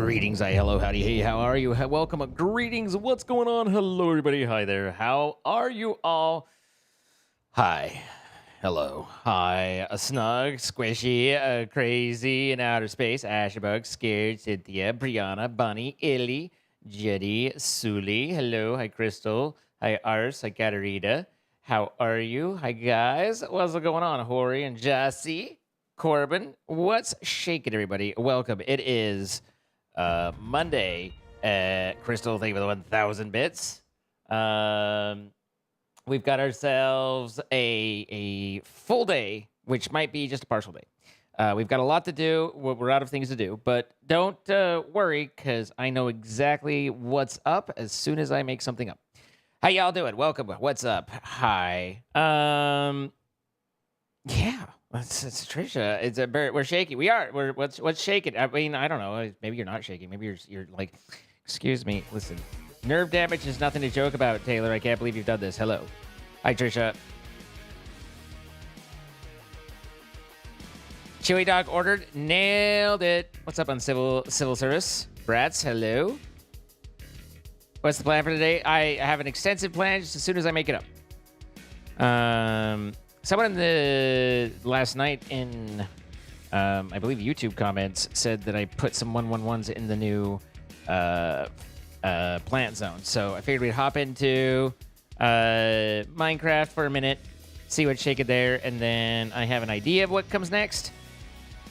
Greetings, hello, howdy, hey, how are you? Welcome, greetings, what's going on? Hello, everybody, hi there, how are you all? Hi, hello, hi, a snug, squishy, crazy in outer space, Ashabug, Scared, Cynthia, Brianna, Bunny, Illy, Jetty, Suli, hello, hi, Crystal, hi, Ars, hi, Katarina, how are you? Hi, guys, what's going on? Hori and Jassy, Corbin, what's shaking, everybody? Welcome, it is Monday. Crystal, thank you for the 1,000 bits. We've got ourselves a full day, which might be just a partial day. We've got a lot to do. We're out of things to do, but don't worry, because I know exactly what's up as soon as I make something up. How y'all doing? Welcome. What's up? Hi. Yeah. It's Trisha. It's we're shaky. We are. What's shaking? I mean, I don't know. Maybe you're not shaking. Maybe you're like, excuse me. Listen, nerve damage is nothing to joke about, Taylor. I can't believe you've done this. Hello. Hi, Trisha. Chewy Dog ordered. Nailed it. What's up on civil service? Brats, hello. What's the plan for today? I have an extensive plan just as soon as I make it up. Someone in the last night in, I believe, YouTube comments said that I put some 111s in the new plant zone. So I figured we'd hop into Minecraft for a minute, see what's shaking there, and then I have an idea of what comes next.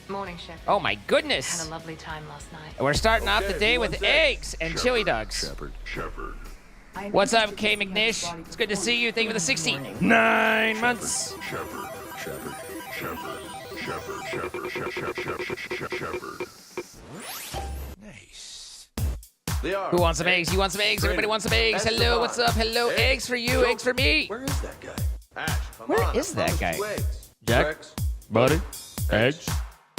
Morning, Shepard. Oh my goodness! Had a lovely time last night. We're starting off the day with eggs and chili dogs. Shepard. What's up, K. McNish? It's good to see you. Thank you for the 69 months. Shepard. Nice. Who wants some eggs? You want some eggs? Everybody wants some eggs. Hello, what's up? Hello, eggs for you, eggs for me. Where is that guy? Ash, Where is that guy? Jack, Rex, buddy, eggs.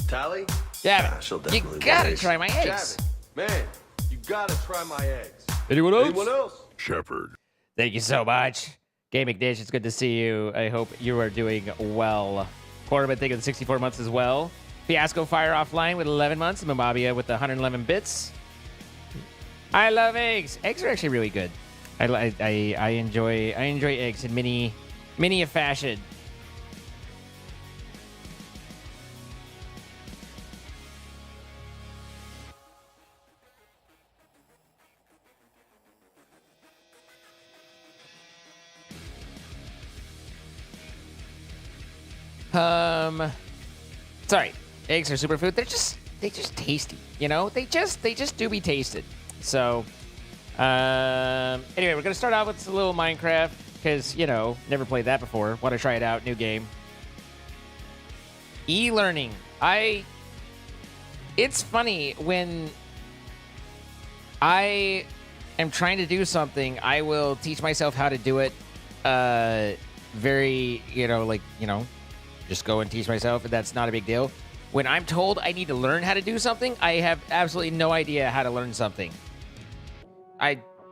Tally, Damn she'll it. You definitely gotta want eggs. try my eggs. Javin. Man, you gotta try my eggs. Anyone else? Anyone else? Shepard. Thank you so much. Game McDish, it's good to see you. I hope you are doing well. Corbin, thank you for the 64 months as well. Fiasco Fire Offline with 11 months. Mamabia with the 111 bits. I love eggs. Eggs are actually really good. I enjoy eggs in many a fashion. Sorry, eggs are superfood. They're just tasty, you know. They just do be tasted. So, anyway, we're gonna start out with a little Minecraft because never played that before. Want to try it out? New game. E-learning. It's funny when I am trying to do something. I will teach myself how to do it. Very, just go and teach myself, and that's not a big deal. When I'm told I need to learn how to do something, I have absolutely no idea how to learn something.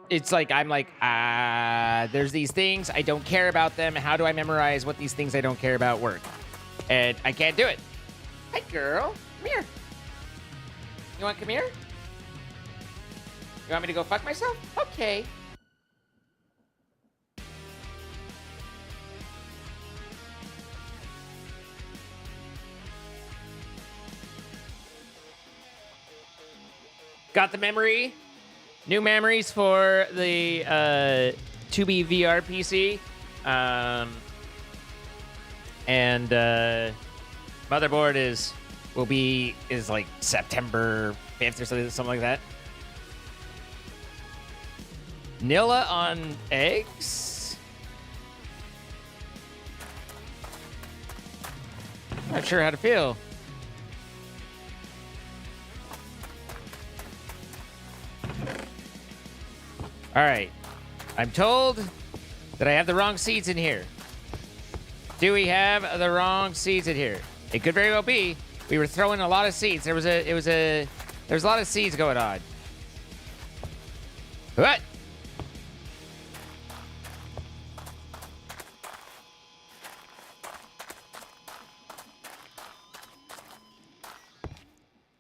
It's like, I'm like, there's these things, I don't care about them. How do I memorize what these things I don't care about work? And I can't do it. Hi, girl. Come here. You want to come here? You want me to go fuck myself? Okay. Got the memory. New memories for the 2B VR PC. And motherboard is like September 5th or something like that. Nilla on eggs. Not sure how to feel. All right. I'm told that I have the wrong seeds in here. Do we have the wrong seeds in here? It could very well be. We were throwing a lot of seeds. There was a lot of seeds going on. What?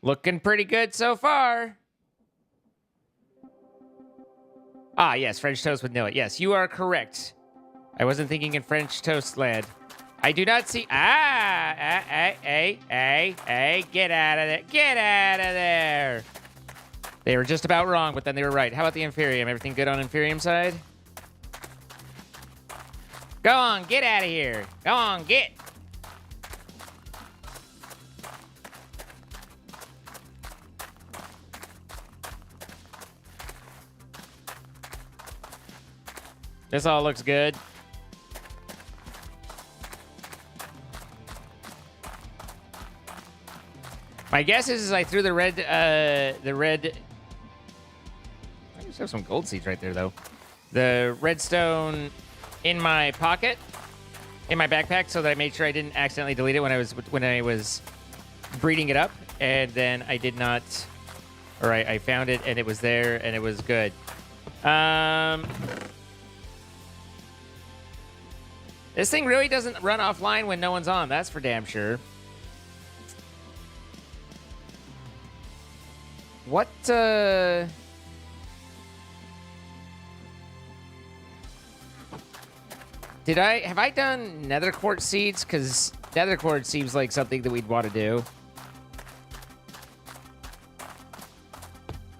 Looking pretty good so far. Ah, yes, French toast would know it. Yes, you are correct. I wasn't thinking in French toast land. I do not see... Hey, get out of there. Get out of there. They were just about wrong, but then they were right. How about the Inferium? Everything good on Inferium side? Go on, get out of here. Go on, get. This all looks good. My guess is I threw the red. I just have some gold seeds right there, though. The redstone in my pocket, in my backpack, so that I made sure I didn't accidentally delete it when I was breeding it up, and then I did not. All right, I found it and it was there and it was good. This thing really doesn't run offline when no one's on. That's for damn sure. What, have I done nether quartz seeds? Because nether quartz seems like something that we'd want to do.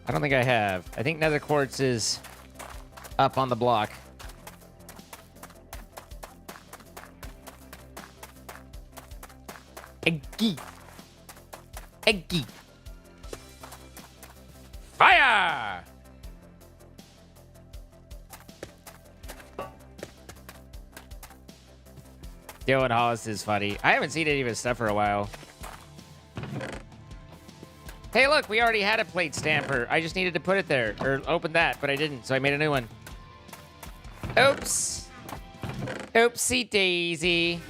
I don't think I have. I think nether quartz is up on the block. Eggy. Eggy. Fire! Dylan Hollis is funny. I haven't seen any of his stuff for a while. Hey, look, we already had a plate stamper. I just needed to put it there, or open that, but I didn't, so I made a new one. Oops. Oopsie daisy.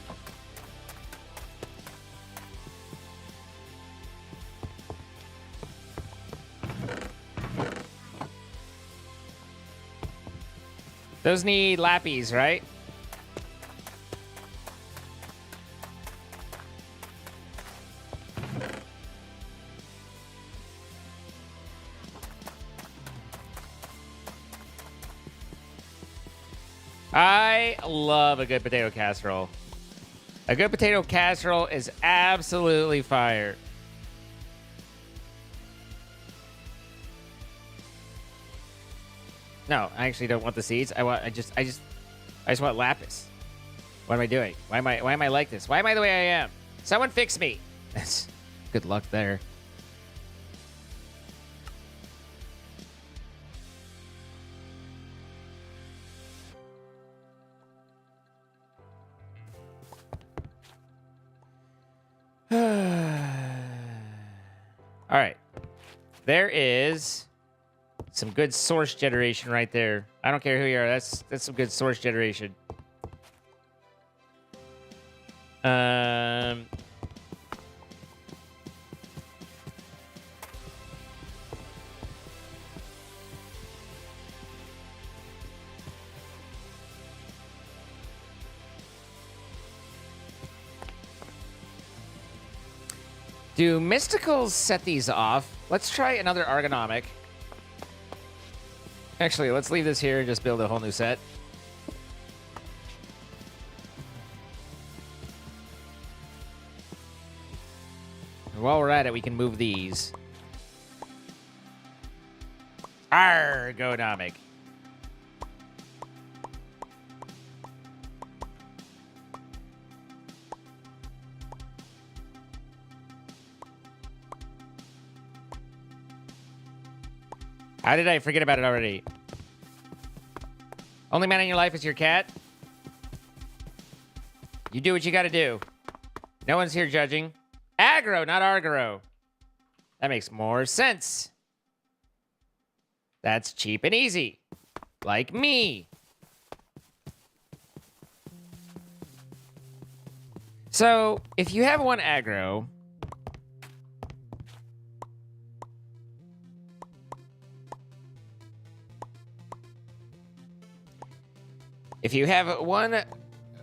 Those need lappies, right? I love a good potato casserole. A good potato casserole is absolutely fire. No, I actually don't want the seeds. I just want lapis. What am I doing? Why am I like this? Why am I the way I am? Someone fix me. That's good luck there. All right. There is some good source generation right there. I don't care who you are. That's some good source generation. Do mysticals set these off? Let's try another ergonomic. Actually, let's leave this here and just build a whole new set. And while we're at it, we can move these. Ergonomic. How did I forget about it already? Only man in your life is your cat. You do what you gotta do. No one's here judging. Aggro, not argro. That makes more sense. That's cheap and easy. Like me. So, if you have one aggro... If you have one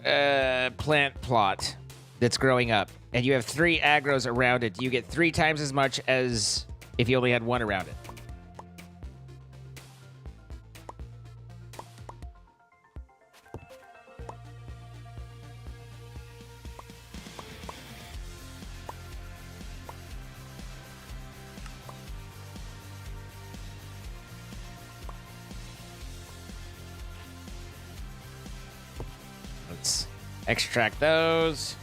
plant plot that's growing up, and you have 3 aggros around it, you get 3 times as much as if you only had 1 around it. Extract those.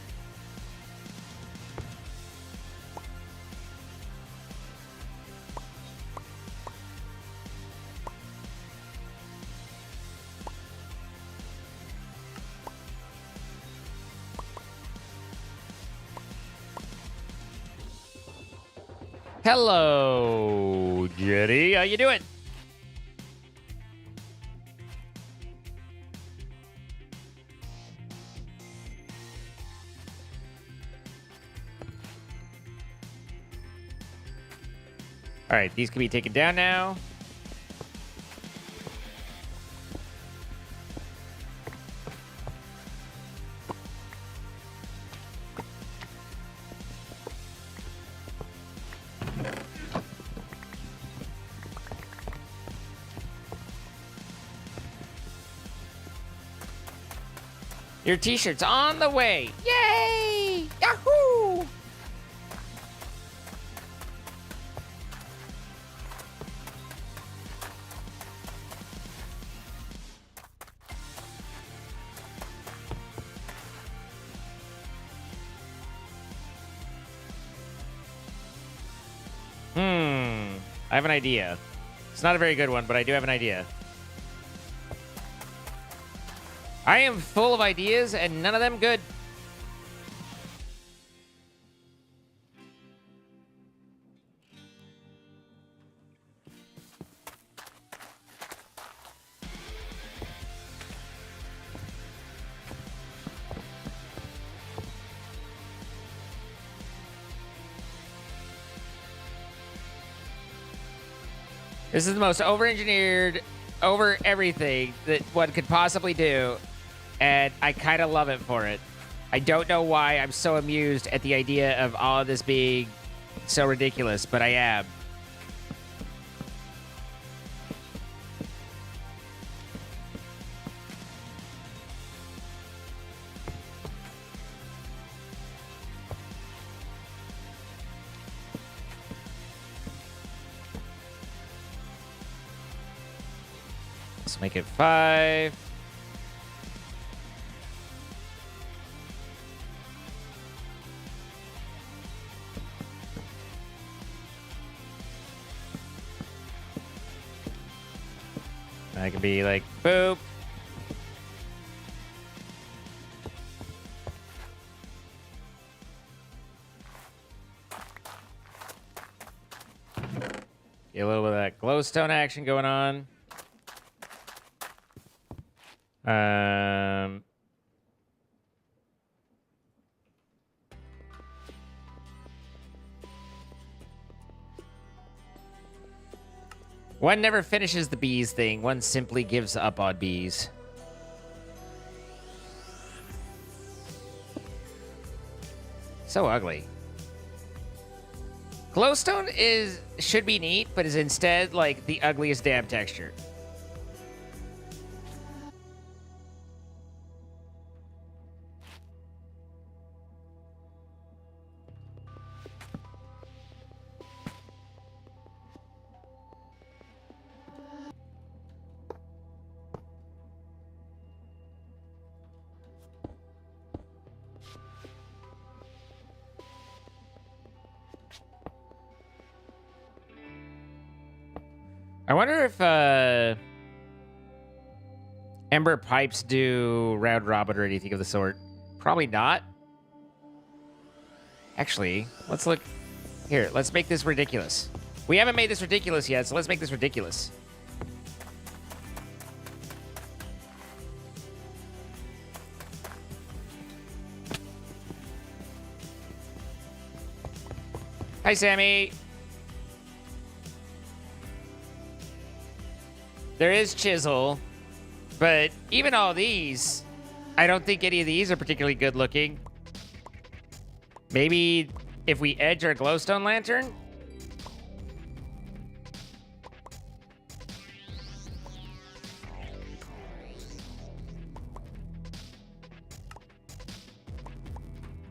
Hello, Jetty. How you doing? All right, these can be taken down now. Your t-shirt's on the way. Yay! Yahoo! I have an idea. It's not a very good one, but I do have an idea. I am full of ideas and none of them good. This is the most over-engineered, over everything that one could possibly do, and I kind of love it for it. I don't know why I'm so amused at the idea of all of this being so ridiculous, but I am. Let's make it 5. I can be like, boop. Get a little bit of that glowstone action going on. One never finishes the bees thing. One simply gives up on bees. So ugly. Glowstone should be neat, but is instead like the ugliest damn texture. I wonder if Ember pipes do round robin or anything of the sort. Probably not. Actually, let's look here. Let's make this ridiculous. We haven't made this ridiculous yet, so let's make this ridiculous. Hi, Sammy. There is chisel, but even all these, I don't think any of these are particularly good looking. Maybe if we edge our glowstone lantern?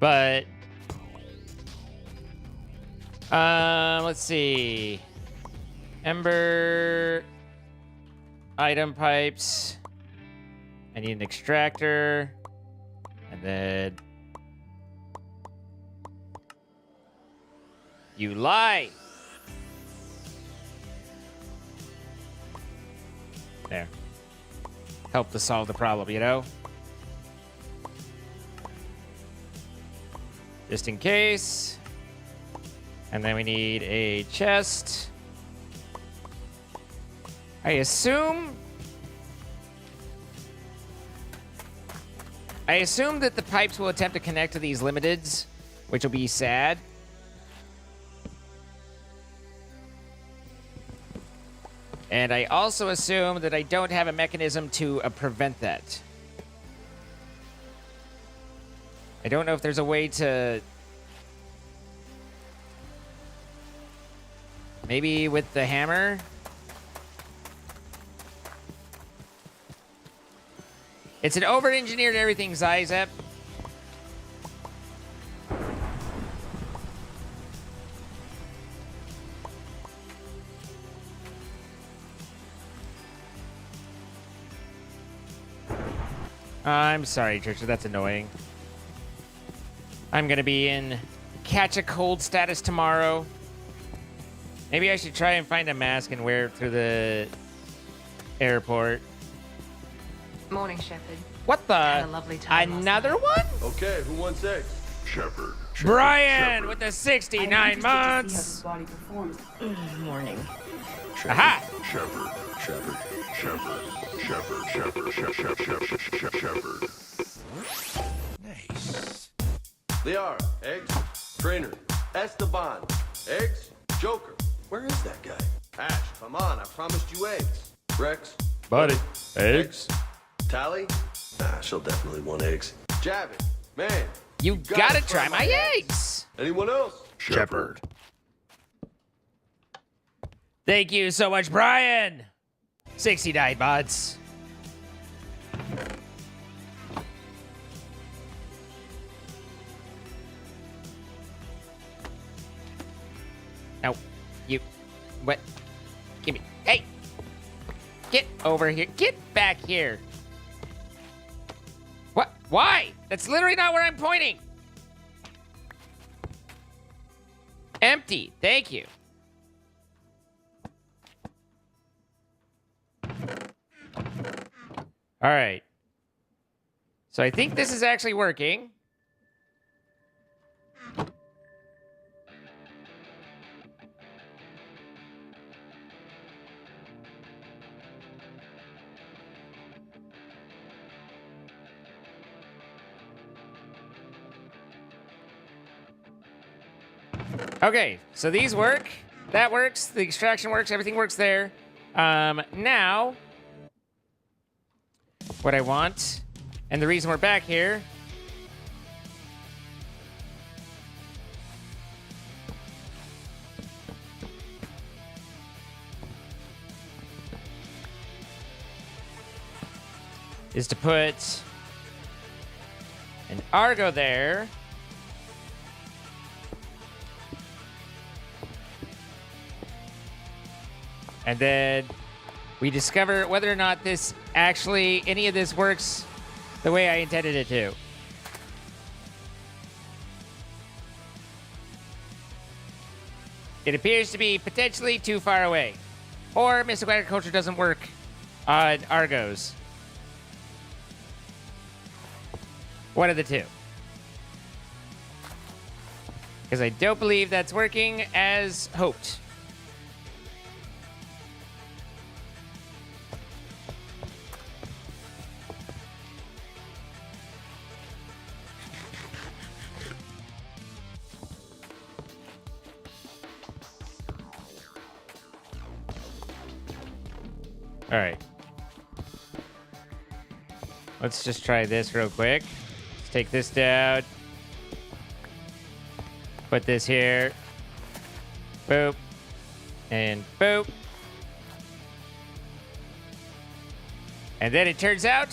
But, let's see. Ember... Item pipes. I need an extractor. And then you lie. There. Help to solve the problem, you know? Just in case. And then we need a chest. I assume that the pipes will attempt to connect to these limiteds, which will be sad. And I also assume that I don't have a mechanism to prevent that. I don't know if there's a way to... Maybe with the hammer? It's an over-engineered everything, Zizep. I'm sorry, Churcher, that's annoying. I'm gonna be in catch a cold status tomorrow. Maybe I should try and find a mask and wear it through the airport. Morning, Shepard. What the? Had a lovely time last Another night. one? Okay, who wants eggs? Shepherd. Brian Shepherd. with the I'm 69 interested to see how months. this body performs. Morning. Aha! Shepherd. Shepherd. Shepherd. Shepherd. Shepherd. Shepherd. Nice. Liara, eggs. Trainer, Esteban, eggs. Joker, where is that guy? Ash, come on, I promised you eggs. Rex, Buddy. Eggs? Tally, she'll definitely want eggs. Javid, man, You gotta try my eggs. Anyone else? Shepherd. Thank you so much, Brian. 69 months. No, you, what? Give me, hey, get over here, get back here. What, why? That's literally not where I'm pointing. Empty, thank you. All right. So I think this is actually working. Okay, so these work. That works. The extraction works. Everything works there. Now, what I want, and the reason we're back here, is to put an Argo there. And then we discover whether or not this actually, any of this works the way I intended it to. It appears to be potentially too far away. Or mystical agriculture doesn't work on Argos. One of the two. Because I don't believe that's working as hoped. All right. Let's just try this real quick. Let's take this down. Put this here. Boop. And boop. And then it turns out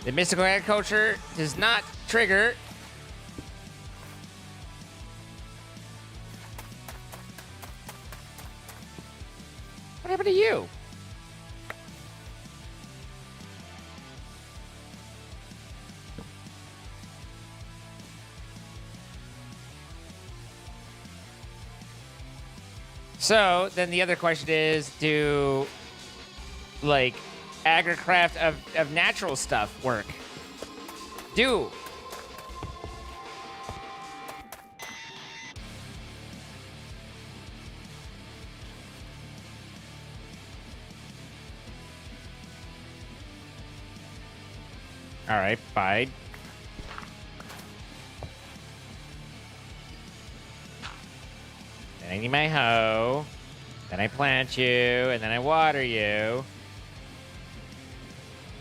the mystical agriculture does not trigger. What happened to you? So then the other question is, do like agricraft of natural stuff work? Do. All right, fine. Then I need my hoe. Then I plant you, and then I water you.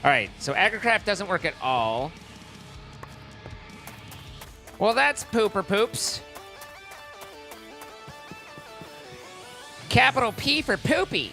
All right, so agricraft doesn't work at all. Well, that's pooper poops. Capital P for poopy.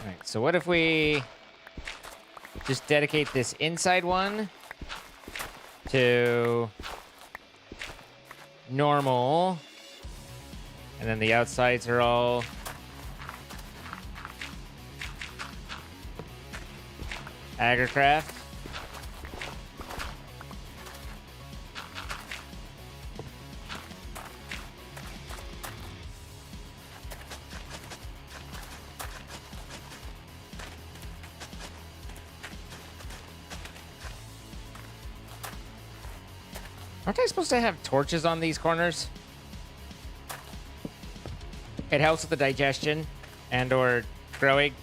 All right, so what if we just dedicate this inside one to normal, and then the outsides are all agricraft? Aren't I supposed to have torches on these corners? It helps with the digestion and or growing.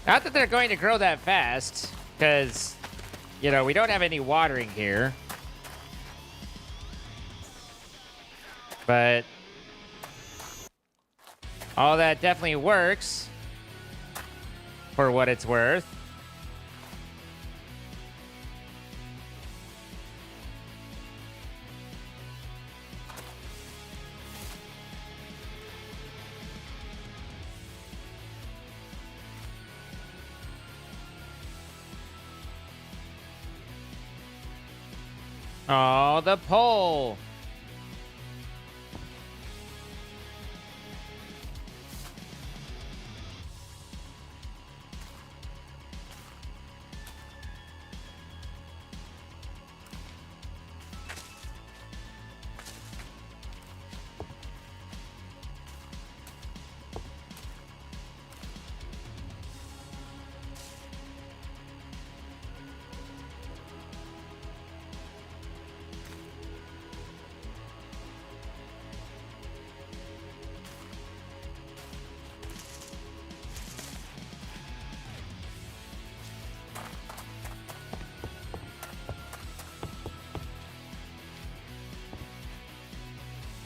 Not that they're going to grow that fast, because, you know, we don't have any watering here. But all that definitely works for what it's worth. Oh, the pole.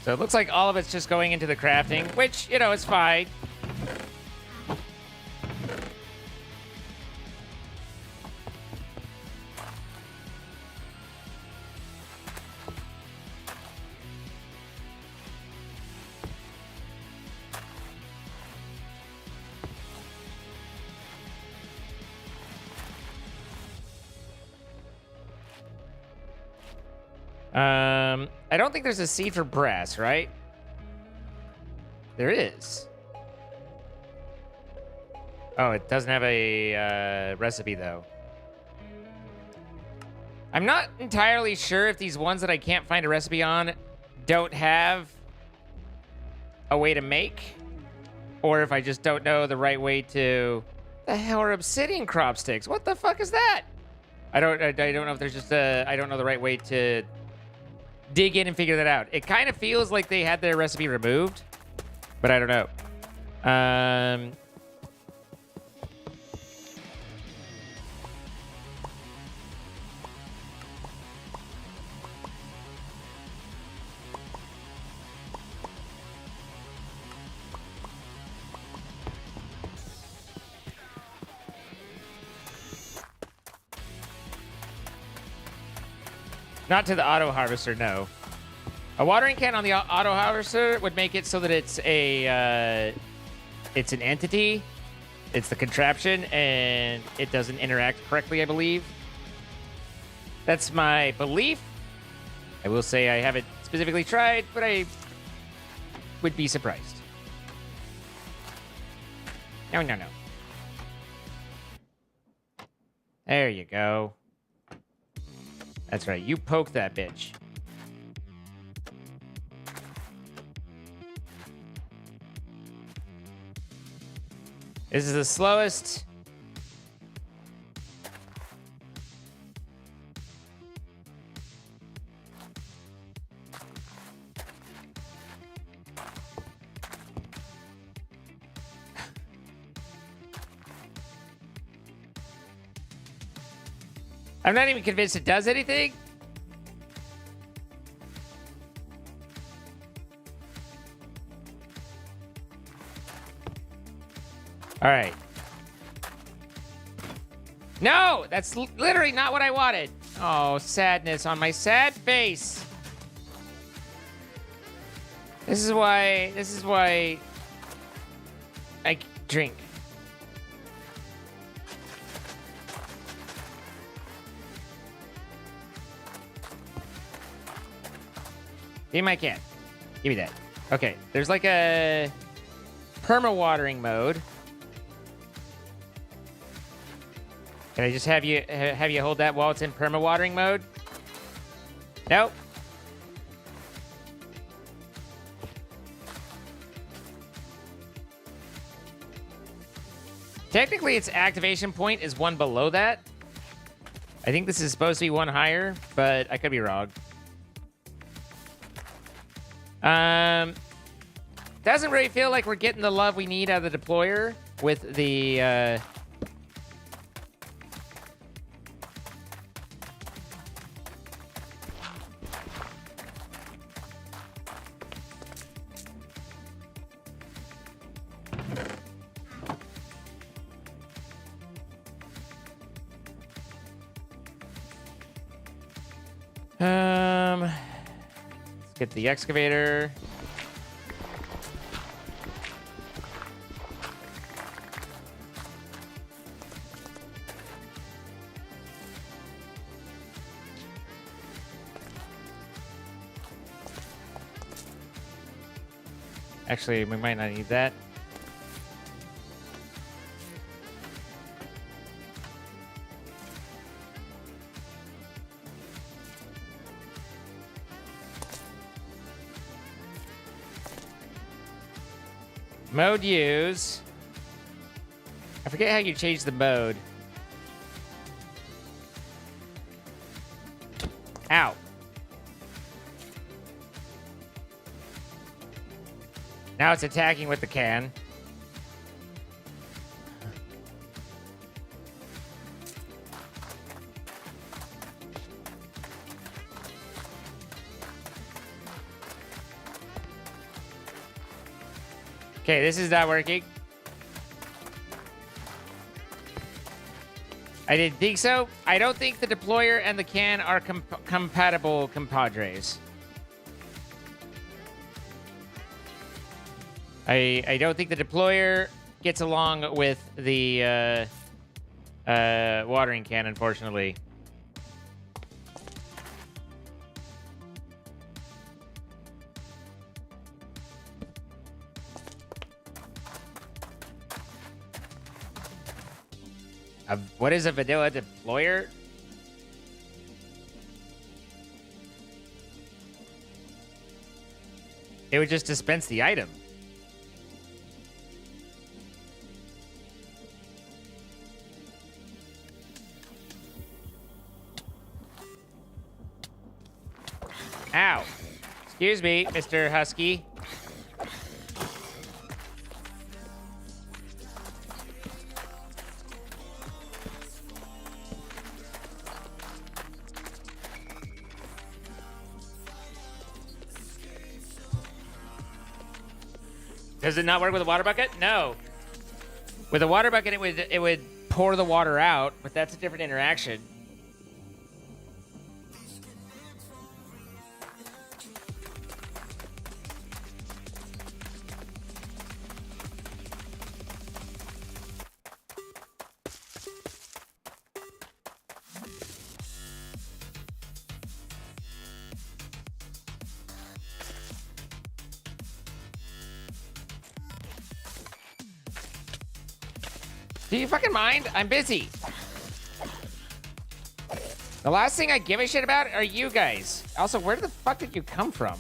So it looks like all of it's just going into the crafting, which, you know, is fine. I don't think there's a seed for brass, right? There is. Oh, it doesn't have a recipe, though. I'm not entirely sure if these ones that I can't find a recipe on don't have a way to make, or if I just don't know the right way to... The hell are obsidian crop sticks? What the fuck is that? I don't know if there's just a... I don't know the right way to dig in and figure that out. It kind of feels like they had their recipe removed. but I don't know. Not to the auto harvester, no. A watering can on the auto harvester would make it so that it's a it's an entity. It's the contraption, and it doesn't interact correctly, I believe. That's my belief. I will say I haven't specifically tried, but I would be surprised. No, no, no. There you go. That's right. You poke that bitch. This is the slowest. I'm not even convinced it does anything. All right. No, that's literally not what I wanted. Oh, sadness on my sad face. This is why I drink. Give me my can. Give me that. Okay, there's like a perma-watering mode. Can I just have you hold that while it's in perma-watering mode? Nope. Technically, its activation point is one below that. I think this is supposed to be one higher, but I could be wrong. Doesn't really feel like we're getting the love we need out of the deployer with the, let's get the excavator. Actually, we might not need that. Mode use. I forget how you change the mode. Ow. Now it's attacking with the can. Okay, this is not working. I didn't think so. I don't think the deployer and the can are compatible compadres. I don't think the deployer gets along with the watering can, unfortunately. What is a vanilla deployer? It would just dispense the item. Ow. Excuse me, Mr. Husky. Does it not work with a water bucket? No. With a water bucket, it would pour the water out, but that's a different interaction. Do you fucking mind? I'm busy. The last thing I give a shit about are you guys. Also, where the fuck did you come from?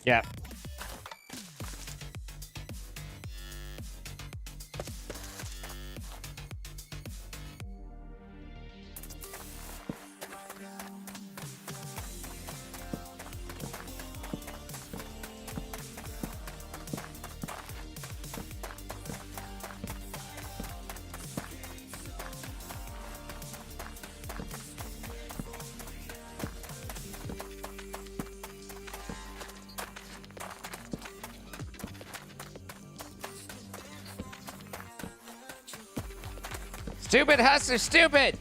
Yeah. Stupid hustler, stupid!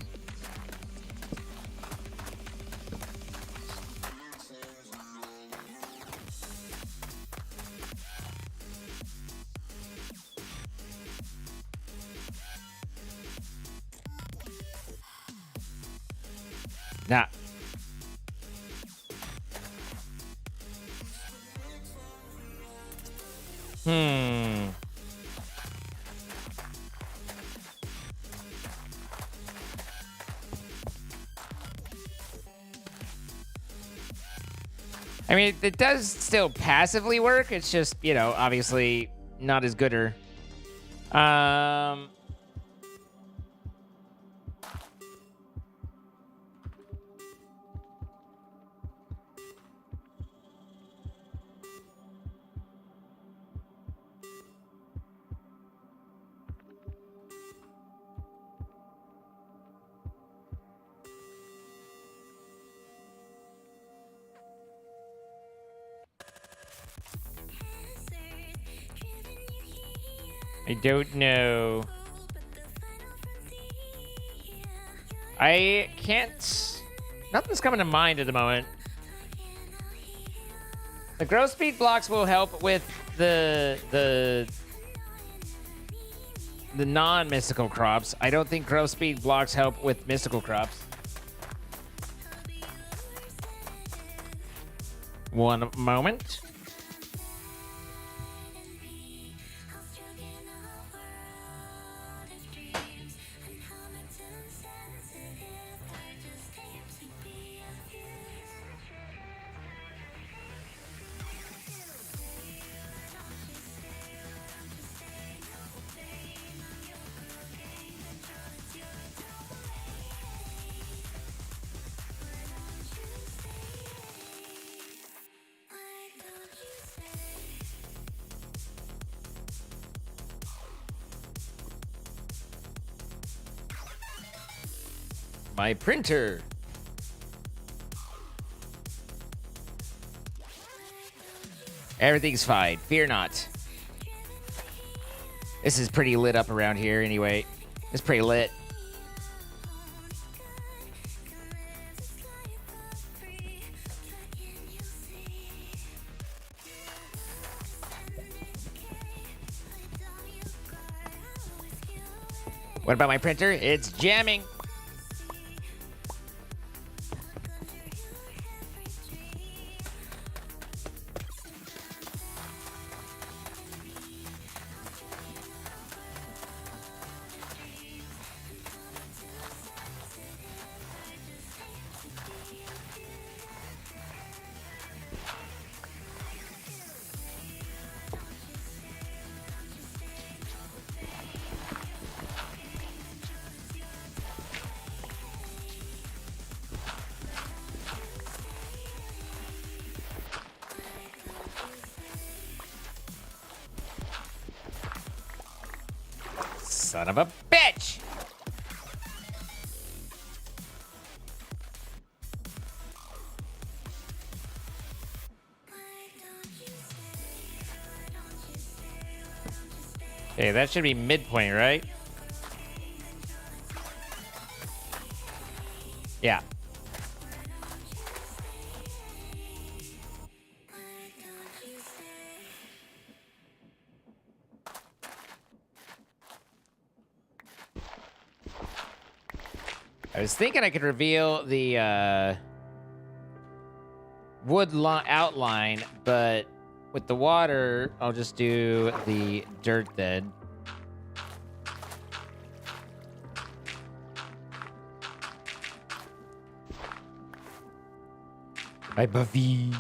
Nah. I mean, it does still passively work. It's just, you know, obviously not as gooder. I don't know. I can't... Nothing's coming to mind at the moment. The growth speed blocks will help with the non-mystical crops. I don't think growth speed blocks help with mystical crops. One moment. My printer. Everything's fine. Fear not. This is pretty lit up around here anyway. It's pretty lit. What about my printer? It's jamming. Son of a bitch! Okay, that should be midpoint, right? Yeah. I was thinking I could reveal the wood outline, but with the water, I'll just do the dirt then. Bye, Buffy.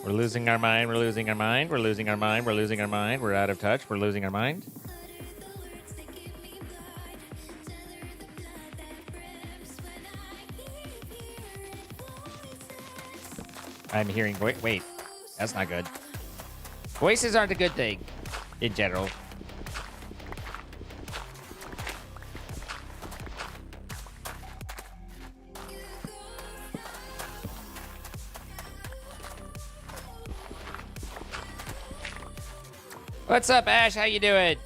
We're losing our mind, we're losing our mind, we're losing our mind, we're losing our mind, we're out of touch, we're losing our mind. I'm hearing wait, that's not good. Voices aren't a good thing, in general. What's up, Ash? How you doing?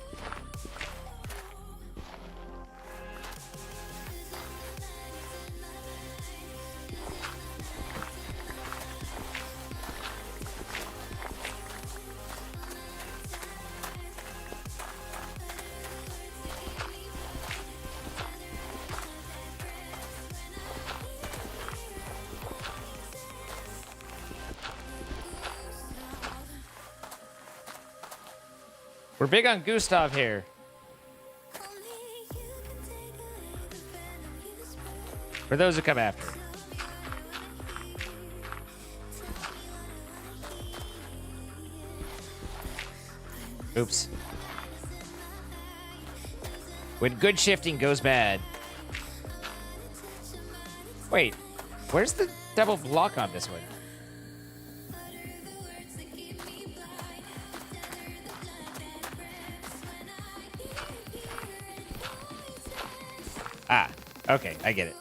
We're big on Gustav here. For those who come after. Oops. When good shifting goes bad. Wait, where's the double block on this one? Ah, okay, I get it.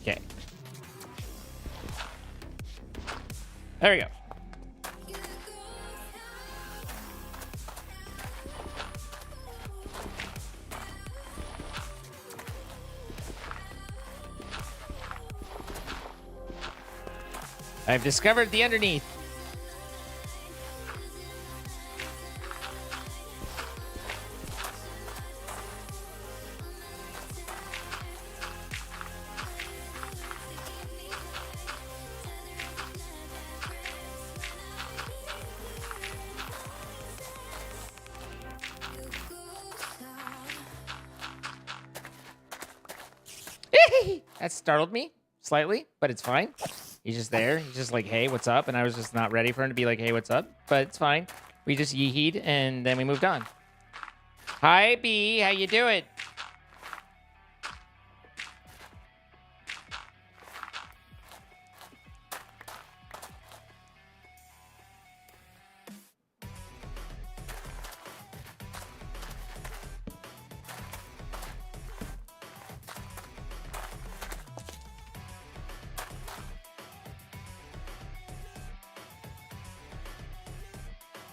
Okay. There we go. I've discovered the underneath. That startled me slightly, but it's fine. He's just there. He's just like, hey, what's up? And I was just not ready for him to be like, hey, what's up? But it's fine. We just yee-heed, and then we moved on. Hi, B. How you doing?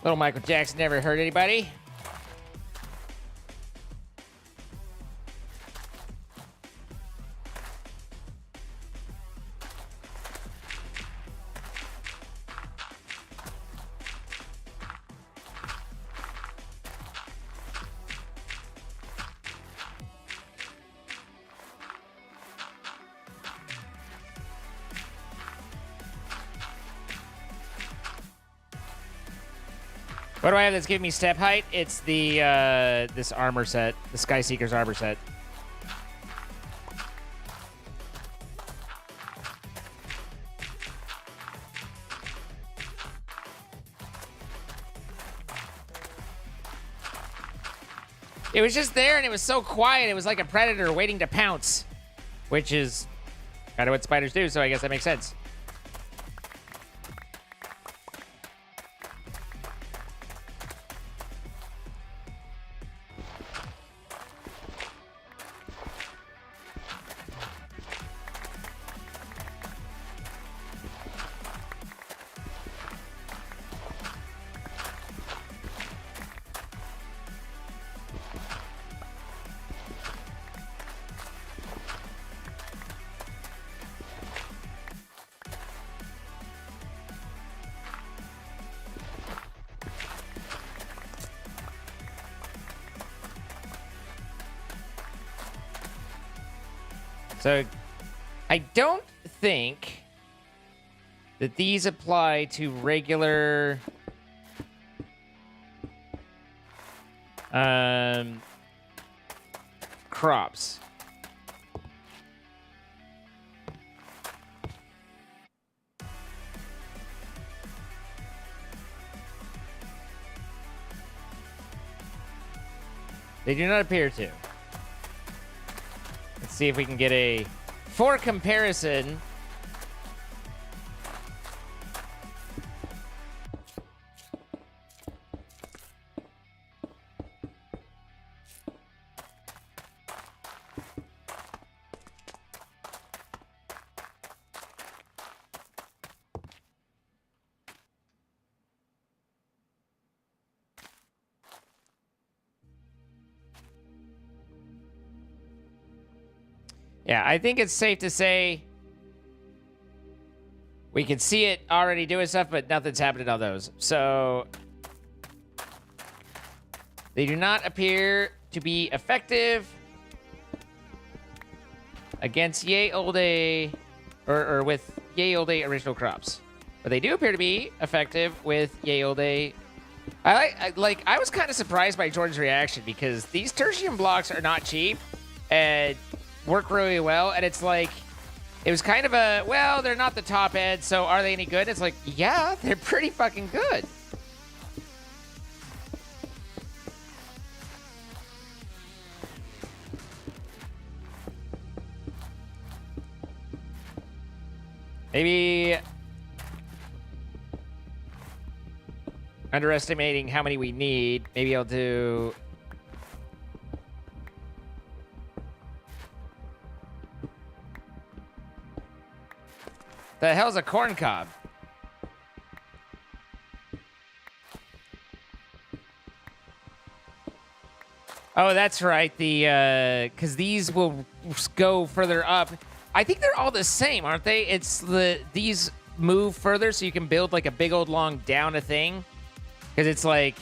Little Michael Jackson never hurt anybody. What do I have that's giving me step height? It's the this armor set, the Sky Seeker's armor set. It was just there and it was so quiet. It was like a predator waiting to pounce, which is kind of what spiders do, so I guess that makes sense. So, I don't think that these apply to regular crops. They do not appear to. Let's see if we can get a, for comparison, yeah, I think it's safe to say we can see it already doing stuff, but nothing's happening on those. So they do not appear to be effective against yay old day or with yay old day original crops. But they do appear to be effective with yay old day. I was kind of surprised by Jordan's reaction because these tertium blocks are not cheap and work really well, and it's like, it was kind of a, well, they're not the top end, so are they any good? It's like, yeah, they're pretty fucking good. Maybe underestimating how many we need. Maybe I'll do... The hell's a corn cob? Oh, that's right. The because these will go further up. I think they're all the same, aren't they? It's these move further, so you can build like a big old long down a thing. Because it's like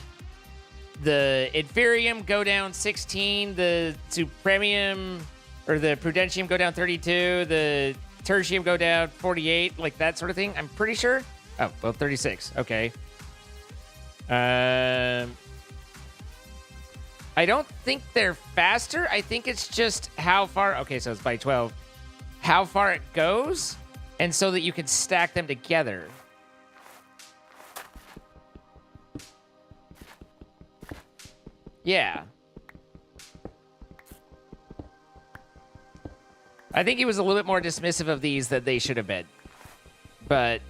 the Inferium go down 16, the Supremium or the Prudentium go down 32, the Tertium go down 48, like that sort of thing. I'm pretty sure. Oh, well, 36. Okay. I don't think they're faster. I think it's just how far. Okay, so it's by 12. How far it goes, and so that you can stack them together. Yeah. I think he was a little bit more dismissive of these than they should have been. But...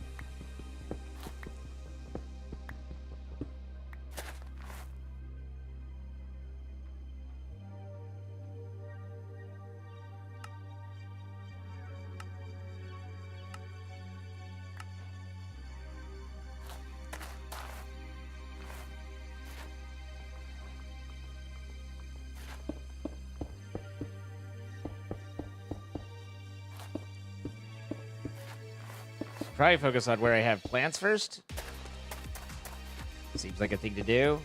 probably focus on where I have plants first. Seems like a thing to do.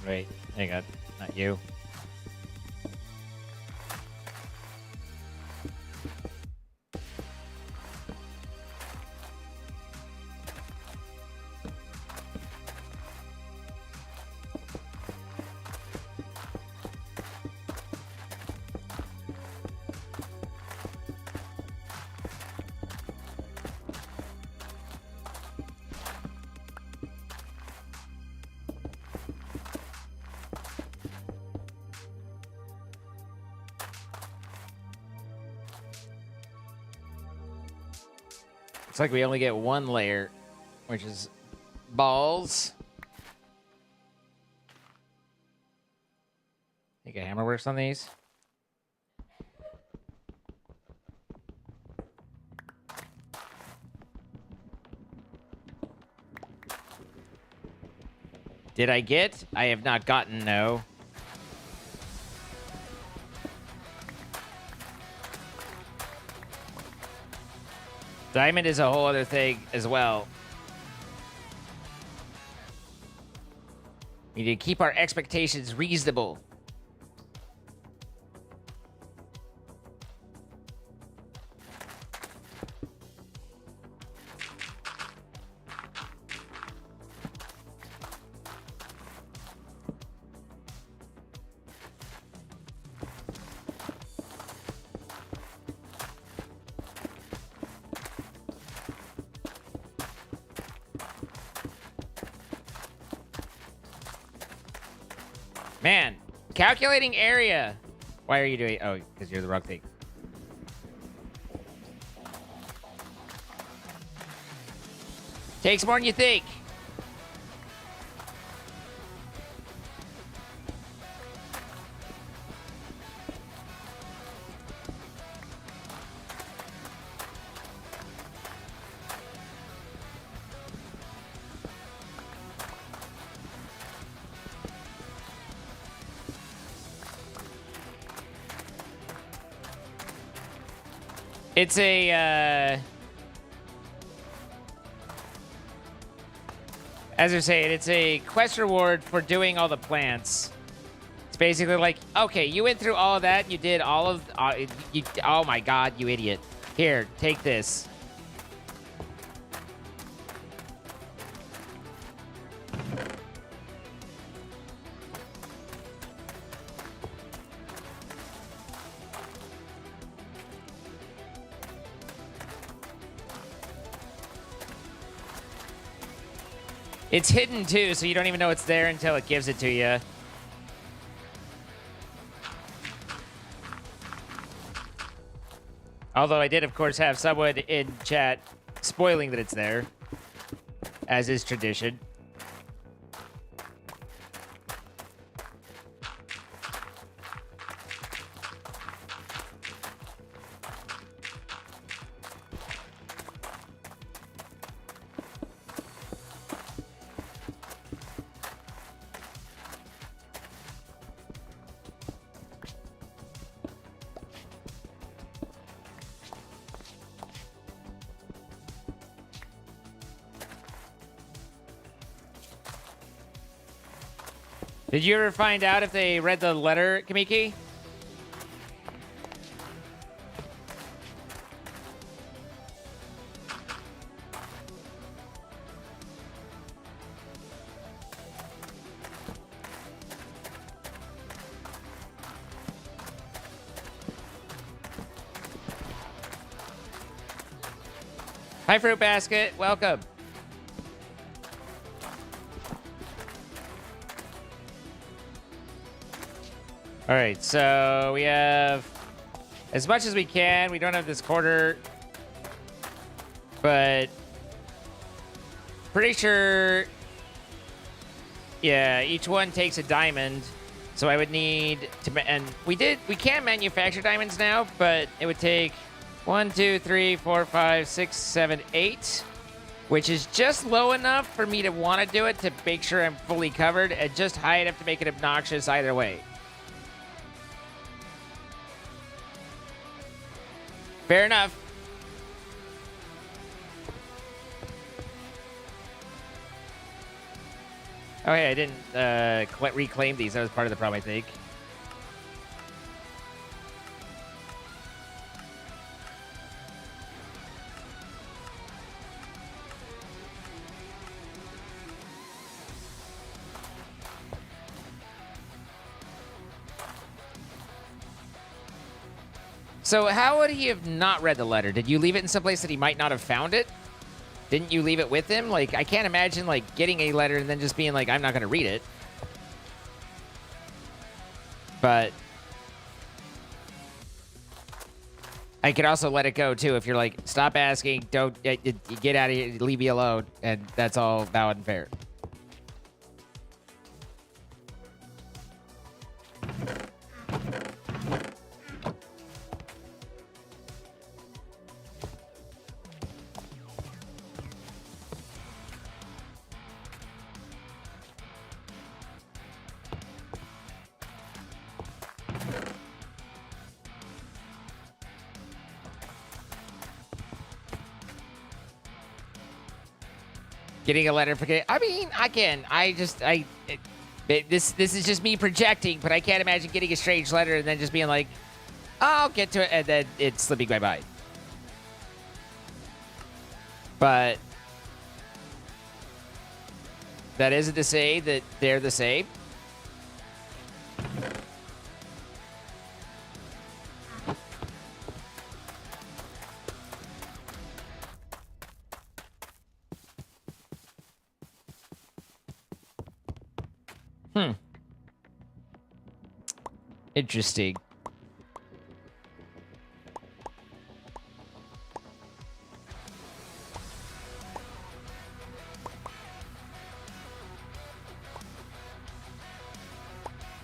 Wait, hang on, not you. Looks like we only get one layer, which is balls. Think a hammer works on these? Did I get? I have not gotten, no. Diamond is a whole other thing as well. We need to keep our expectations reasonable. Man, calculating area. Why are you doing? Oh, because you're the wrong thing. Takes more than you think. It's a, as I was saying, it's a quest reward for doing all the plants. It's basically like, okay, you went through all of that, you did all of, oh my god, you idiot. Here, take this. It's hidden too, so you don't even know it's there until it gives it to you. Although I did, of course, have someone in chat spoiling that it's there, as is tradition. Did you ever find out if they read the letter, Kamiki? Hi, Fruit Basket. Welcome. All right, so we have as much as we can. We don't have this quarter, but pretty sure, yeah, each one takes a diamond. So I would need to, and we can manufacture diamonds now, but it would take 1, 2, 3, 4, 5, 6, 7, 8, which is just low enough for me to want to do it to make sure I'm fully covered, and just high enough to make it obnoxious either way. Fair enough. Oh, hey, I didn't reclaim these. That was part of the problem, I think. So how would he have not read the letter? Did you leave it in some place that he might not have found it? Didn't you leave it with him? Like, I can't imagine, like, getting a letter and then just being like, I'm not going to read it. But I could also let it go too if you're like, stop asking, don't get out of here, leave me alone, and that's all valid and fair. Getting a letter for I mean, this is just me projecting, but I can't imagine getting a strange letter and then just being like, oh, I'll get to it, and then it's slipping my mind. But that isn't to say that they're the same. Interesting.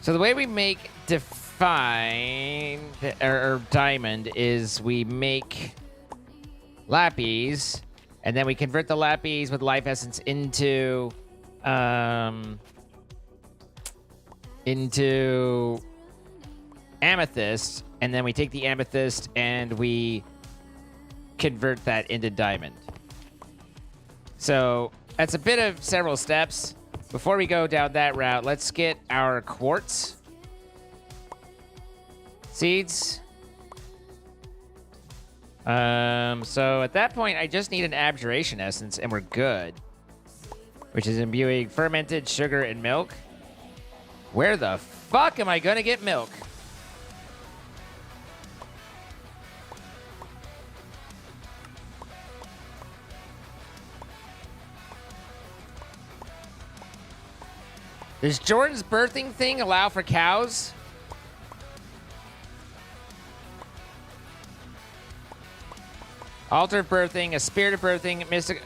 So the way we make define or diamond is we make lapis, and then we convert the lapis with life essence into amethyst, and then we take the amethyst and we convert that into diamond. So that's a bit of several steps. Before we go down that route, let's get our quartz seeds. So at that point, I just need an abjuration essence and we're good, which is imbuing fermented sugar and milk. Where the fuck am I gonna get milk? Does Jordan's birthing thing allow for cows? Altar of birthing, a spirit of birthing, mystic.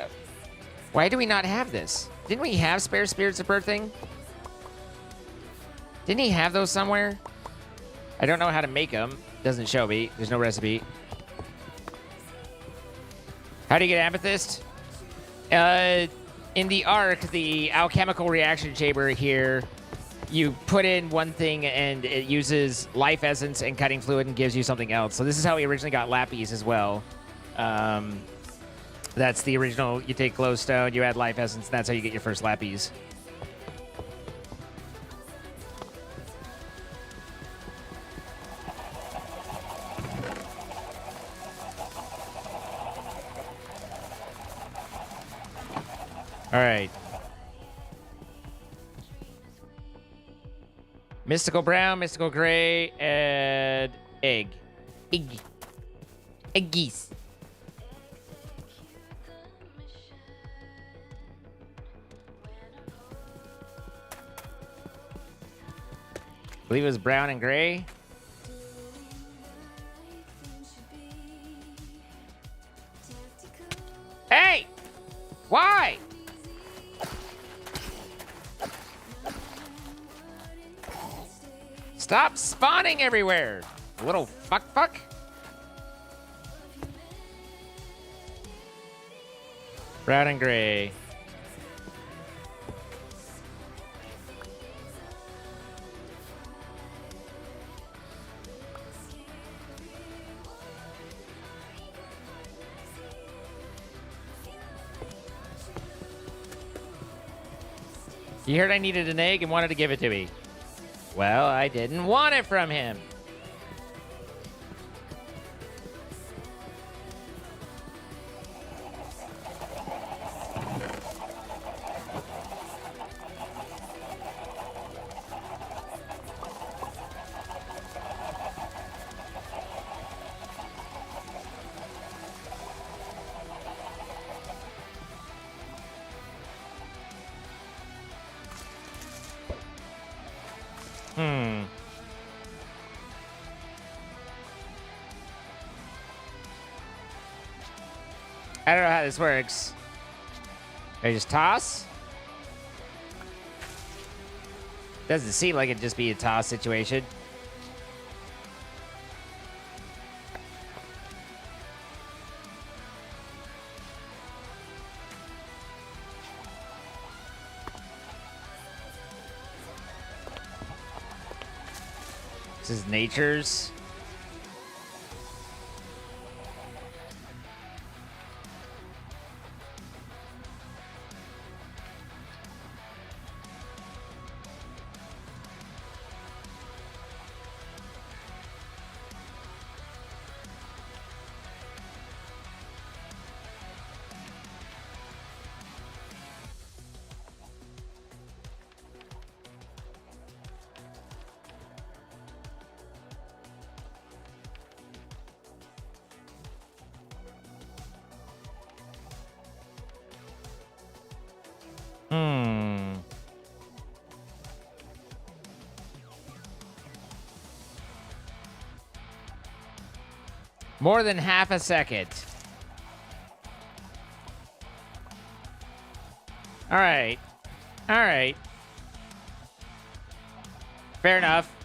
Why do we not have this? Didn't we have spare spirits of birthing? Didn't he have those somewhere? I don't know how to make them. Doesn't show me. There's no recipe. How do you get amethyst? In the Ark, the alchemical reaction chamber here, you put in one thing and it uses life essence and cutting fluid and gives you something else. So this is how we originally got lapis as well. That's the original. You take glowstone, you add life essence, and that's how you get your first lapis. All right. Mystical brown, mystical gray, and egg. Eggies. I believe it was brown and gray. Hey! Why? Stop spawning everywhere, little fuck. Brown and gray. You heard I needed an egg and wanted to give it to me. Well, I didn't want it from him. I don't know how this works. I just toss? Doesn't seem like it'd just be a toss situation. This is nature's. More than half a second. All right. All right. Fair enough.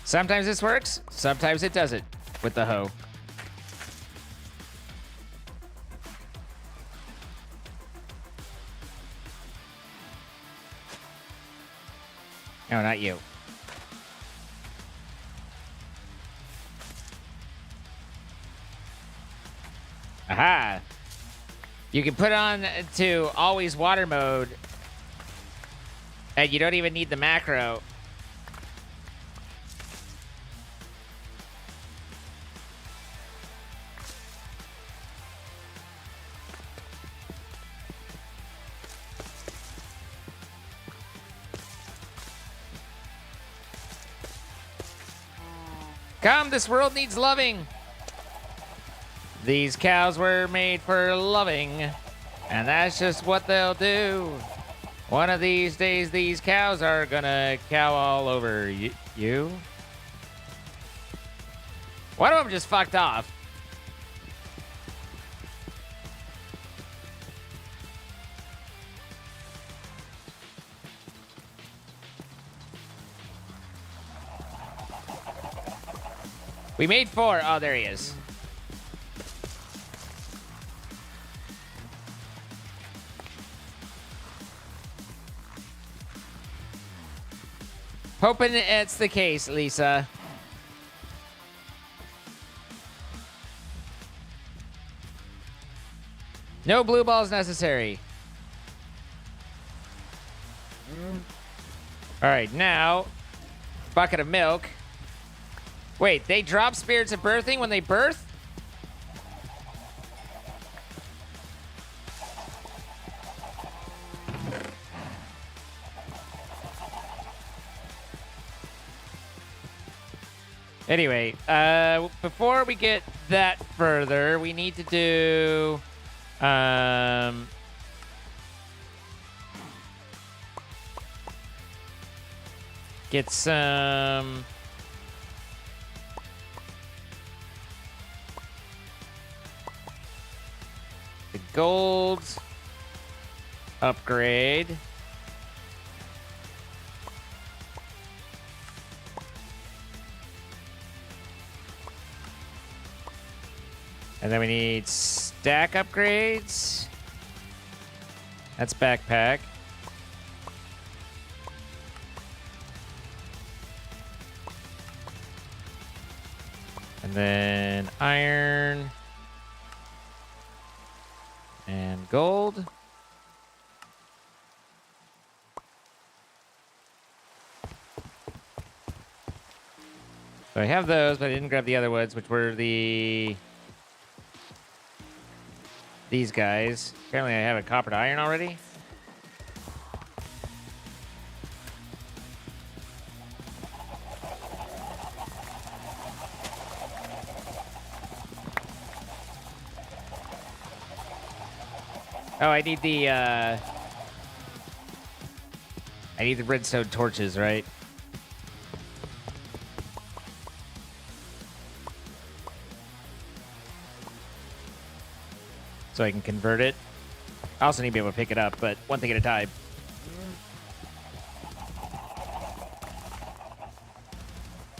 Sometimes this works, sometimes it doesn't with the hoe. No, not you. Aha! You can put on to always water mode, and you don't even need the macro. Come, this world needs loving. These cows were made for loving, and that's just what they'll do. One of these days, these cows are gonna cow all over you. One of them just fucked off. We made 4. Oh, there he is. Hoping it's the case, Lisa. No blue balls necessary. All right, now, bucket of milk. Wait, they drop spirits of birthing when they birth? Anyway, before we get that further, we need to do... get some... the gold upgrade. And then we need stack upgrades. That's backpack. And then iron. And gold. So I have those, but I didn't grab the other ones, which were these guys. Apparently I have a copper to iron already. Oh, I need the redstone torches, right? So I can convert it. I also need to be able to pick it up, but one thing at a time.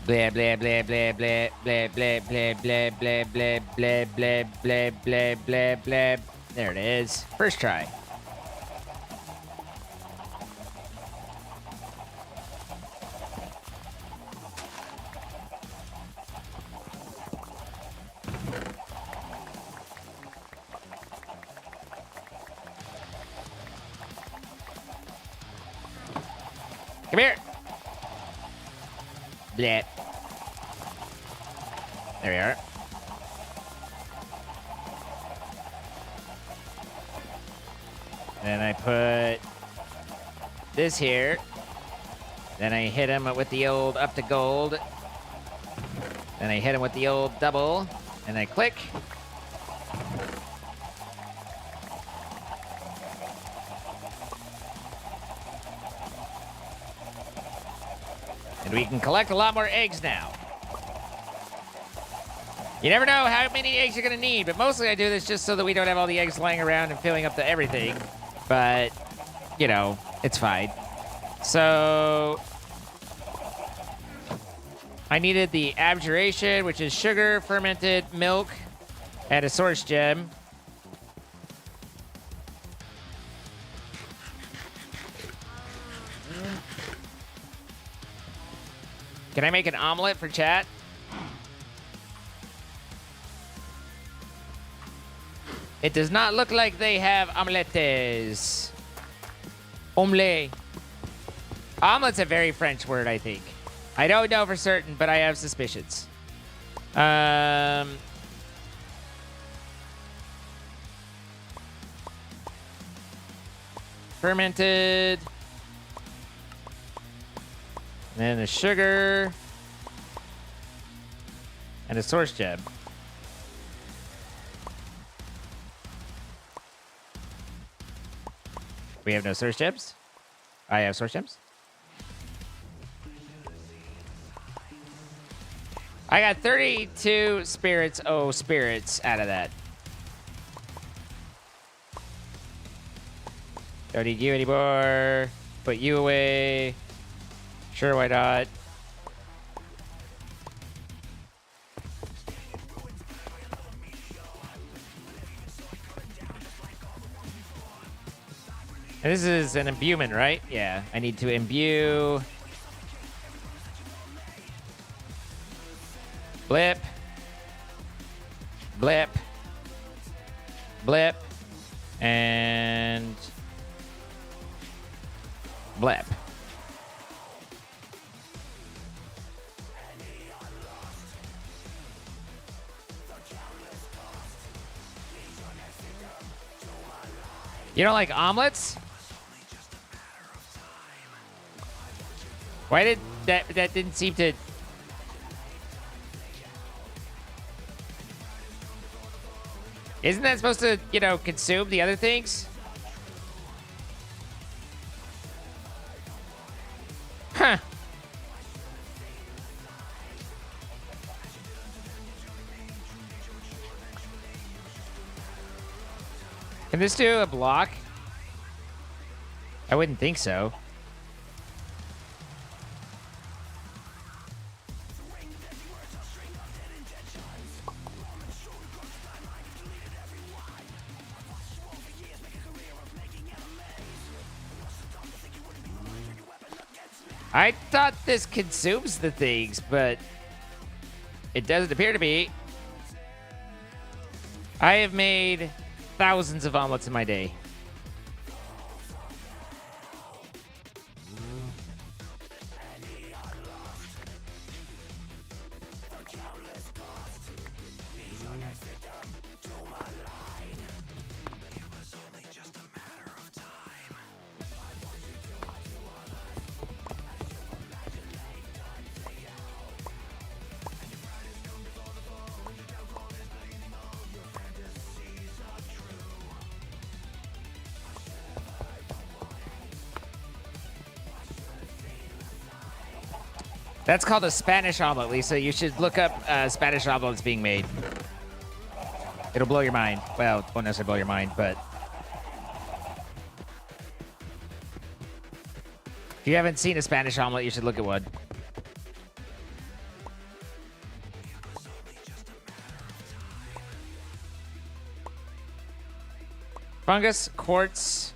Blah blah blah blah blah blah blah blah blah blah blah blah blah blah blah blah blah. There it is. First try. Come here. Blah. There we are. Then I put this here. Then I hit him with the old up to gold. Then I hit him with the old double. And I click. And we can collect a lot more eggs now. You never know how many eggs you're going to need, but mostly I do this just so that we don't have all the eggs lying around and filling up the everything. But, you know, it's fine. So, I needed the abjuration, which is sugar, fermented milk, and a source gem. Can I make an omelet for chat? It does not look like they have omelettes. Omelette. Omelet's a very French word, I think. I don't know for certain, but I have suspicions. Fermented. And then the sugar. And a source gem. We have no source gems? I have source gems? I got 32 spirits. Oh, spirits out of that. Don't need you anymore. Put you away. Sure, why not? And this is an imbuement, right? Yeah, I need to imbue. Blip. Blip. Blip. And blip. You don't like omelets? Why did that didn't seem to... Isn't that supposed to, you know, consume the other things? Huh. Can this do a block? I wouldn't think so. I thought this consumes the things, but it doesn't appear to be. I have made thousands of omelets in my day. That's called a Spanish omelet, Lisa. You should look up Spanish omelets being made. It'll blow your mind. Well, it won't necessarily blow your mind, but if you haven't seen a Spanish omelet, you should look at one. Fungus, quartz.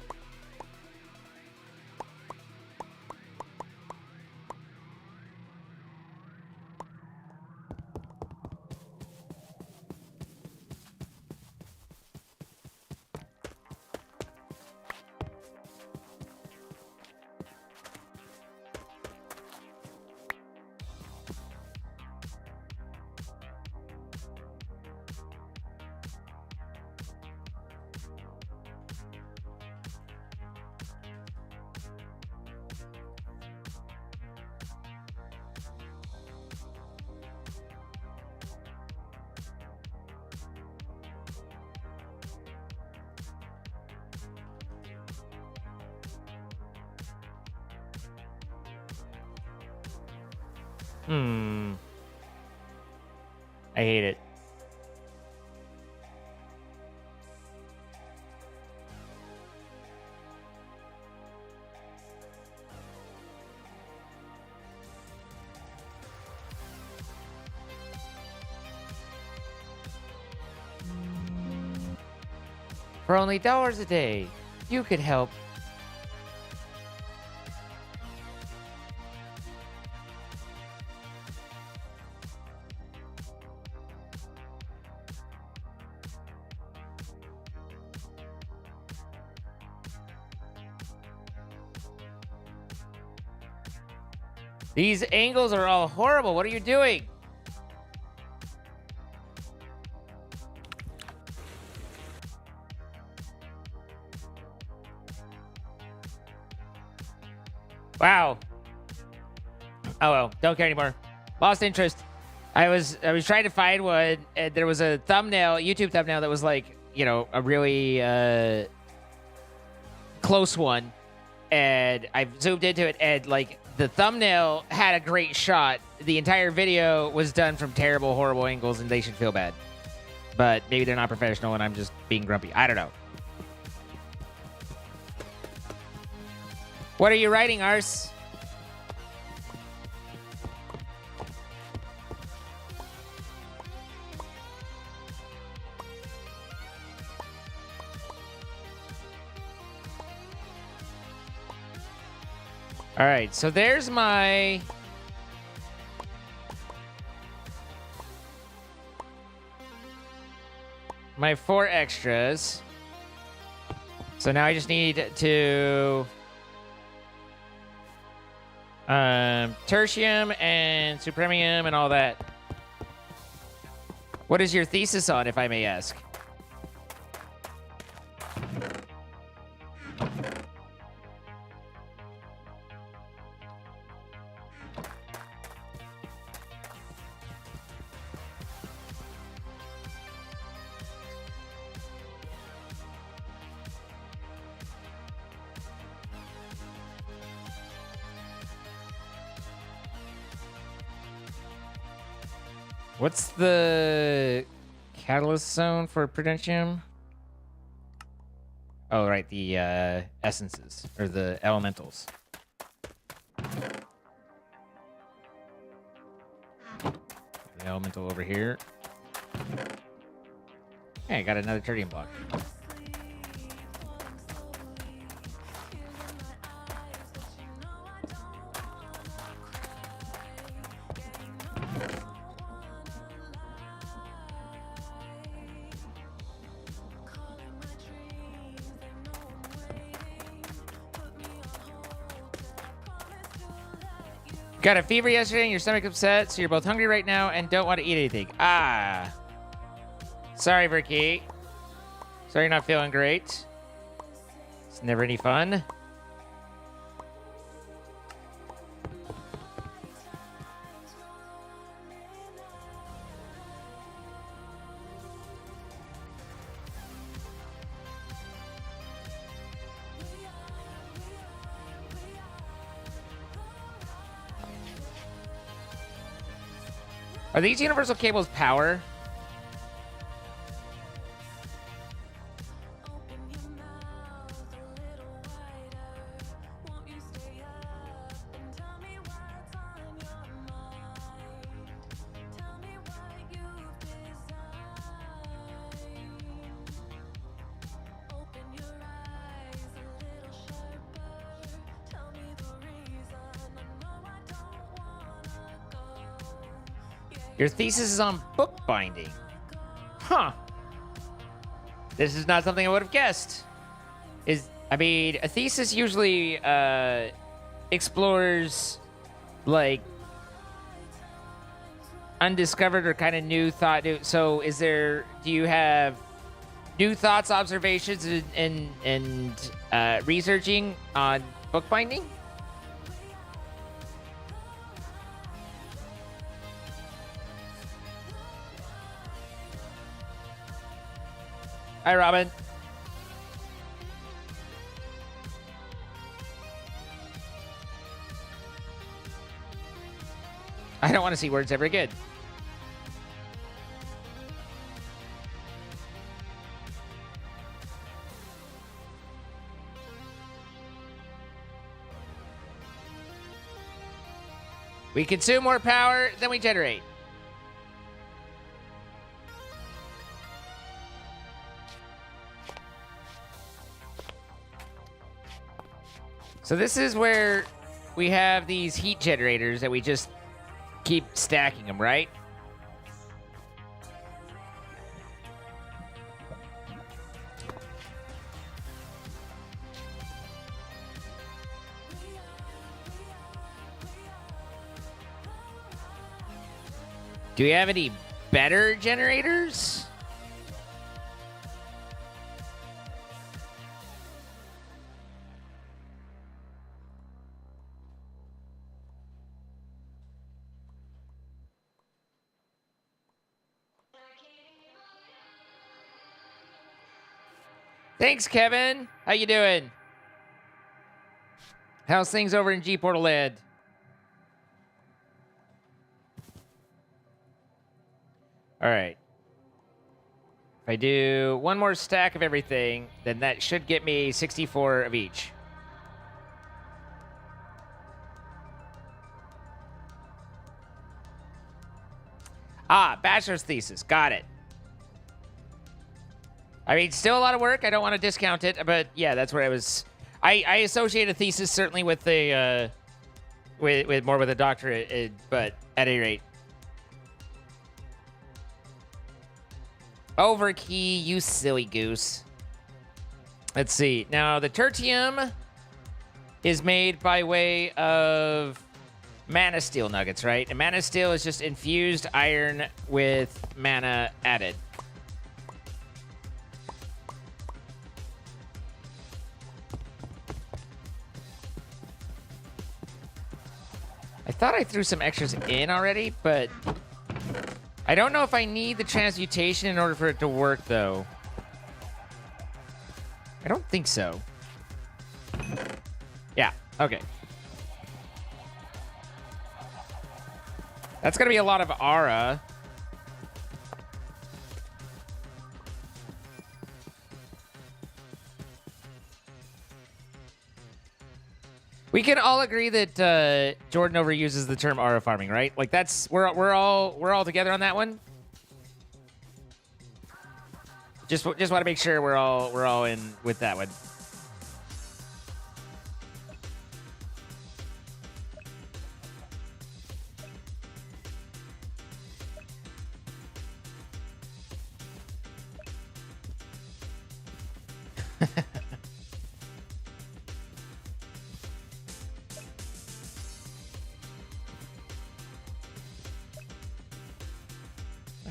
I hate it. For only $1 a day, you could help. These angles are all horrible. What are you doing? Wow. Oh well, don't care anymore. Lost interest. I was trying to find one, and there was a thumbnail, YouTube thumbnail that was like, you know, a really close one, and I zoomed into it, and like the thumbnail had a great shot. The entire video was done from terrible, horrible angles, and they should feel bad. But maybe they're not professional, and I'm just being grumpy. I don't know. What are you writing, Ars? All right, so there's my four extras. So now I just need to tertium and supremium and all that. What is your thesis on, if I may ask? What's the catalyst zone for prudentium? Oh, right, the essences, or the elementals. The elemental over here. Hey, I got another tertium block. Got a fever yesterday and your stomach upset, so you're both hungry right now and don't want to eat anything. Ah. Sorry, Verkey. Sorry you're not feeling great. It's never any fun. Are these universal cables power? Your thesis is on bookbinding. Huh. This is not something I would have guessed. I mean, a thesis usually explores, like, undiscovered or kind of new thought. So do you have new thoughts, observations, and researching on bookbinding? Hi, Robin. I don't want to see words ever again. We consume more power than we generate. So this is where we have these heat generators that we just keep stacking them, right? Do we have any better generators? Thanks, Kevin. How you doing? How's things over in G Portal Land? All right. If I do one more stack of everything, then that should get me 64 of each. Ah, bachelor's thesis. Got it. I mean, still a lot of work. I don't want to discount it, but yeah, that's where I was. I associate a thesis certainly with the with more with a doctorate, but at any rate. Overkey, you silly goose. Let's see. Now, the tertium is made by way of mana steel nuggets, right? And mana steel is just infused iron with mana added. I thought I threw some extras in already, but I don't know if I need the transmutation in order for it to work, though. I don't think so. Yeah, okay. That's going to be a lot of aura. We can all agree that Jordan overuses the term aura farming, right? Like that's we're all together on that one. Just want to make sure we're all in with that one.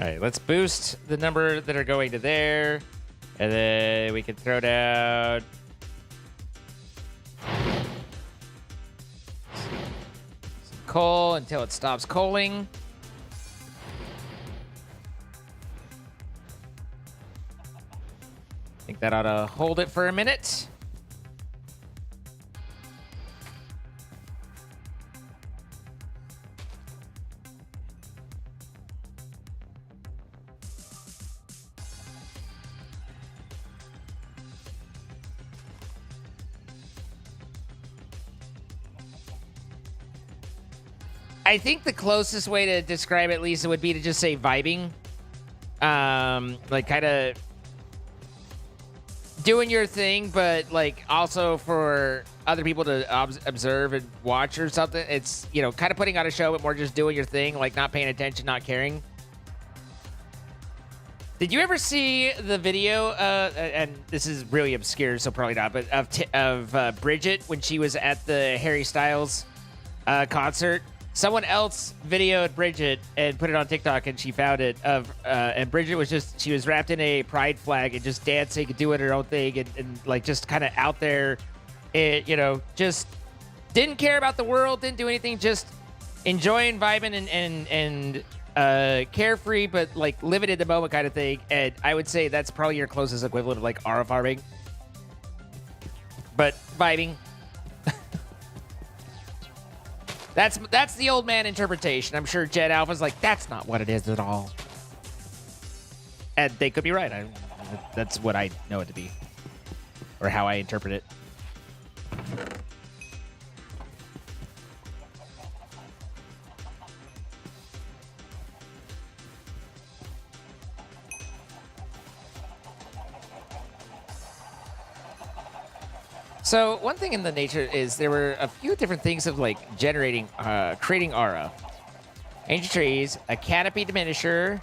All right, let's boost the number that are going to there, and then we can throw down some coal until it stops coaling. I think that ought to hold it for a minute. I think the closest way to describe it, Lisa, would be to just say vibing. Like kind of doing your thing, but like also for other people to observe and watch or something. It's, you know, kind of putting on a show, but more just doing your thing, like not paying attention, not caring. Did you ever see the video, and this is really obscure, so probably not, but of Bridget when she was at the Harry Styles concert? Someone else videoed Bridget and put it on TikTok, and she found it. And Bridget was she was wrapped in a pride flag and just dancing and doing her own thing and like just kind of out there, you know, just didn't care about the world, didn't do anything, just enjoying, vibing, and carefree, but like living in the moment kind of thing. And I would say that's probably your closest equivalent of like aura farming, but vibing. That's the old man interpretation. I'm sure Jet Alpha's like, that's not what it is at all. And they could be right. That's what I know it to be, or how I interpret it. So one thing in the nature is there were a few different things of like generating, creating aura. Ancient trees, a canopy diminisher.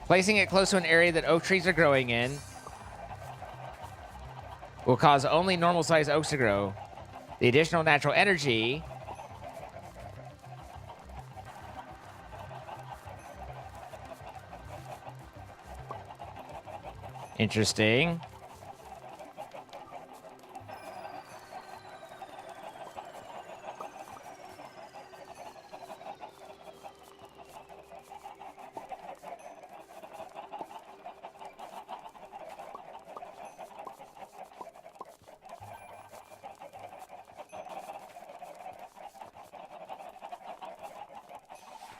Placing it close to an area that oak trees are growing in will cause only normal-sized oaks to grow. The additional natural energy interesting.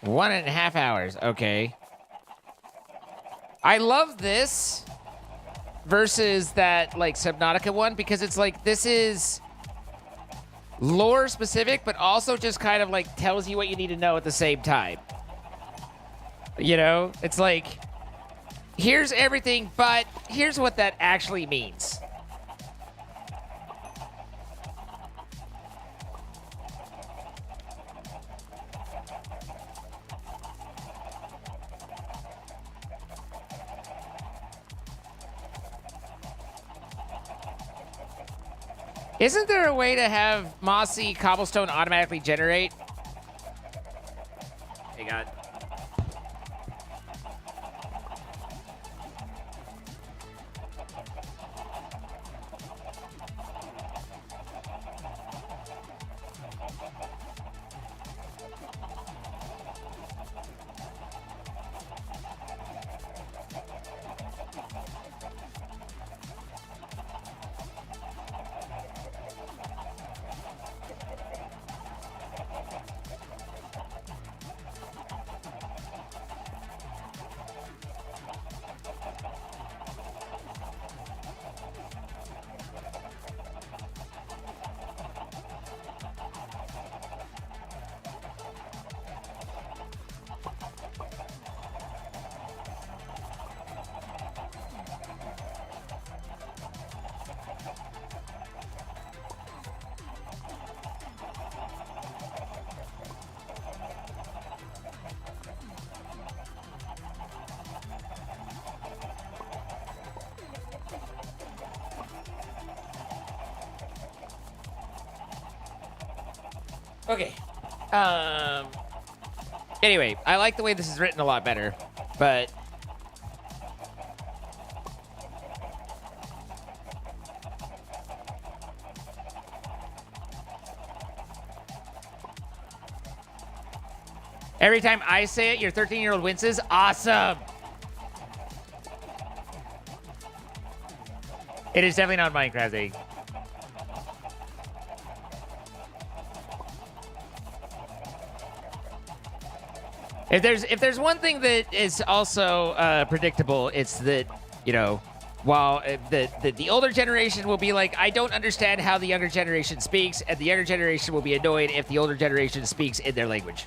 One and a half hours. Okay. I love this versus that like Subnautica one, because it's like this is lore specific, but also just kind of like tells you what you need to know at the same time. You know, it's like, here's everything, but here's what that actually means. Isn't there a way to have mossy cobblestone automatically generate? Hey, God. Okay. Anyway, I like the way this is written a lot better, but every time I say it, your 13-year-old winces. Awesome. It is definitely not Minecraft. If there's one thing that is also predictable, it's that, you know, while the older generation will be like, I don't understand how the younger generation speaks, and the younger generation will be annoyed if the older generation speaks in their language.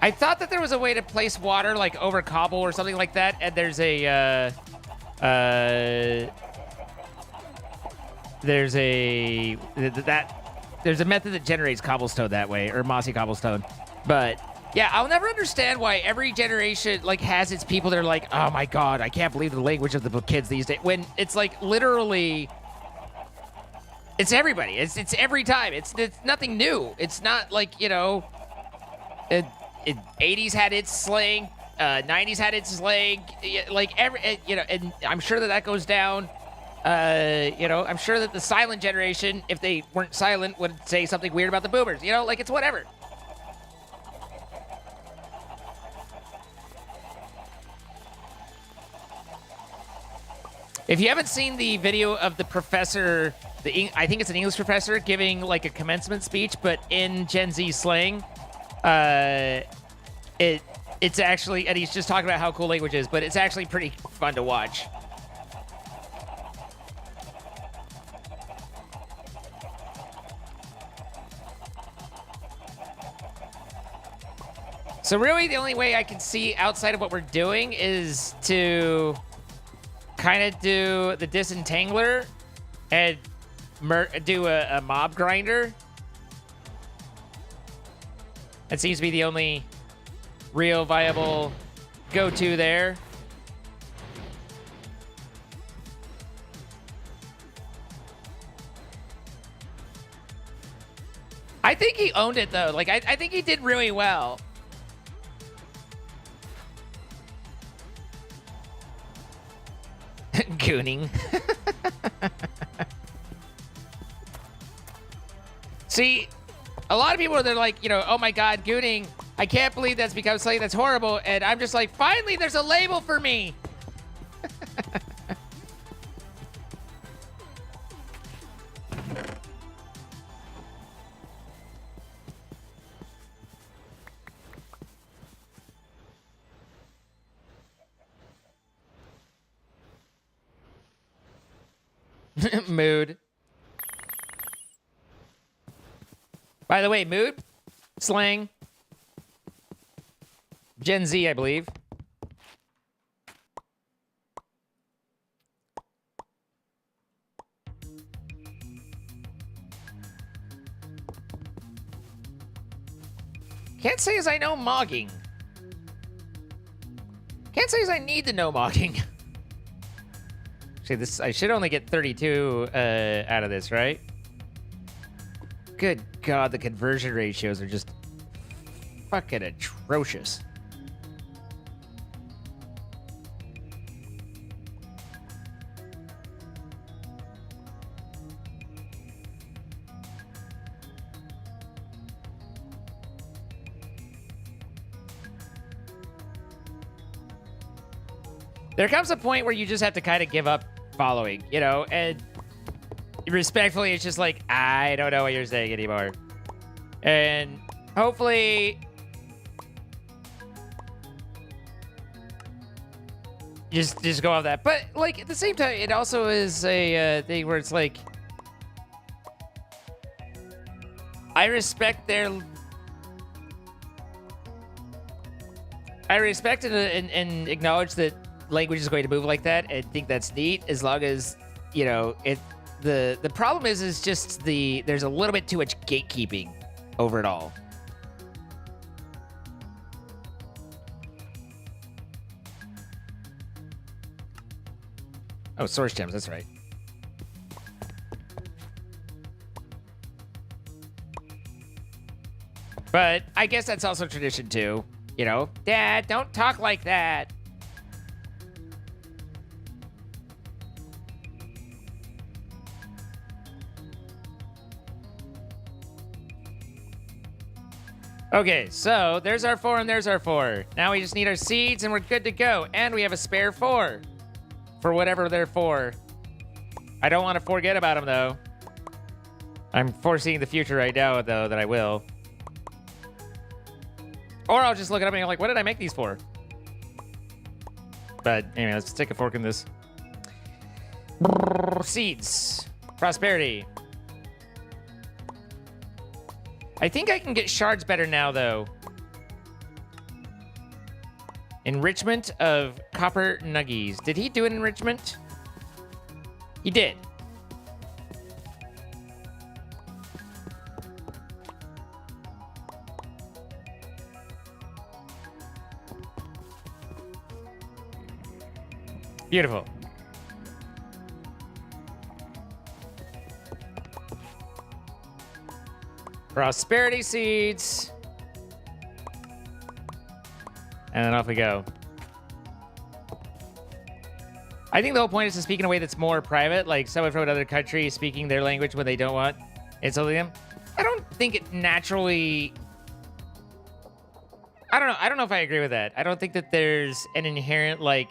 I thought that there was a way to place water like over cobble or something like that, and there's a there's a method that generates cobblestone that way, or mossy cobblestone. But yeah, I'll never understand why every generation like has its people that are like, oh my god, I can't believe the language of the kids these days. When it's like literally, it's everybody. It's every time. It's nothing new. It's not like, you know, 80s had its slang, 90s had its slang, like every, you know, and I'm sure that goes down. You know, I'm sure that the silent generation, if they weren't silent, would say something weird about the boomers. You know, like it's whatever. If you haven't seen the video of the professor, I think it's an English professor giving like a commencement speech, but in Gen Z slang, it's actually, and he's just talking about how cool language is, but it's actually pretty fun to watch. So really the only way I can see outside of what we're doing is to kind of do the disentangler and do a mob grinder. That seems to be the only real viable go-to there. I think he owned it though. Like I think he did really well. Gooning. See, a lot of people, they're like, you know, oh my god, gooning, I can't believe that's become something that's horrible. And I'm just like, finally, there's a label for me. Mood. By the way, mood, slang, Gen Z, I believe. Can't say as I know mogging. Can't say as I need to know mogging. Actually, this, I should only get 32 out of this, right? Good God, the conversion ratios are just fucking atrocious. There comes a point where you just have to kind of give up following, you know, and respectfully, it's just like, I don't know what you're saying anymore. And hopefully just go off that. But like at the same time, it also is a thing where it's like, I respect and acknowledge that language is going to move like that, and think that's neat, as long as, you know, it. The problem is just there's a little bit too much gatekeeping over it all. Oh, source gems, that's right. But I guess that's also tradition too. You know, Dad, don't talk like that. Okay, so there's our 4 and there's our 4. Now we just need our seeds and we're good to go. And we have a spare 4. for whatever they're for. I don't want to forget about them, though. I'm foreseeing the future right now, though, that I will. Or I'll just look it up and be like, what did I make these for? But anyway, let's stick a fork in this. Seeds. Prosperity. I think I can get shards better now, though. Enrichment of copper nuggies. Did he do an enrichment? He did. Beautiful. Prosperity seeds. And then off we go. I think the whole point is to speak in a way that's more private, like someone from another country speaking their language when they don't want insulting them. I don't think it naturally... I don't know if I agree with that. I don't think that there's an inherent, like,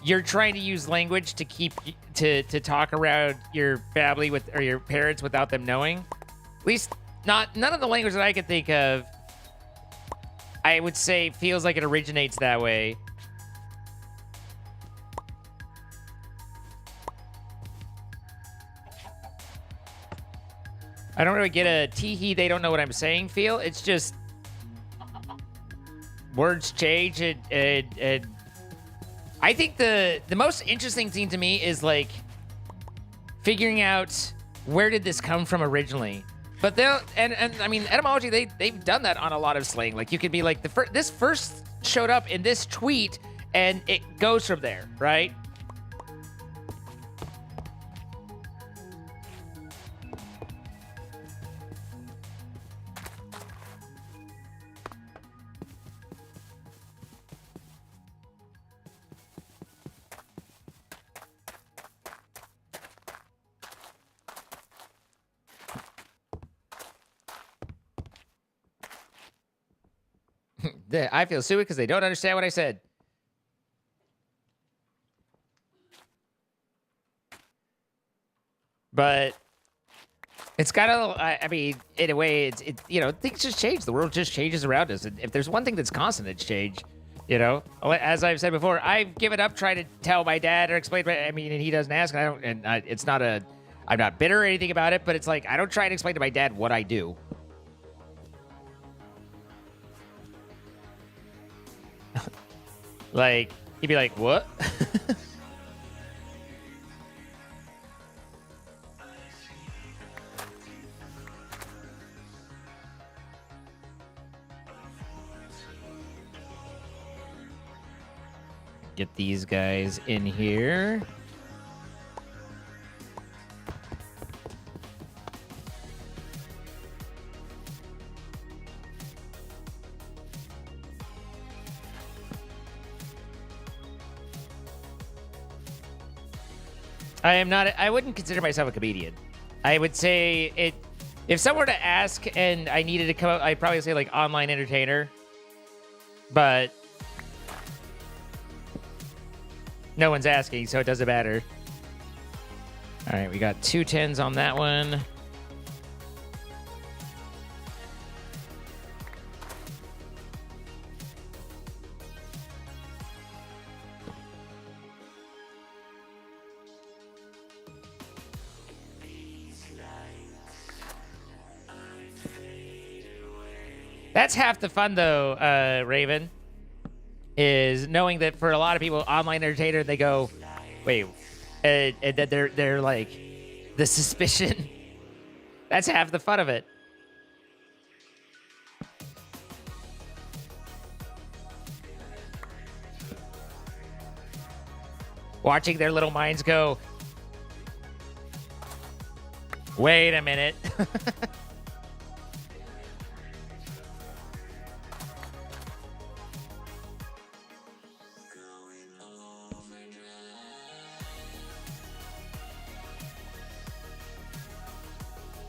you're trying to use language to keep to talk around your family with or your parents without them knowing. At least none of the language that I could think of, I would say, feels like it originates that way. I don't really get a tee-hee, they don't know what I'm saying feel. It's just words change and I think the most interesting thing to me is like figuring out where did this come from originally. But they'll and I mean etymology they've done that on a lot of slang. Like you could be like this first showed up in this tweet and it goes from there, right? I feel stupid because they don't understand what I said. But it's kind of, I mean, in a way, it you know, things just change. The world just changes around us. And if there's one thing that's constant, it's change. You know, as I've said before, I've given up trying to tell my dad or explain. I mean, and he doesn't ask. And I don't. And it's not a. I'm not bitter or anything about it. But it's like I don't try and explain to my dad what I do. Like, he'd be like, what? Get these guys in here. I wouldn't consider myself a comedian. I would say it, if someone were to ask and I needed to come up, I'd probably say like online entertainer. But no one's asking, so it doesn't matter. All right, we got 2 10s on that one. That's half the fun, though, Raven, is knowing that for a lot of people, online entertainer, they go, wait, and that they're like, the suspicion. That's half the fun of it. Watching their little minds go, wait a minute.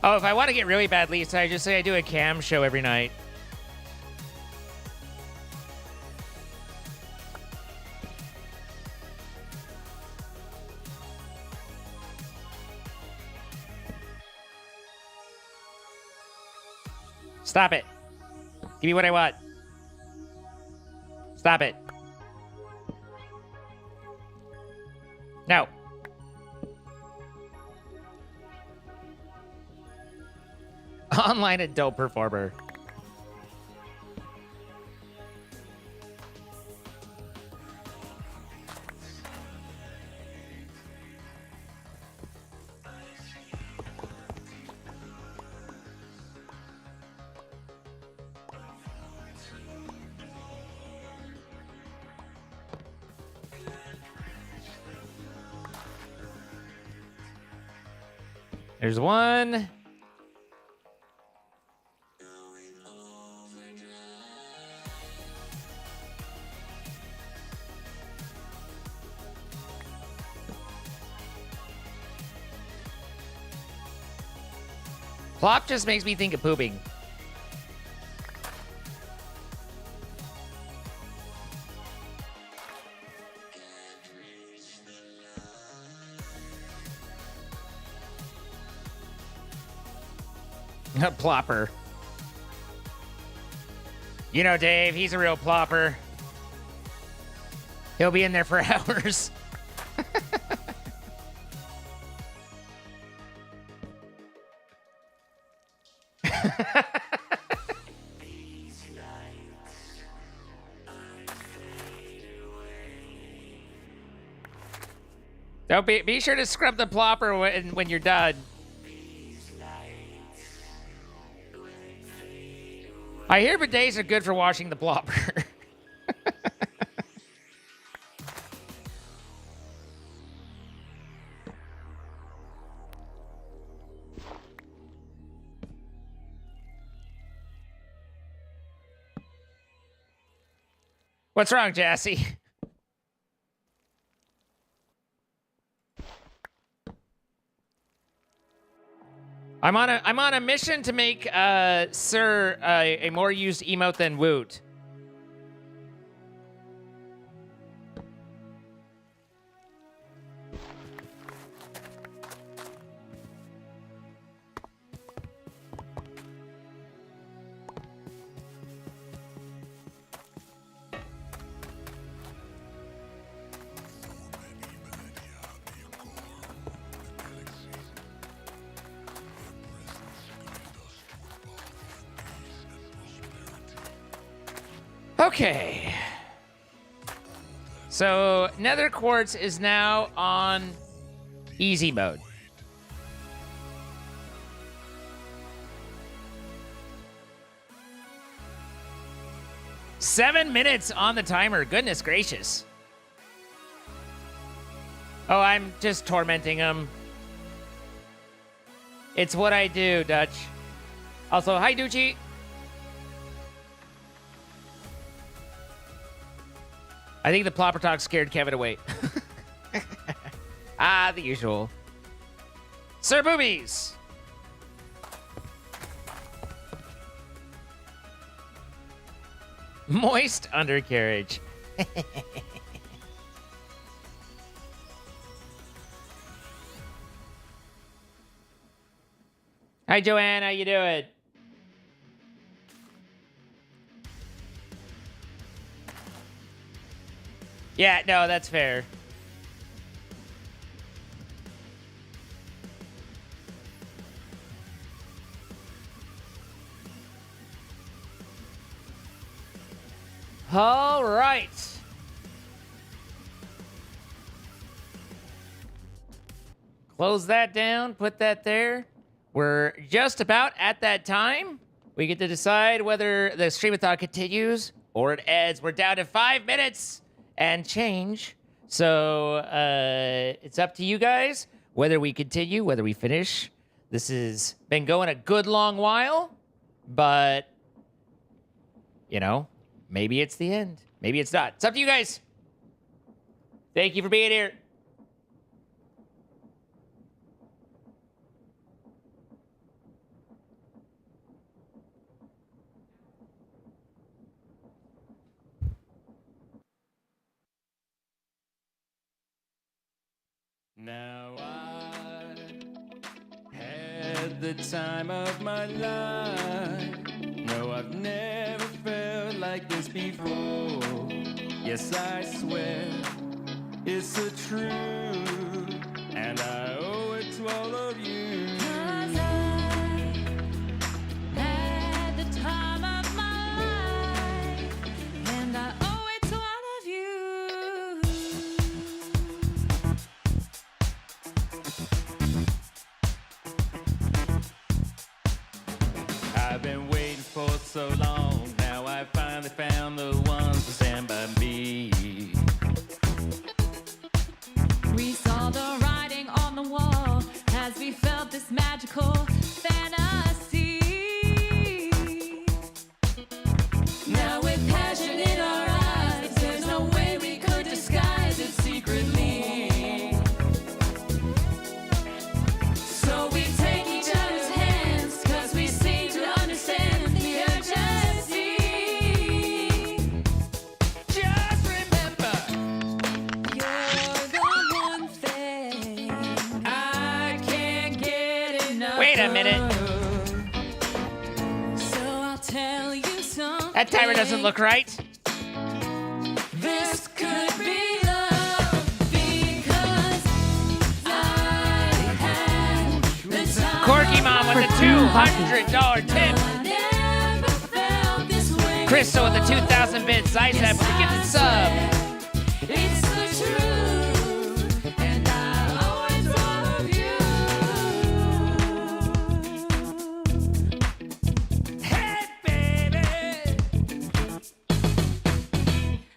Oh, if I want to get really bad leads, I just say I do a cam show every night. Stop it. Give me what I want. Stop it. No. Online adult performer. There's one. Plop just makes me think of pooping. Plopper. You know Dave, he's a real plopper. He'll be in there for hours. Don't be sure to scrub the plopper when you're done. I hear bidets are good for washing the plopper. What's wrong, Jassy? I'm on a mission to make Sir a more used emote than Woot. Okay. So, Nether Quartz is now on easy mode. Seven minutes on the timer. Goodness gracious. Oh, I'm just tormenting him. It's what I do, Dutch. Also, hi, Ducci. I think the plopper talk scared Kevin away. Ah, the usual. Sir Boobies! Moist undercarriage. Hi, Joanne. How you doing? Yeah, no, that's fair. All right. Close that down, put that there. We're just about at that time. We get to decide whether the Streamathon continues or it ends. We're down to 5 minutes and change. So it's up to you guys whether we continue, whether we finish. This has been going a good long while, but, you know, maybe it's the end. Maybe it's not. It's up to you guys. Thank you for being here. Now I had the time of my life. like this before. Yes, I swear it's the truth, and I owe it to all of you. 'Cause I had the time of my life, and I owe it to all of you. I've been waiting for so long. Now I finally found the ones to stand by me. We saw the writing on the wall as we felt this magical fantasy. Now with passion in our eyes, there's no way we could disguise it secretly. So we take each other's hands, 'cause we seem to understand the urgency. Just remember, You're the one thing I can't get enough. Wait a minute. So I'll tell you something. That timer doesn't look right. This could be love because I had the time. Corky Mom with the $200 tip. I never felt this way. Crystal with the 2,000 bits. Isaac with the gifted sub. It's the truth, and I owe it to all of you. Hey, baby.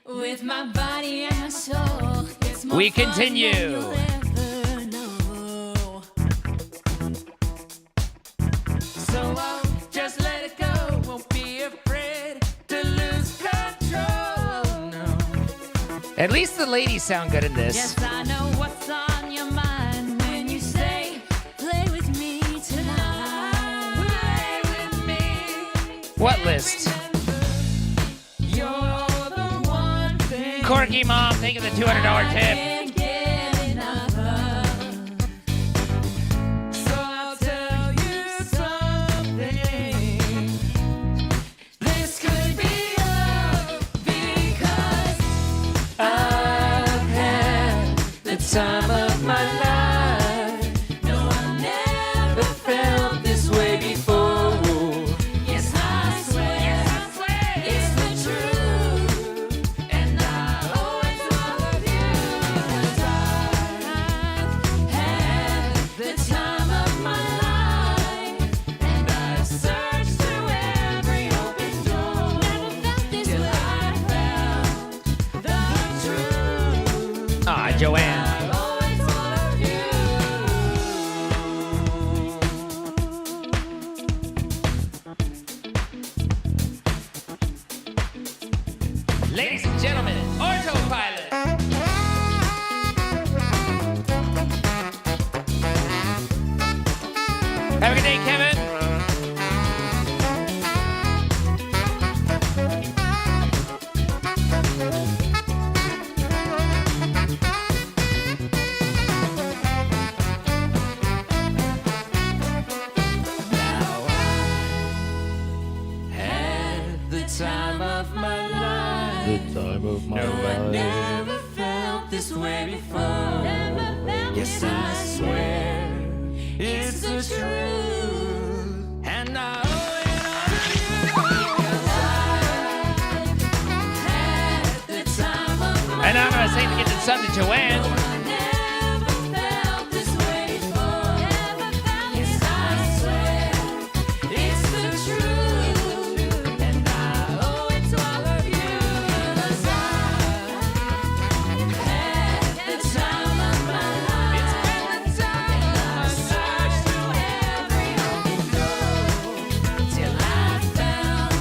With my body and my soul, it's more We fun continue. than you'll ever know. So I'll just let it go. Won't be afraid to lose control. No. At least the ladies sound good in this. Yes, I know what's on your mind when you say, play with me tonight. Play with me. What list? You're the one thing. Corky Mom, thank you for the $200 I tip. can't get enough of. So I'll tell you something. This could be love because I've had the time of my life. no one never Felt this way before. Yes, I swear, it's the truth, and I owe it to all of you. 'Cause I've had the time of my life, and I've searched through every open door. Never felt this Till way. I found The truth, Ah, Joanne. I owe it to all of you. Ladies and gentlemen, autopilot. Have a good day, Kevin. had the time of my life. The time of my Never felt this way before. Never felt Yes, this I way. swear it's the truth, and I owe it all to you. 'Cause I've had the time of my And I'm going to say to get the sub to Joanne. I never felt this way before. Never felt yes, I swear it's the truth, and I owe it to all of you. 'Cause I've had the time of my life. It's been the time I searched through every open door till I found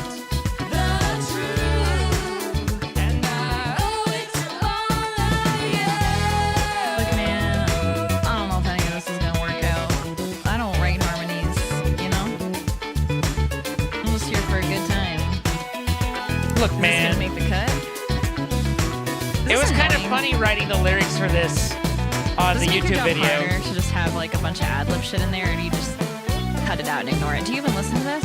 the truth, and I owe it to all of you. Look, man, I don't know if any of this is gonna work out. I don't write harmonies, you know? I'm just here for a good time. Look, Is this man, gonna make the cut? it was kind of annoying. funny writing the lyrics for this on Doesn't the it make your YouTube job video. harder to just have like a bunch of ad-lib shit in there, or do you just cut it out and ignore it? Do you even listen to this?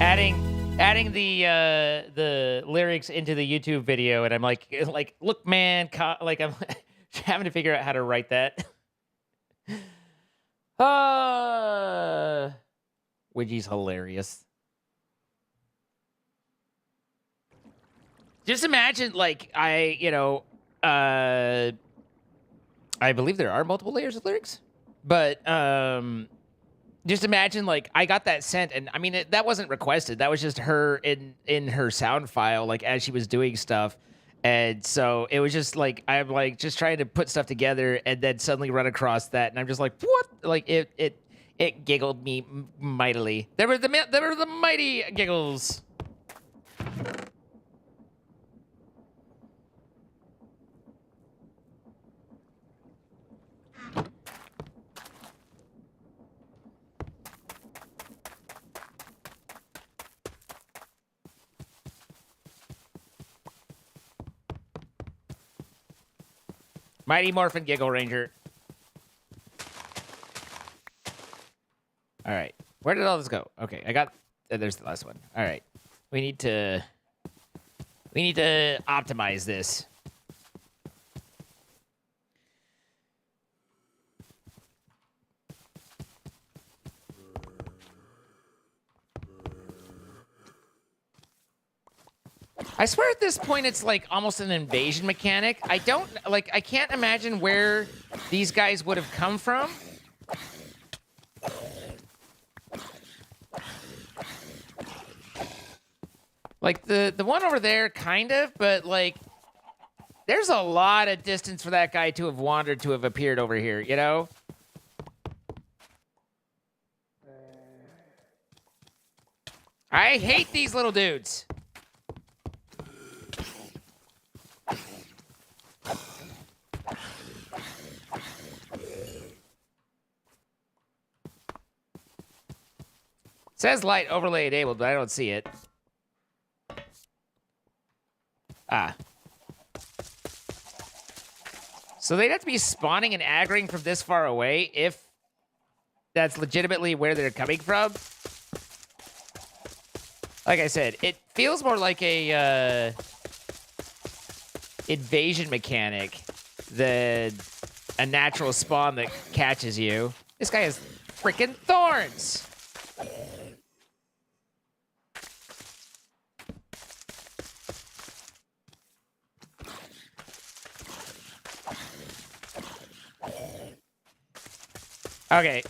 Adding adding the lyrics into the YouTube video, and I'm like, look, man, like I'm having to figure out how to write that. Widgie's hilarious. Just imagine, like, I believe there are multiple layers of lyrics, but just imagine, like, I got that sent, and I mean, that wasn't requested. That was just her in her sound file, like, as she was doing stuff. And so it was just like, I'm like just trying to put stuff together, and then suddenly run across that, and I'm just like, what? Like, it giggled me mightily. There were the mighty giggles. Mighty Morphin Giggle Ranger. All right. Where did all this go? Okay, I got... there's the last one. All right. We need to optimize this. I swear at this point it's like almost an invasion mechanic. I can't imagine where these guys would have come from. Like the one over there, kind of, but like there's a lot of distance for that guy to have wandered to have appeared over here, you know? I hate these little dudes. It says light overlay enabled, but I don't see it. Ah. So they'd have to be spawning and aggroing from this far away if that's legitimately where they're coming from. Like I said, it feels more like a invasion mechanic than a natural spawn that catches you. This guy has freaking thorns. Okay.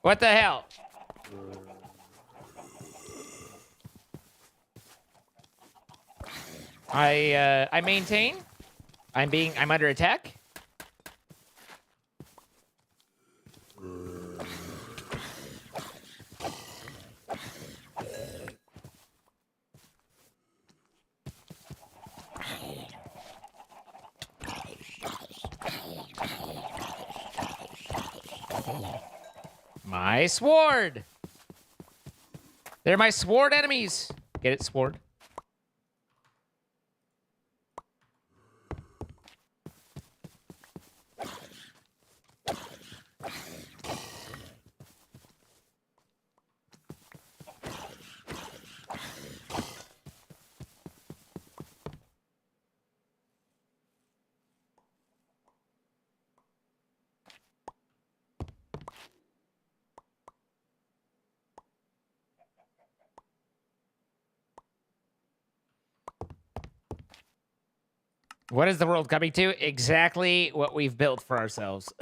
What the hell? I maintain. I'm under attack. My sword! They're my sword enemies! Get it, sword? What is the world coming to? Exactly what we've built for ourselves.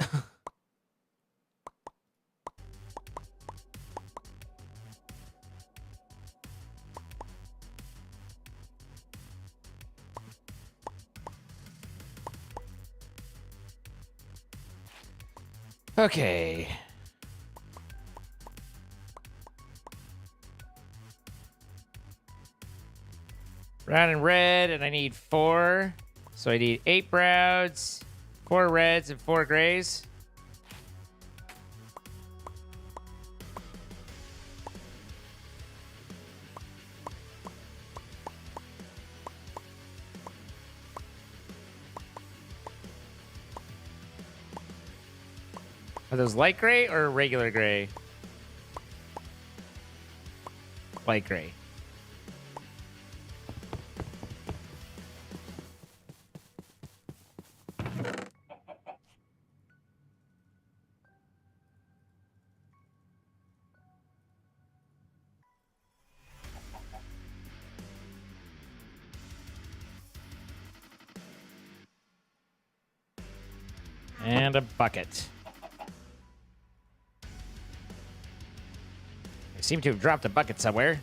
Okay. Brown and red, and I need 4. So I need 8 browns, 4 reds, and 4 grays. Are those light gray or regular gray? light gray. And a bucket. I seem to have dropped a bucket somewhere.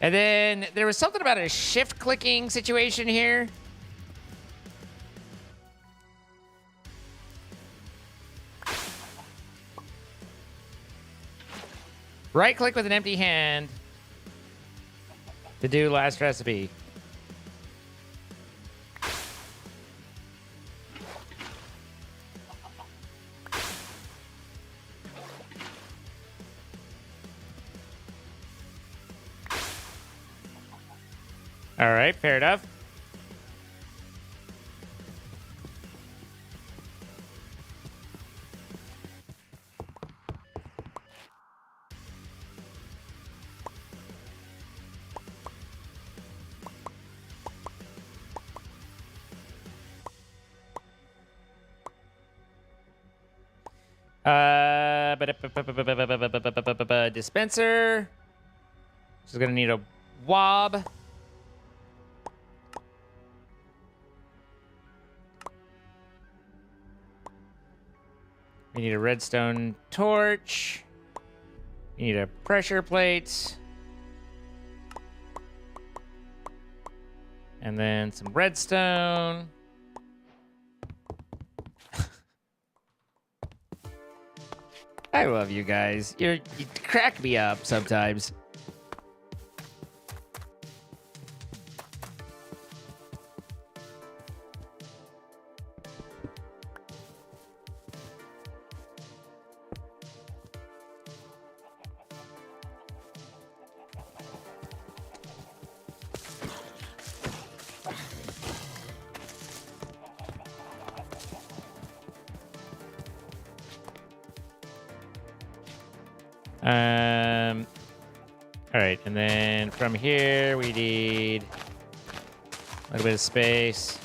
And then there was something about a shift clicking situation here. Right click with an empty hand to do last recipe. All right, fair enough. Dispenser. This is gonna need a wob. We need a redstone torch. We need a pressure plate. And then some redstone. I love you guys. You crack me up sometimes. All right, and then from here we need a little bit of space.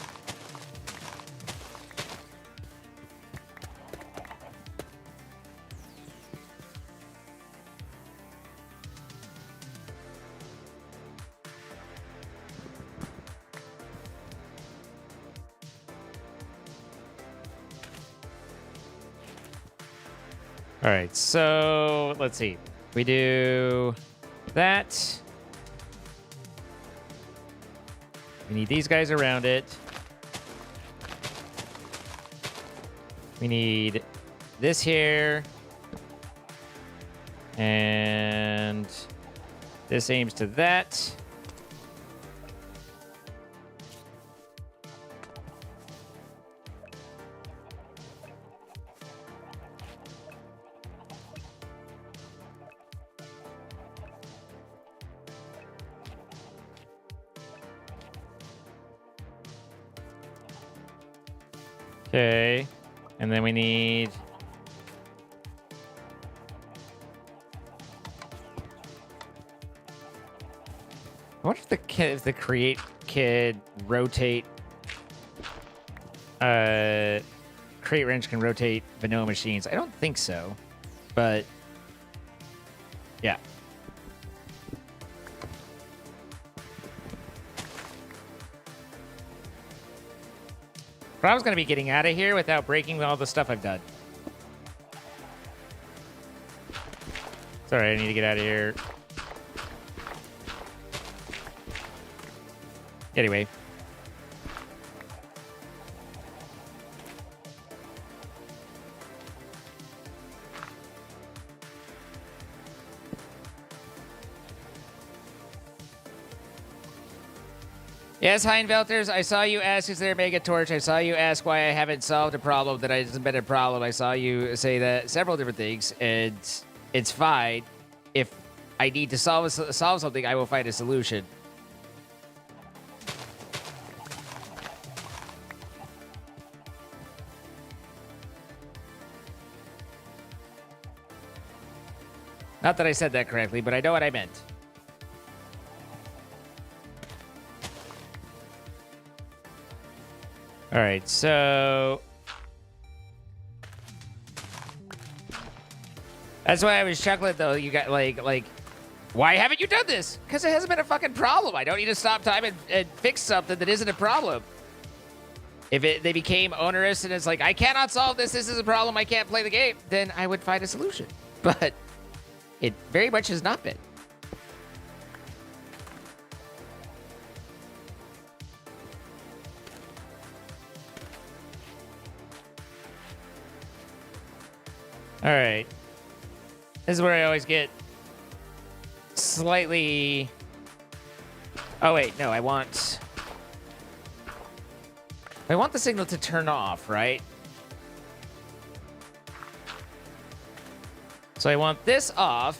All right, so let's see. We do that. We need these guys around it. We need this here. And this aims to that. Okay, and then we need I wonder if the create kid rotate crate wrench can rotate vanilla machines. I don't think so, but yeah. But I was going to be getting out of here without breaking all the stuff I've done. Sorry, I need to get out of here. Anyway. Yes, Heinvelters, I saw you ask, is there a mega torch? I saw you ask why I haven't solved a problem that hasn't been a problem. I saw you say that several different things, and it's fine. If I need to solve something, I will find a solution. Not that I said that correctly, but I know what I meant. All right, so that's why I was chuckling though. You got like, why haven't you done this? Because it hasn't been a fucking problem. I don't need to stop time and fix something that isn't a problem. If they became onerous and it's like, I cannot solve this, this is a problem, I can't play the game, then I would find a solution. But it very much has not been. All right. This is where I always get slightly... Oh, wait. No, I want the signal to turn off, right? So I want this off.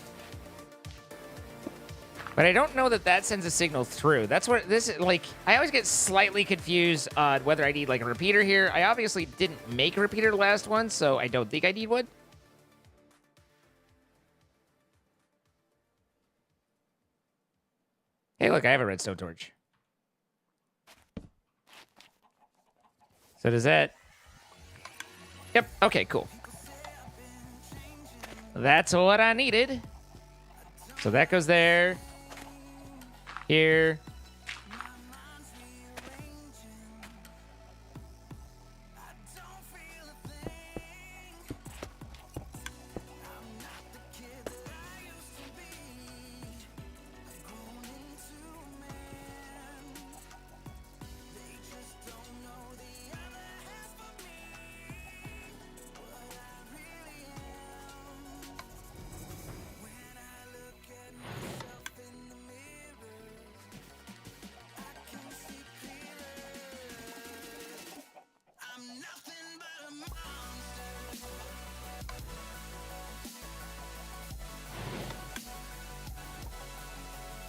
But I don't know that that sends a signal through. That's what this is like. I always get slightly confused on whether I need like a repeater here. I obviously didn't make a repeater the last one, so I don't think I need one. Hey, look, I have a redstone torch. So does that... Yep, okay, cool. That's what I needed. So that goes there. Here.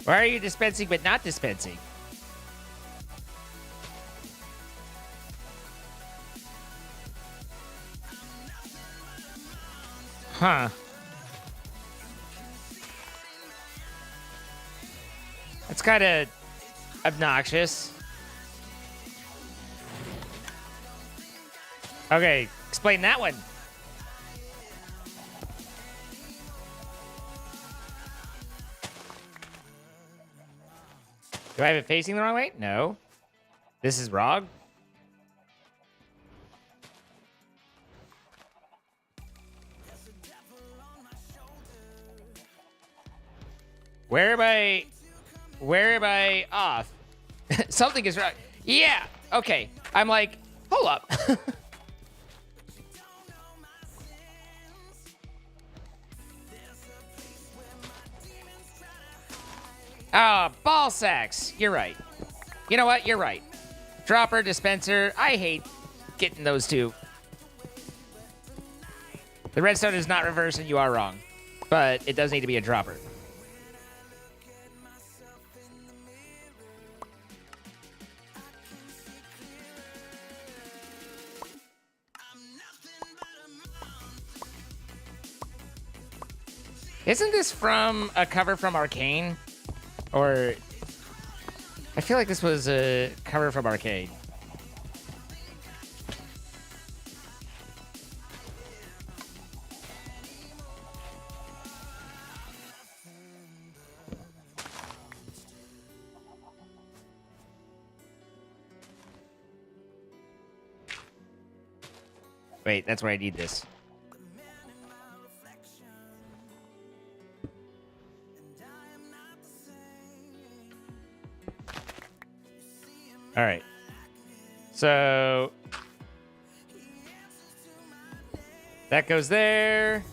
Why are you dispensing but not dispensing? Huh. That's kind of obnoxious. Okay, explain that one. Do I have it facing the wrong way? No. This is wrong. Where am I off? Something is wrong. Yeah. Okay. I'm like, hold up. Ah, ball sacks. You're right. You know what? You're right. Dropper, dispenser. I hate getting those two. The redstone is not reversed and you are wrong. But it does need to be a dropper. Isn't this from a cover from Arcane? Or I feel like this was a cover from Arcade. Wait, that's where I need this. All right. So that goes there.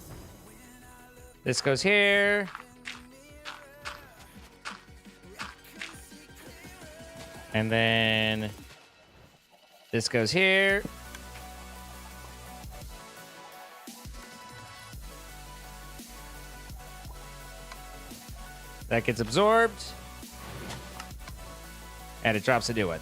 This goes here. And then this goes here. That gets absorbed. And it drops a new one.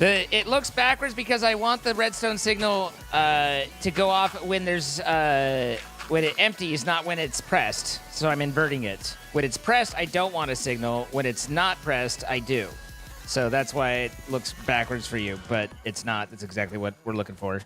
It looks backwards because I want the redstone signal to go off when there's when it empties, not when it's pressed. So I'm inverting it. When it's pressed, I don't want a signal. When it's not pressed, I do. So that's why it looks backwards for you, but it's not. That's exactly what we're looking for.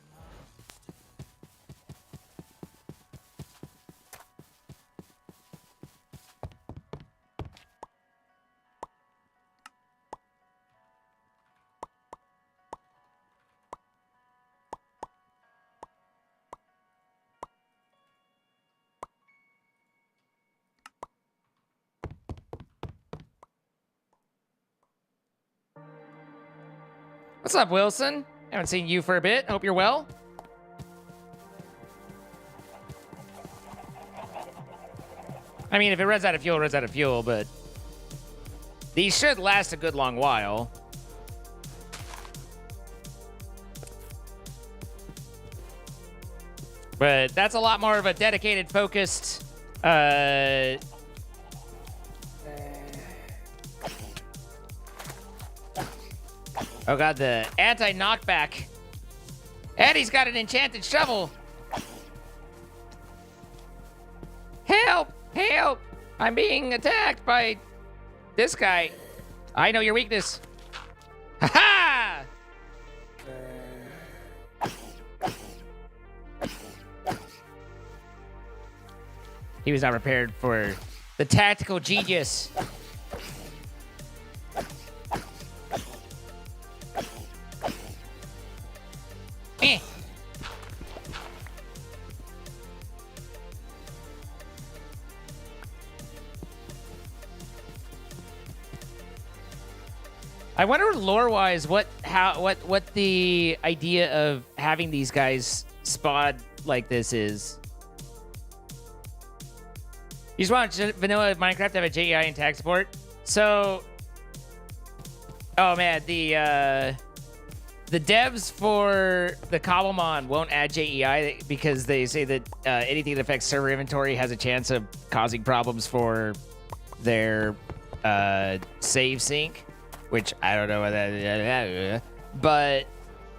What's up, Wilson? Haven't seen you for a bit. Hope you're well. I mean, if it runs out of fuel, it runs out of fuel, but these should last a good long while. But that's a lot more of a dedicated, focused, oh god, the anti-knockback. And he's got an enchanted shovel. Help! Help! I'm being attacked by this guy. I know your weakness. Ha ha! He was not prepared for the tactical genius. Eh. I wonder lore-wise what the idea of having these guys spawn like this is. You just want vanilla Minecraft to have a JEI and tag support? So, oh man, the devs for the Cobblemon won't add JEI because they say that anything that affects server inventory has a chance of causing problems for their save sync, which I don't know what that is. But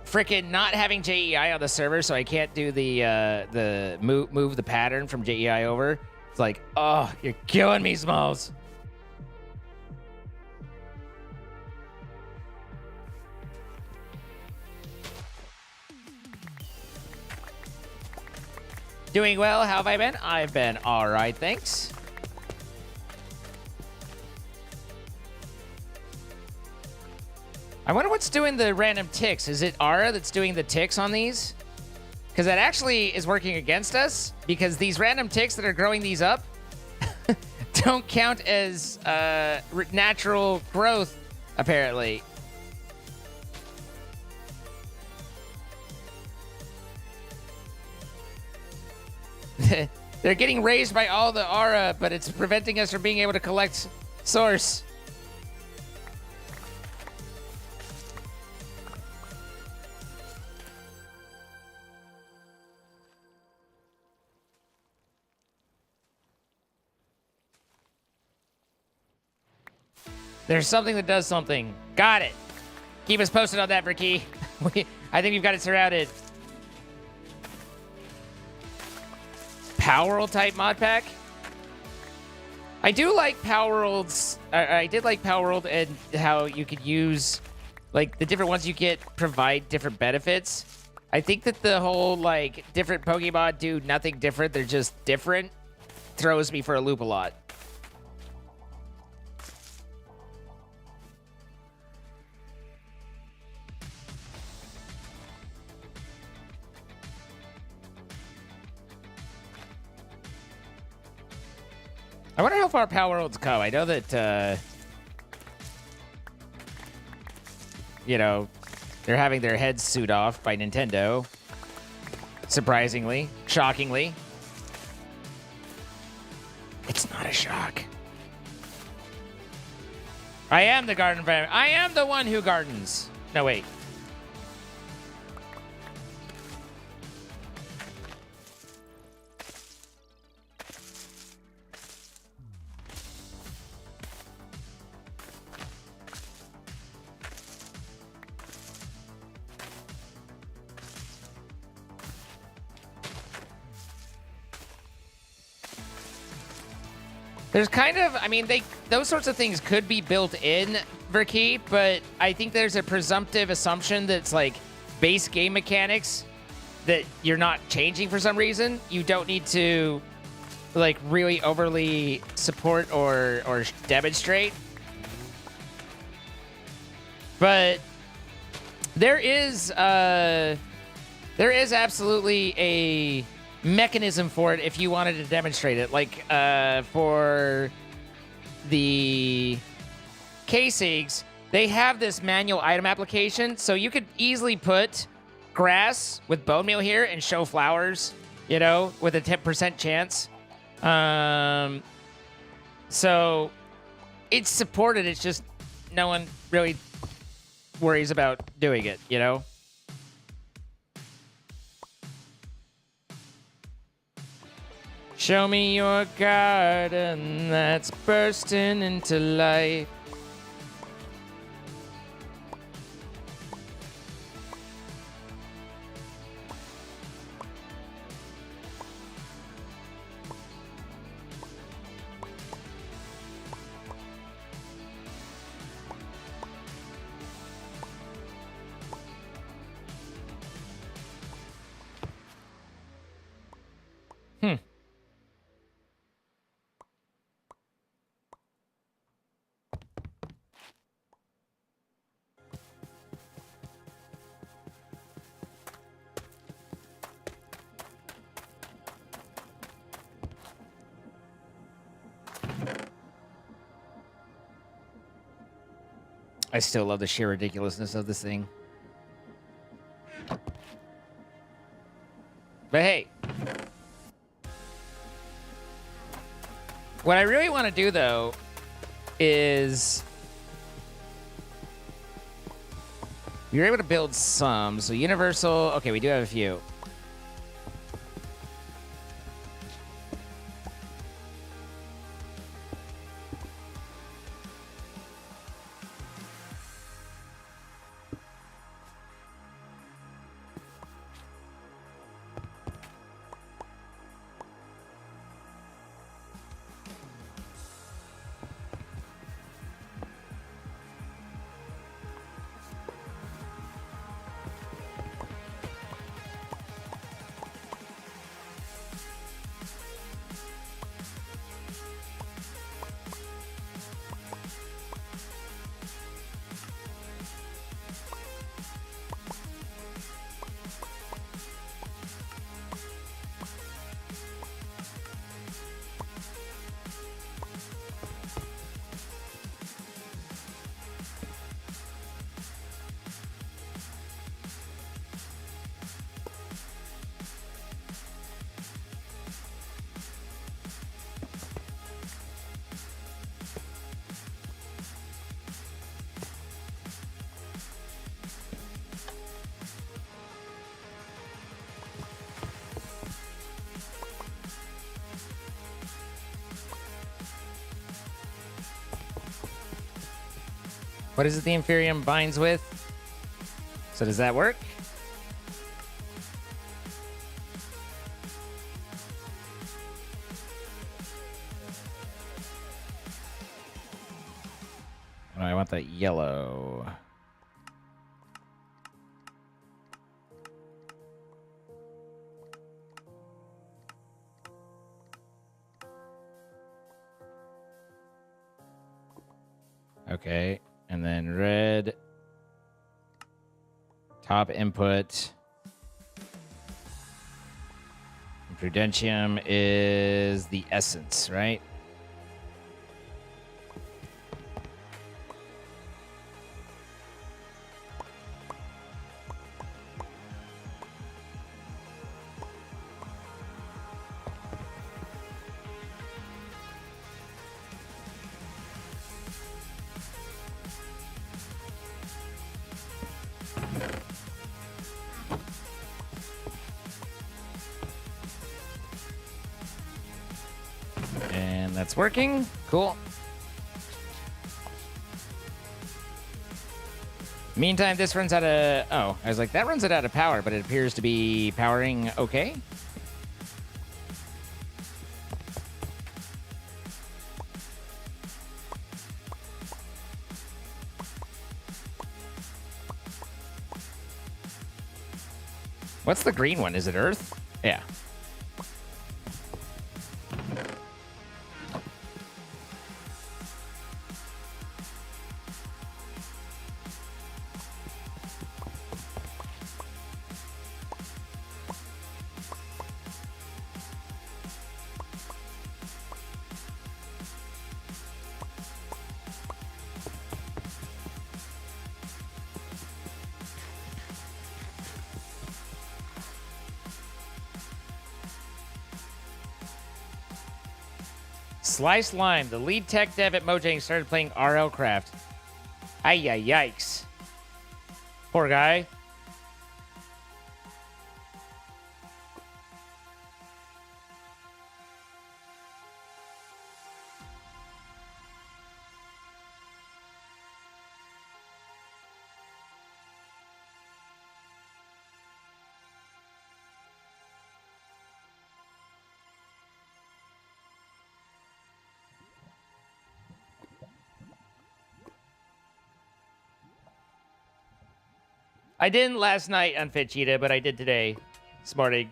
frickin' not having JEI on the server, so I can't do the move the pattern from JEI over. It's like, oh, you're killing me, Smalls. Doing well. How have I been? I've been all right, thanks. I wonder what's doing the random ticks. Is it Ara that's doing the ticks on these? Because that actually is working against us, because these random ticks that are growing these up don't count as natural growth, apparently. They're getting raised by all the aura, but it's preventing us from being able to collect source. There's something that does something. Got it. Keep us posted on that, Ricky. I think we've got it surrounded. Power World type mod pack. I do like Power Worlds. I did like Power World and how you could use, like, the different ones you get provide different benefits. I think that the whole, like, different Pokemon do nothing different. They're just different. Throws me for a loop a lot. I wonder how far Power Worlds go. I know that, you know, they're having their heads sued off by Nintendo. Surprisingly. Shockingly. It's not a shock. I am the garden fan. I am the one who gardens. No, wait. There's kind of, I mean, those sorts of things could be built in Verkey, but I think there's a presumptive assumption that's like base game mechanics that you're not changing for some reason. You don't need to like really overly support or demonstrate. But there is absolutely a mechanism for it if you wanted to demonstrate it. Like for the casings, they have this manual item application, so you could easily put grass with bone meal here and show flowers, you know, with a 10% chance. So it's supported. It's just no one really worries about doing it, you know? Show me your garden that's bursting into life. I still love the sheer ridiculousness of this thing. But hey, what I really want to do though is you're able to build some. So universal, okay, we do have a few. What is it the Inferium binds with? So does that work? Oh, I want that yellow. Okay. And then red, top input. Prudentium is the essence, right? And that's working. Cool. Meantime, this runs out of... Oh, I was like, that runs it out of power, but it appears to be powering okay. What's the green one? Is it Earth? Yeah. Slice Lime, the lead tech dev at Mojang, started playing RL Craft. Ay, yikes. Poor guy. I didn't last night, Unfit Cheetah, but I did today. Smart egg.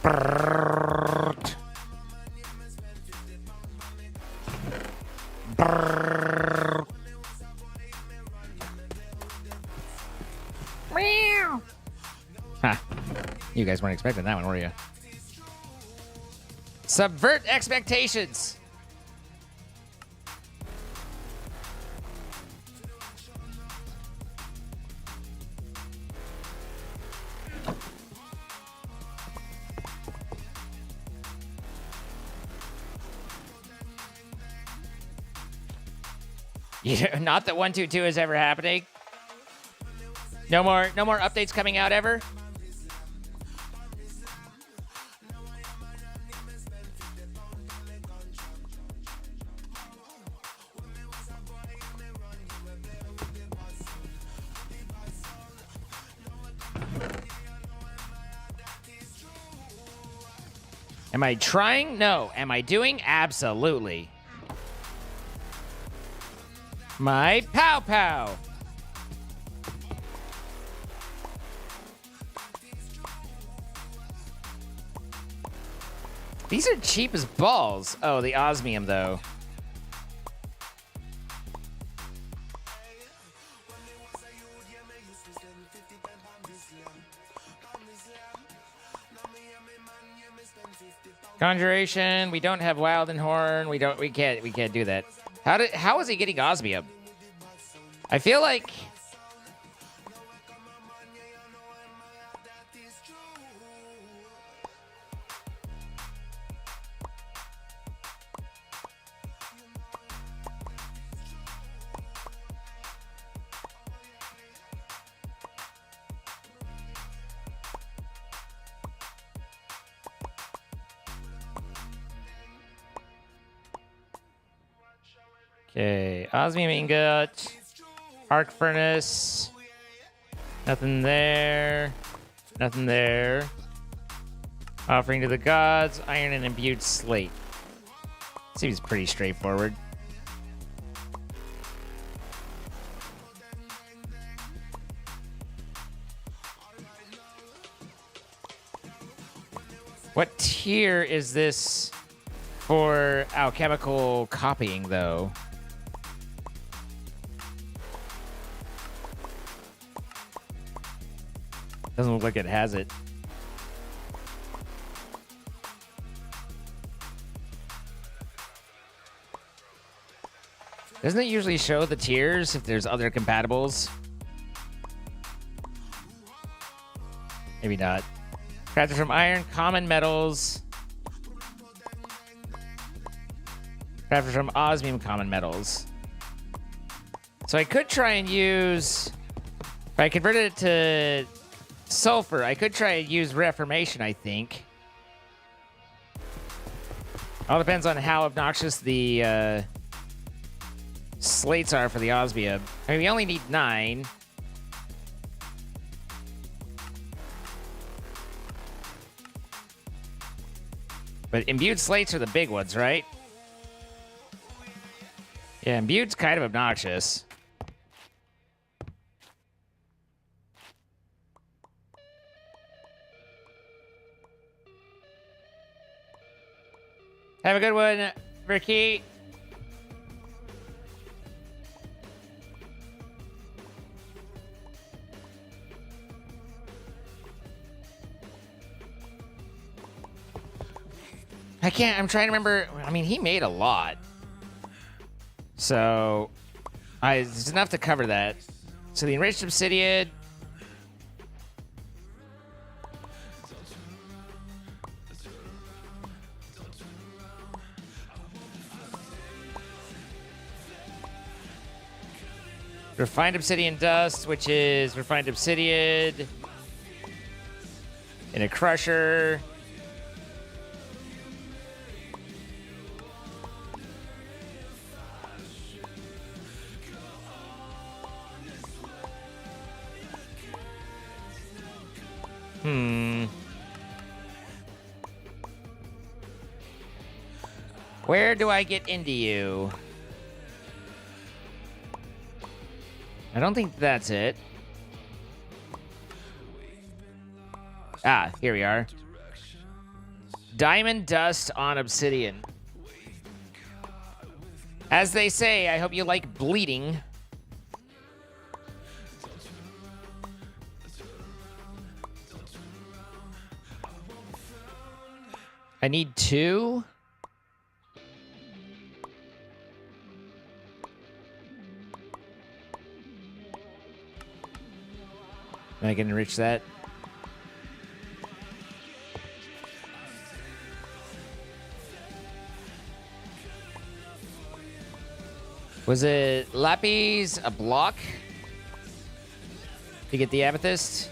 Brrrt. Brrrt. Meow. Ha. You guys weren't expecting that one, were you? Subvert expectations. Not that 122 is ever happening. No more updates coming out ever. Am I trying? No. Am I doing? Absolutely. My pow pow. These are cheap as balls. Oh, the osmium though. Conjuration. We don't have Wild and Horn. We can't do that. How is he getting osmium? I feel like okay, osmium ingot, arc furnace, nothing there, nothing there. Offering to the gods, iron and imbued slate. Seems pretty straightforward. What tier is this for alchemical copying, though? Doesn't look like it has it. Doesn't it usually show the tiers if there's other compatibles? Maybe not. Crafted from iron, common metals. Crafted from osmium, common metals. So I could try and use... If I converted it to sulfur, I could try and use reformation, I think. All depends on how obnoxious the slates are for the osmium. I mean, we only need 9. But imbued slates are the big ones, right? Yeah, imbued's kind of obnoxious. Have a good one, Ricky. I'm trying to remember. I mean, he made a lot. So, it's enough to cover that. So the enriched obsidian. Refined obsidian dust, which is refined obsidian in a crusher. Where do I get into you? I don't think that's it. Ah, here we are. Diamond dust on obsidian. As they say, I hope you like bleeding. I need 2. I can enrich that. Was it lapis a block to get the amethyst?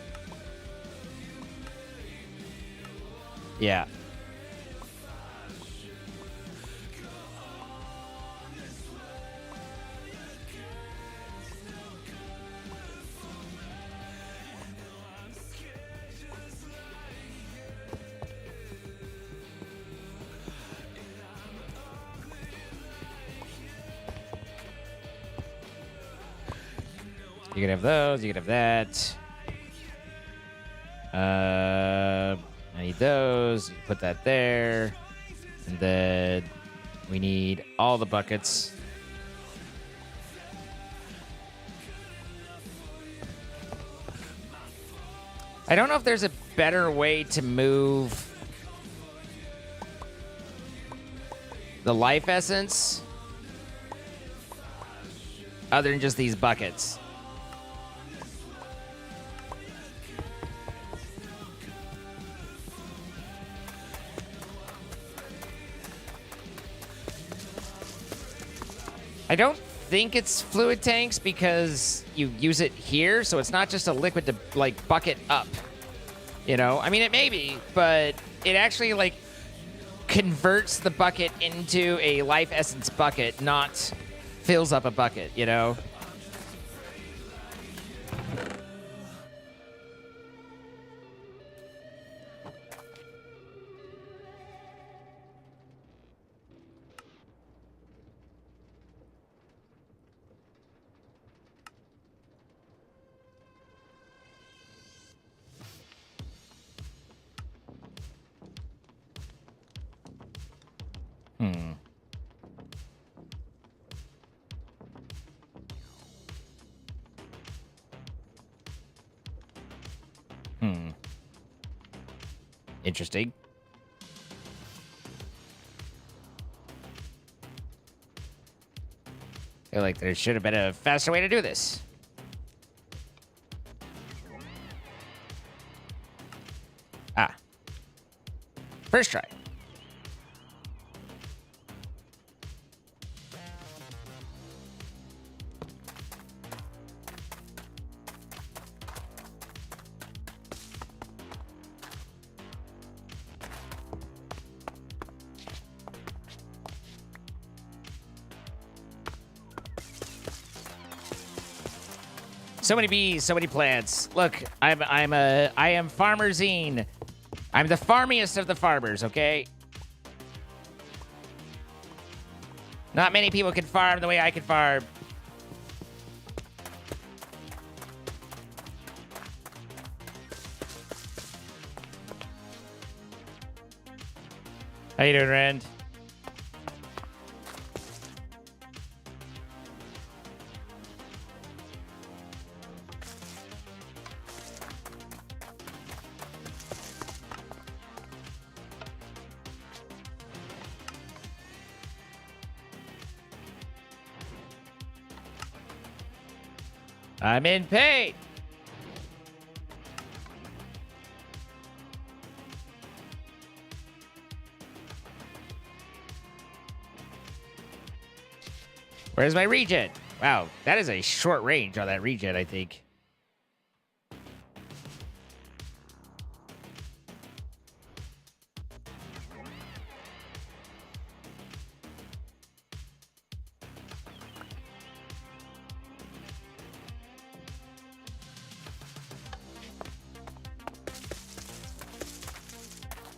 Yeah. You can have those, you can have that. I need those. You put that there. And then we need all the buckets. I don't know if there's a better way to move the life essence other than just these buckets. I don't think it's fluid tanks because you use it here, so it's not just a liquid to, like, bucket up. You know? I mean, it may be, but it actually, like, converts the bucket into a life essence bucket, not fills up a bucket, you know? Interesting. I feel like there should have been a faster way to do this. Ah, First try. So many bees, so many plants. Look, I am Farmerzine. I'm the farmiest of the farmers, okay? Not many people can farm the way I can farm. How you doing, Rand? I'm in pain. Where's my regen? Wow, that is a short range on that regen, I think.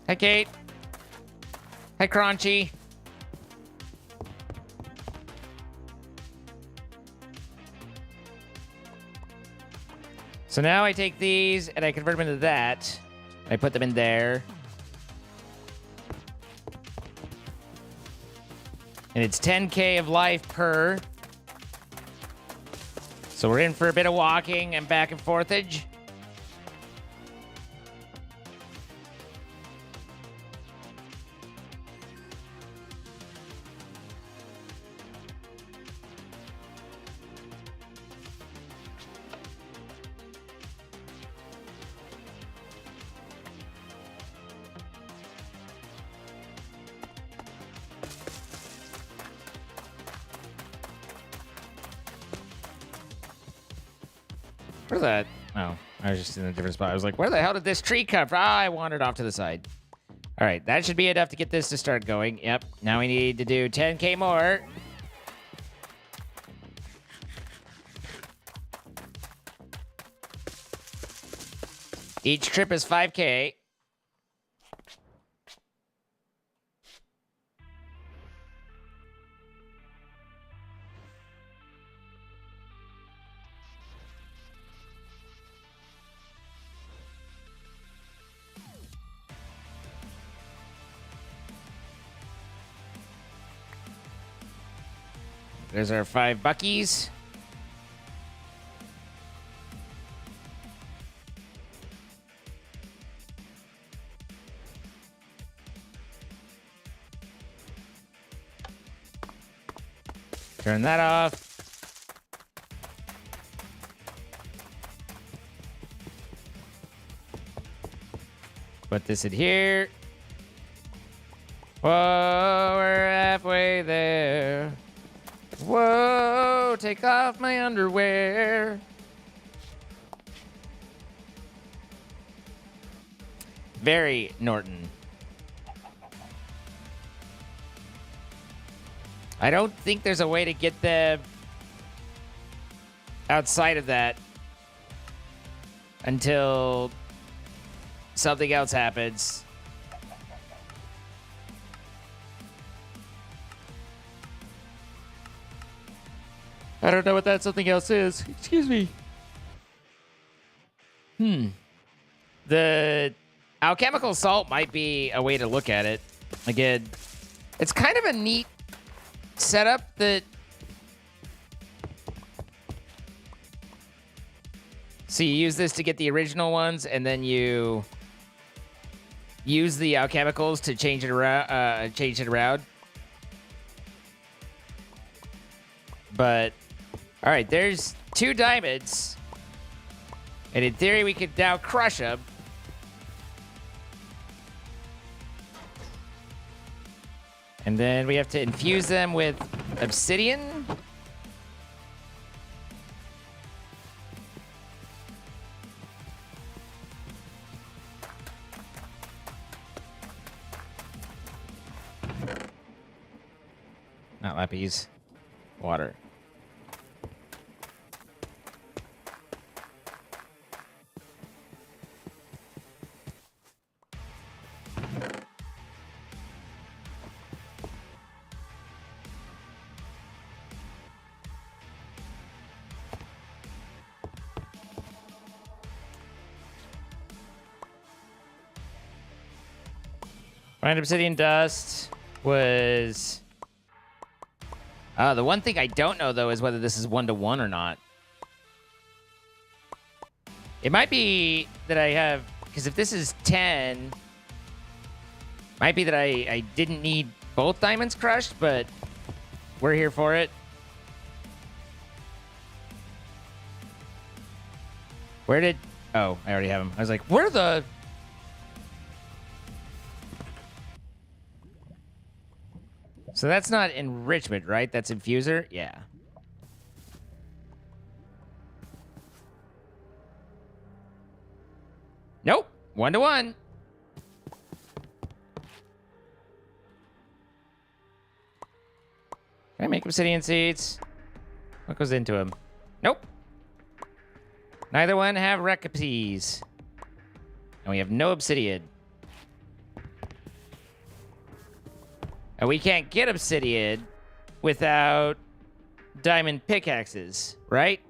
Hi, Kate. Hi, Crunchy. So now I take these and I convert them into that. I put them in there. And it's 10k of life per. So we're in for a bit of walking and back and forthage. Where's that? Oh, I was just in a different spot. I was like, where the hell did this tree come from? Ah, I wandered off to the side. All right, that should be enough to get this to start going. Yep, now we need to do 10k more. Each trip is 5k. There's our 5 buckies. Turn that off. Put this in here. Whoa, we're halfway there. Whoa, take off my underwear. Very Norton. I don't think there's a way to get them outside of that until something else happens. I don't know what that something else is. Excuse me. The alchemical salt might be a way to look at it. Again, it's kind of a neat setup that... So you use this to get the original ones, and then you use the alchemicals to change it around. But... All right, there's 2 diamonds. And in theory, we could now crush them. And then we have to infuse them with obsidian. Not lapis. Water. Find obsidian dust was... the one thing I don't know, though, is whether this is 1-to-1 or not. It might be that I have... Because if this is 10... Might be that I didn't need both diamonds crushed, but we're here for it. Where did... Oh, I already have them. I was like, where the... So that's not enrichment, right? That's infuser? Yeah. Nope. 1-to-1. Can I make obsidian seeds? What goes into them? Nope. Neither one have recipes. And we have no obsidian. And we can't get obsidian without diamond pickaxes, right?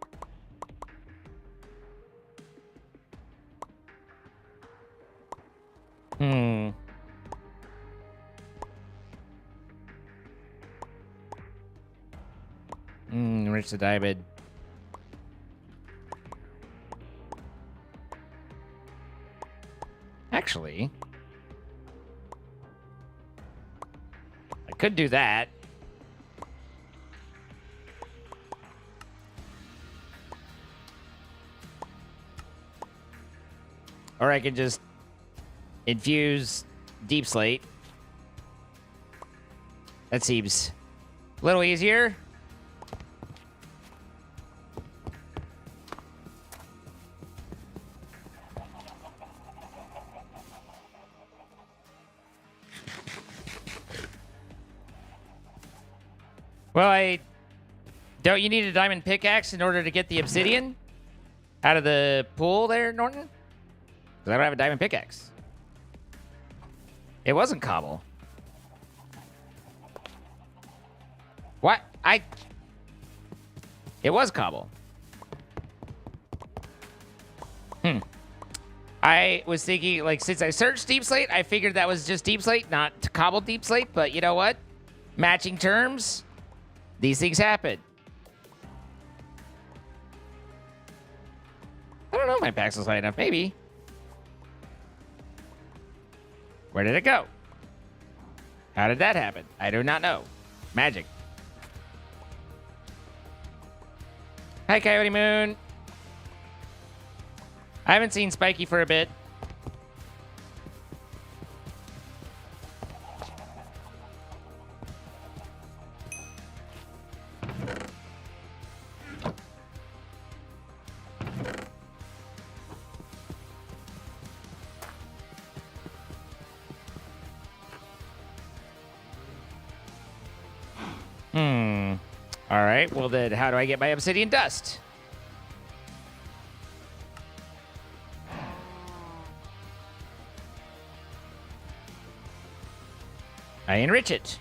Enrich the diamond. Actually... Could do that. Or I could just infuse deep slate. That seems a little easier. Well, don't you need a diamond pickaxe in order to get the obsidian out of the pool there, Norton? Because I don't have a diamond pickaxe. It wasn't cobble. What? It was cobble. I was thinking, like, since I searched deep slate, I figured that was just deep slate, not cobbled deep slate. But you know what? Matching terms. These things happen. I don't know if my pixels high enough. Maybe. Where did it go? How did that happen? I do not know. Magic. Hi, Coyote Moon. I haven't seen Spiky for a bit. All right, well then, how do I get my obsidian dust? I enrich it.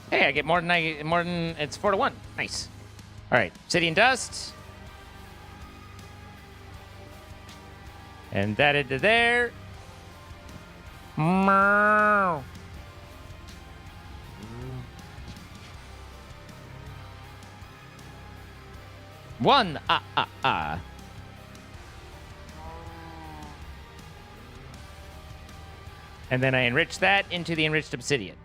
Hey, I get more than it's 4-to-1. Nice. All right, obsidian dust. And that into there. Meow. One. And then I enrich that into the enriched obsidian.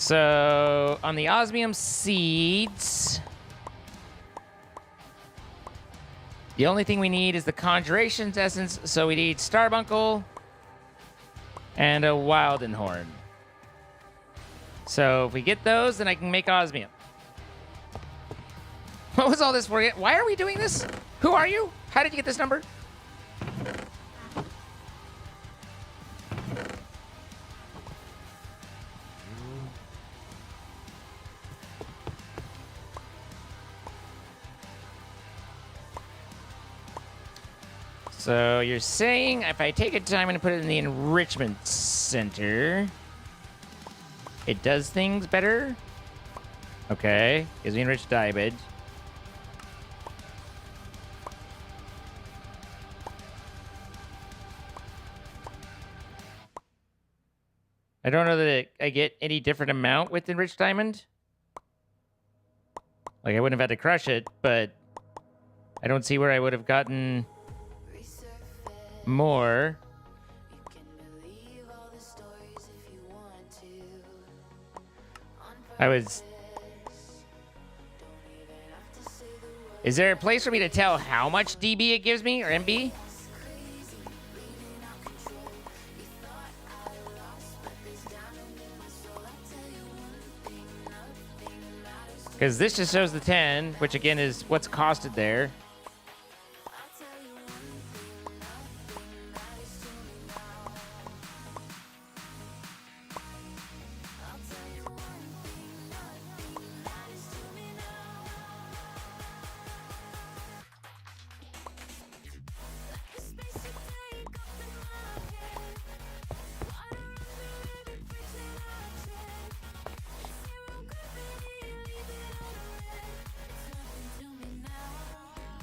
So on the osmium seeds, the only thing we need is the conjuration's essence. So we need Starbuncle and a Wildenhorn. So if we get those, then I can make osmium. What was all this for? Why are we doing this? Who are you? How did you get this number? So you're saying if I take a diamond and put it in the enrichment center, it does things better? Okay, gives me enriched diamond. I don't know that I get any different amount with enriched diamond. Like, I wouldn't have had to crush it, but I don't see where I would have gotten more. Is there a place for me to tell how much DB it gives me, or MB? Because this just shows the 10, which again is what's costed there.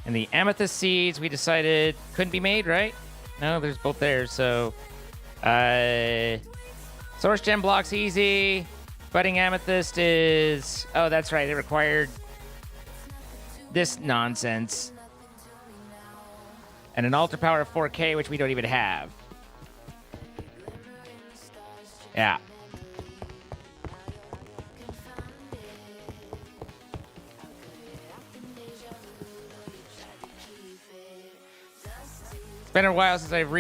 And the amethyst seeds, we decided couldn't be made, right? No, there's both there. So, source gem block's easy. Budding amethyst is... Oh, that's right. It required this nonsense. And an altar power of 4K, which we don't even have. Yeah. It's been a while since I've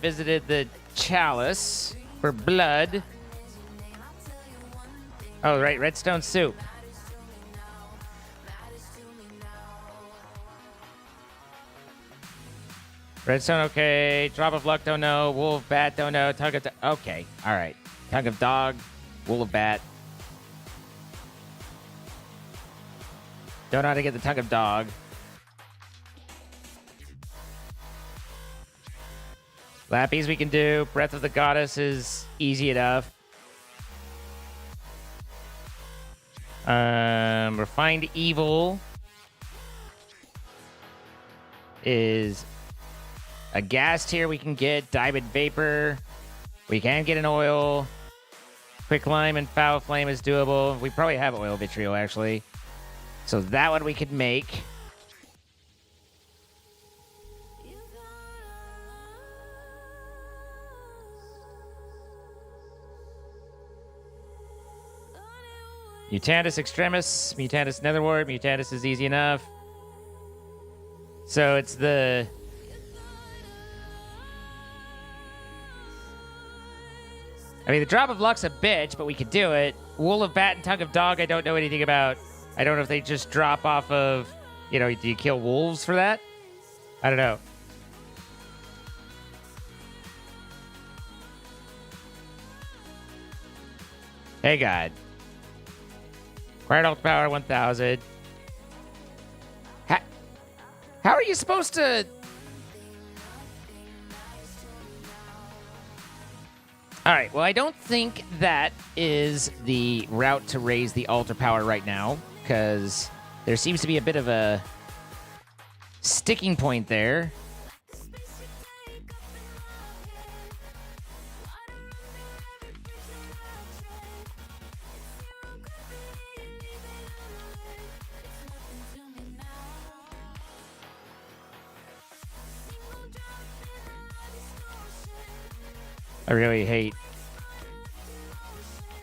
visited the chalice for blood. Oh, right, redstone soup. Redstone, okay. Drop of luck, don't know. Wool of bat, don't know. Tongue of... Okay, all right. Tongue of dog, wool of bat. Don't know how to get the tongue of dog. Lappies we can do. Breath of the Goddess is easy enough. Refined Evil is a gas tier we can get. Diamond Vapor. We can get an oil. Quick Lime and Foul Flame is doable. We probably have oil vitriol, actually. So that one we could make. Mutantis Extremis, Mutantis Netherwart, Mutantis is easy enough. So it's the... I mean, the Drop of Luck's a bitch, but we could do it. Wool of Bat and Tongue of Dog, I don't know anything about. I don't know if they just drop off of... You know, do you kill wolves for that? I don't know. Hey, God. Required ult power 1000. How are you supposed to... All right, well, I don't think that is the route to raise the altar power right now, because there seems to be a bit of a sticking point there. I really hate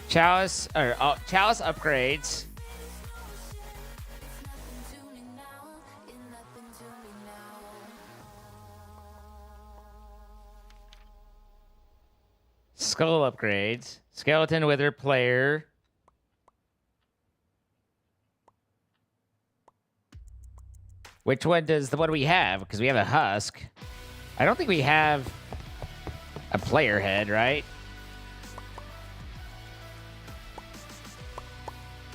Chalice or chalice upgrades. Skull upgrades. Skeleton Wither player. Which one does what do we have? Because we have a husk. I don't think we have a player head, right?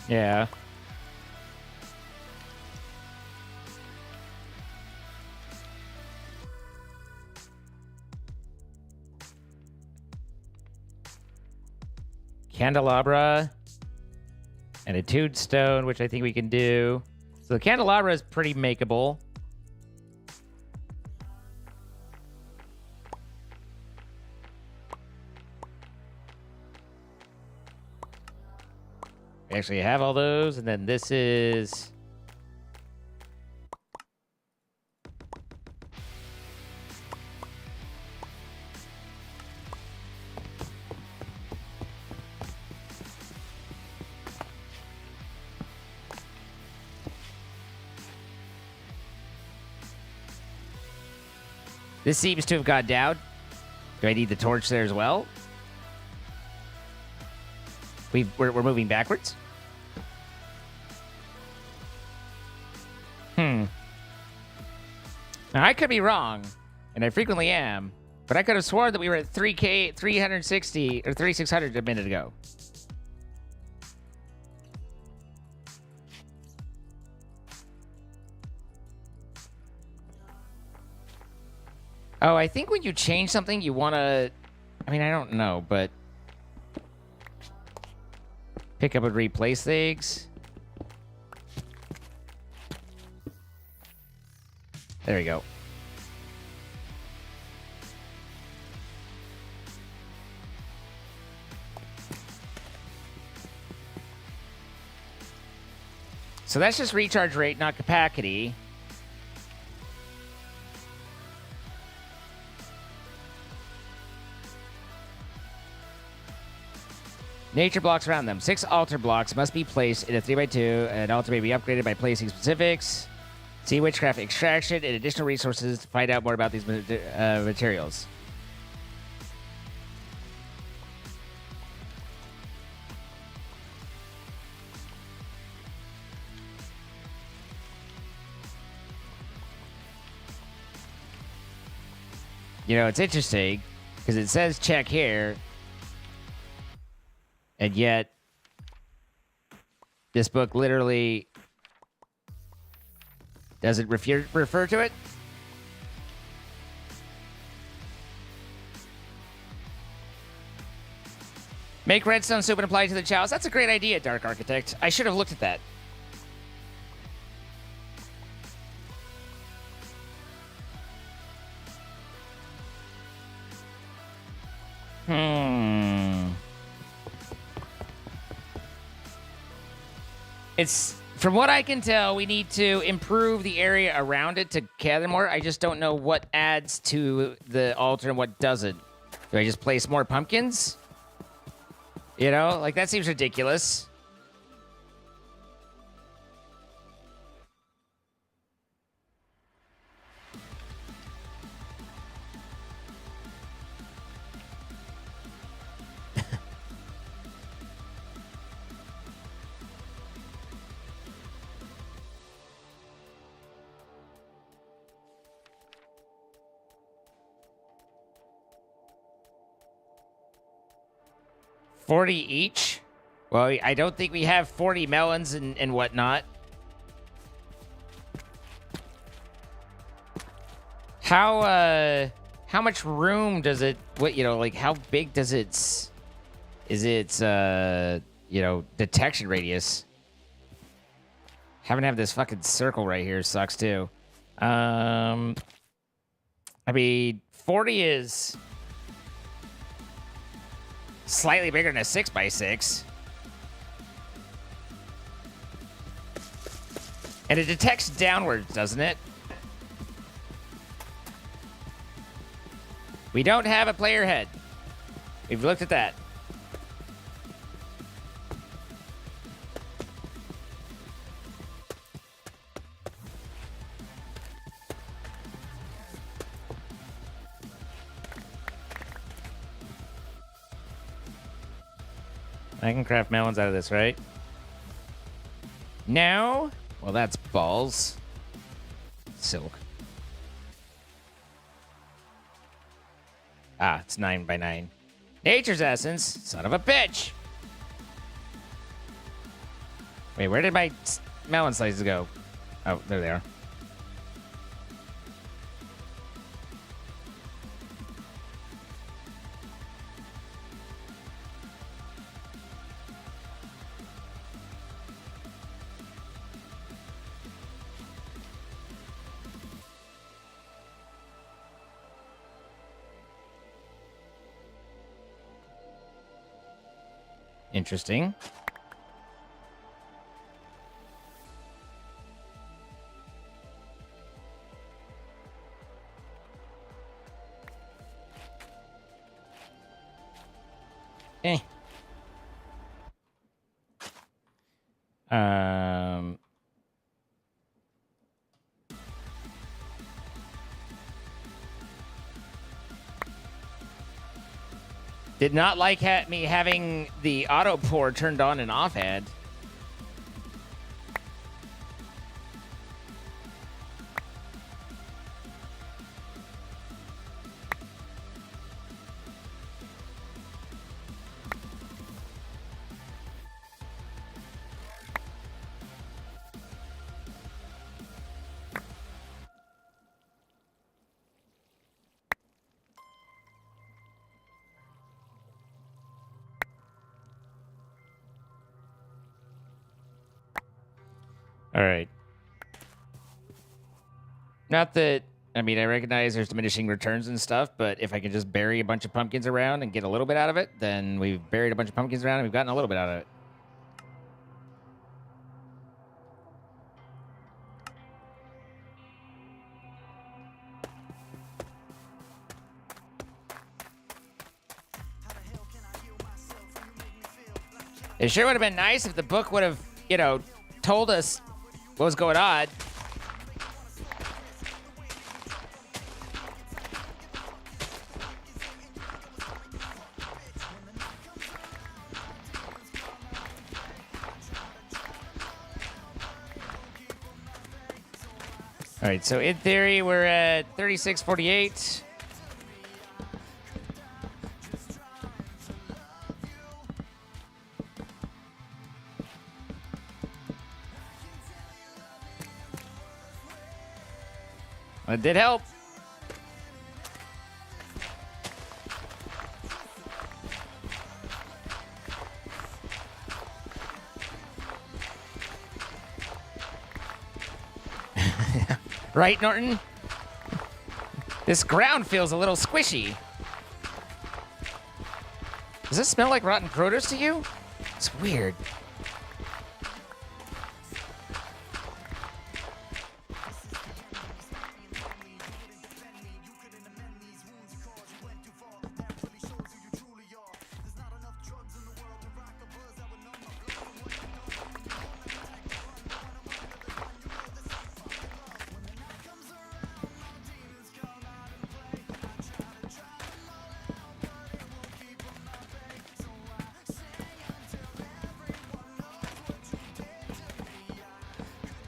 Yeah. Candelabra and a tombstone, which I think we can do. So the candelabra is pretty makeable. We actually have all those, and then this is... This seems to have gone down. Do I need the torch there as well? We're moving backwards? Now, I could be wrong, and I frequently am, but I could have sworn that we were at 360, or 3600 a minute ago. Oh, I think when you change something, you want to... I mean, I don't know, but... Pick up and replace things. There we go. So that's just recharge rate, not capacity. Nature blocks around them. 6 altar blocks must be placed in a 3x2. An altar may be upgraded by placing specifics. See witchcraft extraction and additional resources to find out more about these materials. You know, it's interesting because it says check here. And yet, this book literally doesn't refer to it. Make redstone soup and apply it to the chalice. That's a great idea, Dark Architect. I should have looked at that. It's, from what I can tell, we need to improve the area around it to gather more. I just don't know what adds to the altar and what doesn't. Do I just place more pumpkins? You know, like that seems ridiculous. $40 each? Well, I don't think we have 40 melons and whatnot. How much room does it, what, you know, like how big does its, is its, you know, detection radius? Having to have this fucking circle right here sucks too. I mean, 40 is slightly bigger than a 6x6. And it detects downwards, doesn't it? We don't have a player head. We've looked at that. I can craft melons out of this, right? No? Well, that's balls. Silk. Ah, it's 9 by 9. Nature's essence. Son of a bitch. Wait, where did my melon slices go? Oh, there they are. Interesting. Eh. Did not like me having the auto pour turned on and off ad. All right. Not that, I mean, I recognize there's diminishing returns and stuff, but if I can just bury a bunch of pumpkins around and get a little bit out of it, then we've buried a bunch of pumpkins around and we've gotten a little bit out of it. It sure would have been nice if the book would have, you know, told us what was going on. All right, so in theory, we're at 3648. It did help. Right, Norton? This ground feels a little squishy. Does this smell like rotten produce to you? It's weird.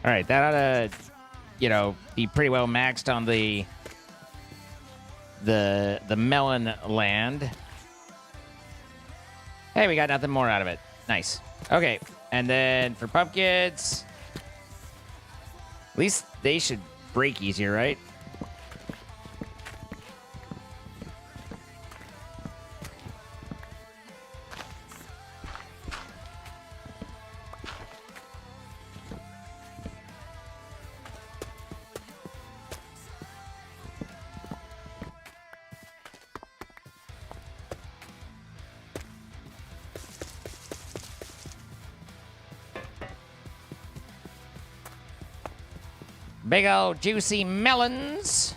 All right, that ought to, you know, be pretty well maxed on the melon land. Hey, we got nothing more out of it. Nice. Okay, and then for pumpkins, at least they should break easier, right? Big old juicy melons.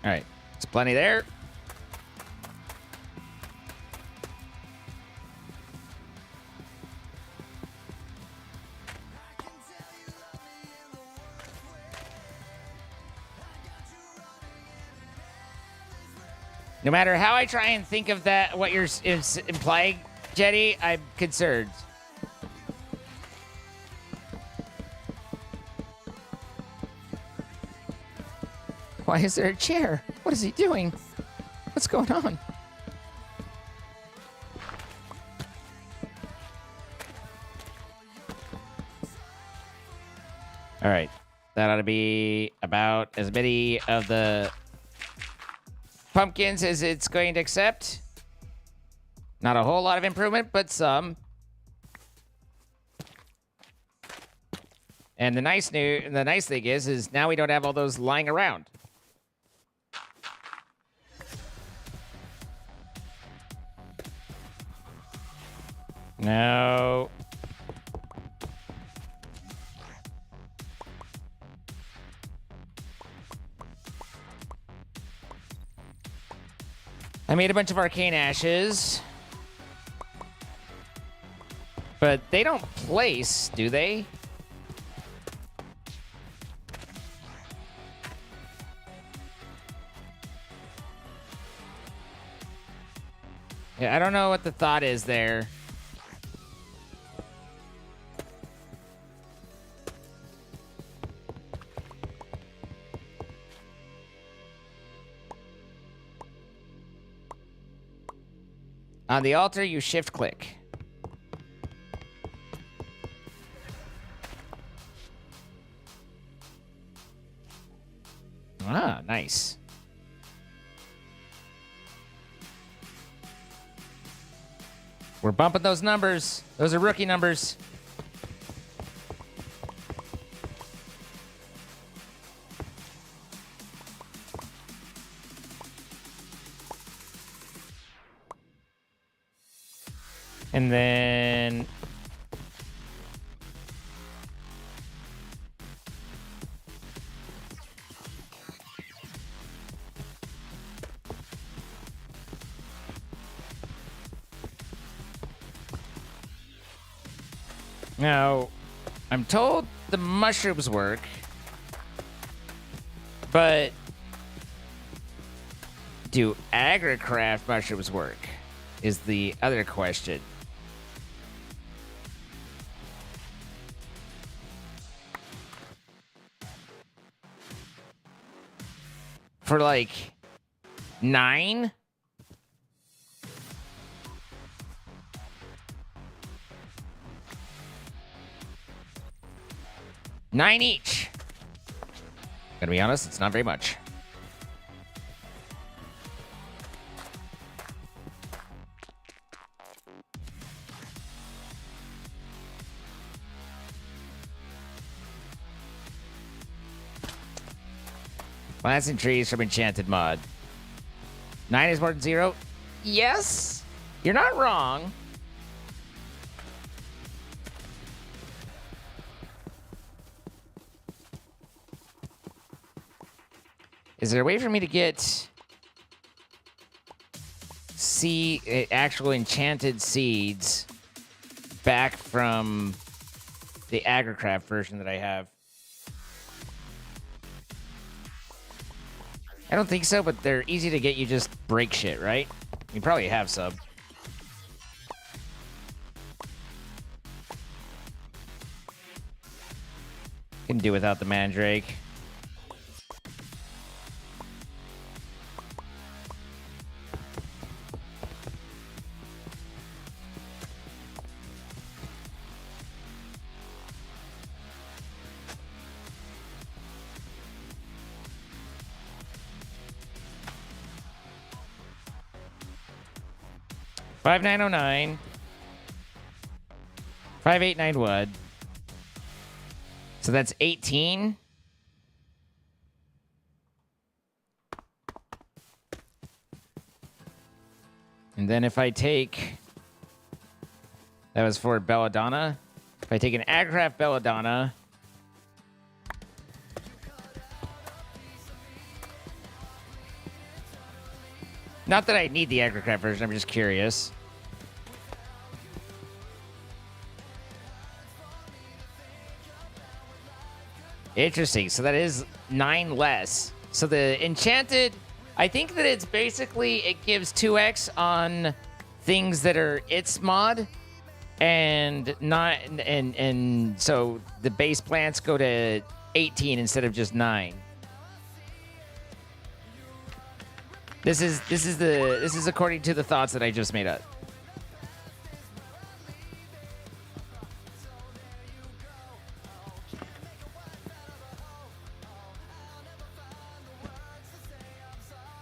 All right, there's plenty there. No matter how I try and think of that, what you're implying, Jetty, I'm concerned. Why is there a chair? What is he doing? What's going on? All right. That ought to be about as many of the pumpkins as it's going to accept. Not a whole lot of improvement, but some. And the nice thing is now we don't have all those lying around. No. I made a bunch of arcane ashes. But they don't place, do they? Yeah, I don't know what the thought is there. On the altar, you shift click. Ah, nice. We're bumping those numbers. Those are rookie numbers. And then now, I'm told the mushrooms work, but do agricraft mushrooms work? Is the other question. For like 9? $9 each. Gonna be honest, it's not very much. Plants and trees from Enchanted Mod. 9 is more than 0? Yes! You're not wrong. Is there a way for me to get actual enchanted seeds back from the agricraft version that I have? I don't think so, but they're easy to get. You just break shit, right? You probably have some. Can do without the mandrake. $5,909. 589 wood. So that's 18. And then if I take... That was for Belladonna. If I take an Agricraft Belladonna... Not that I need the Agricraft version, I'm just curious. Interesting, so that is 9 less. So the enchanted I think that it's basically it gives 2x on things that are its mod, and not and so the base plants go to 18 instead of just 9. This is according to the thoughts that I just made up.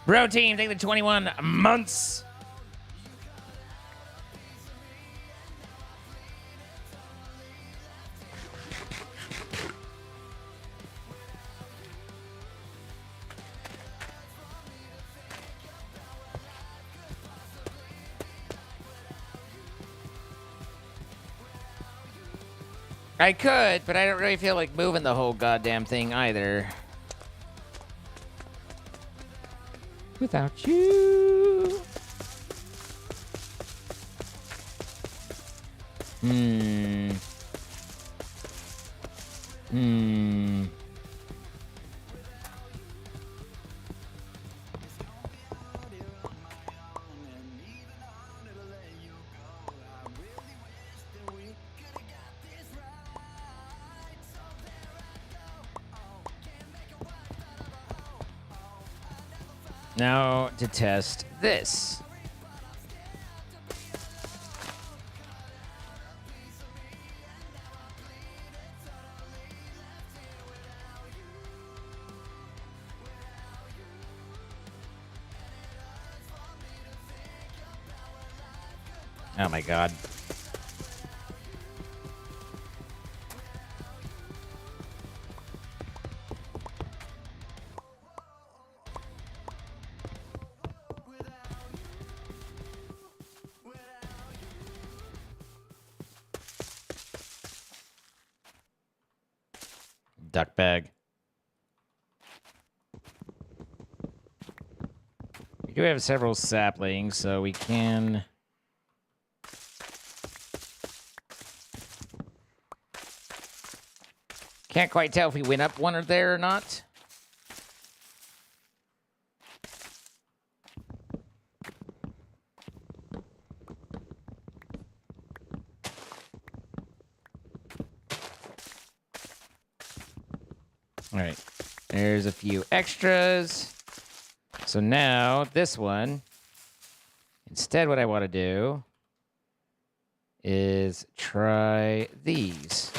Bro team, take the 21 months. I could, but I don't really feel like moving the whole goddamn thing either. Without you. Now to test this. Oh my god. Duck bag. We do have several saplings, so we can... Can't quite tell if we went up one or there or not. All right, there's a few extras. So now this one, instead what I want to do is try these.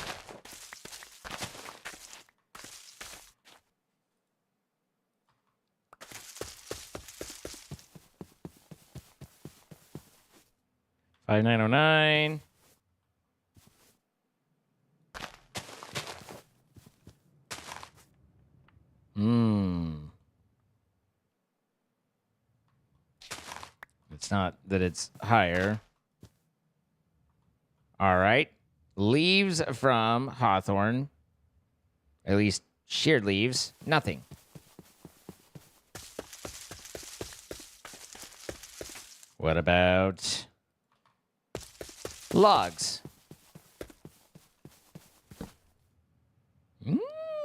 $5,909. It's not that it's higher. All right. Leaves from Hawthorne. At least sheared leaves. Nothing. What about logs?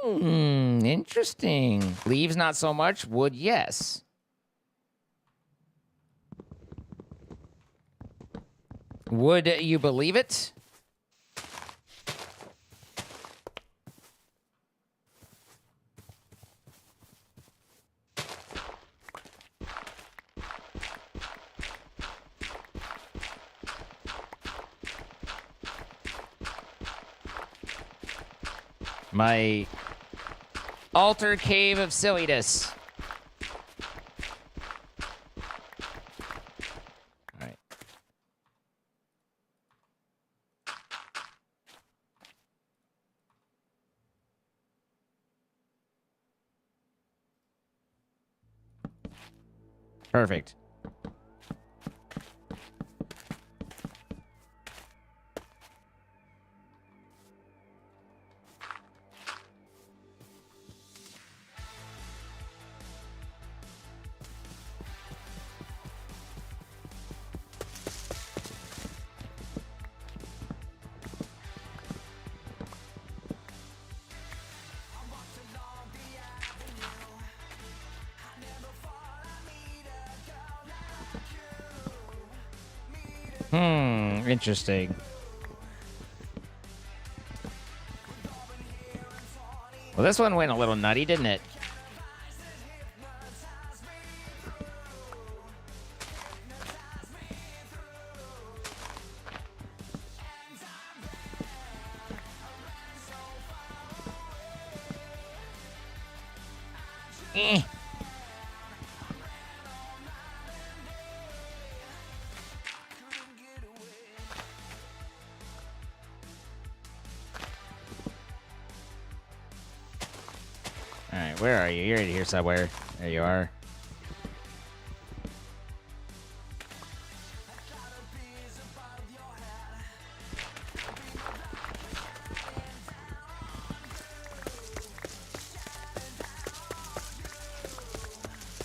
Interesting. Leaves, not so much. Wood, yes. Would you believe it? My altar cave of silliness. All right. Perfect. Interesting. Well, this one went a little nutty, didn't it? Eh. All right, where are you? You're in here somewhere. There you are.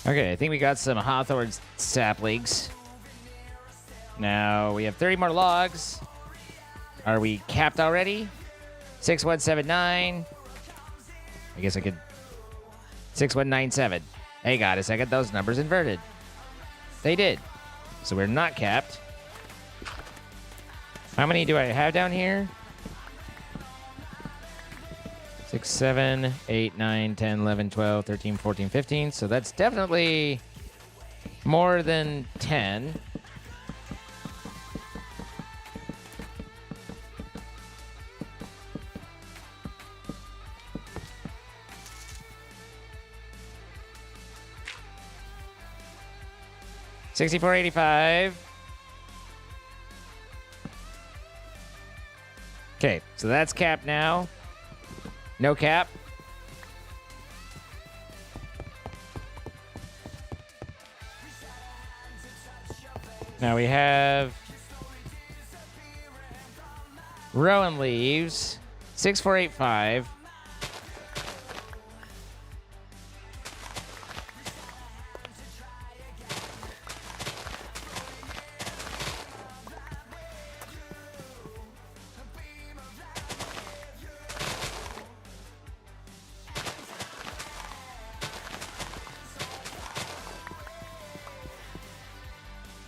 Okay, I think we got some hawthorn saplings. Now we have 30 more logs. Are we capped already? 6179. I guess I could. 6197. Hey, God, a second. Those numbers inverted. They did. So we're not capped. How many do I have down here? 6, 7, 8, 9, 10, 11, 12, 13, 14, 15. So that's definitely more than 10. $64.85. Okay, so that's capped now. No cap. Now we have Rowan leaves. 6485.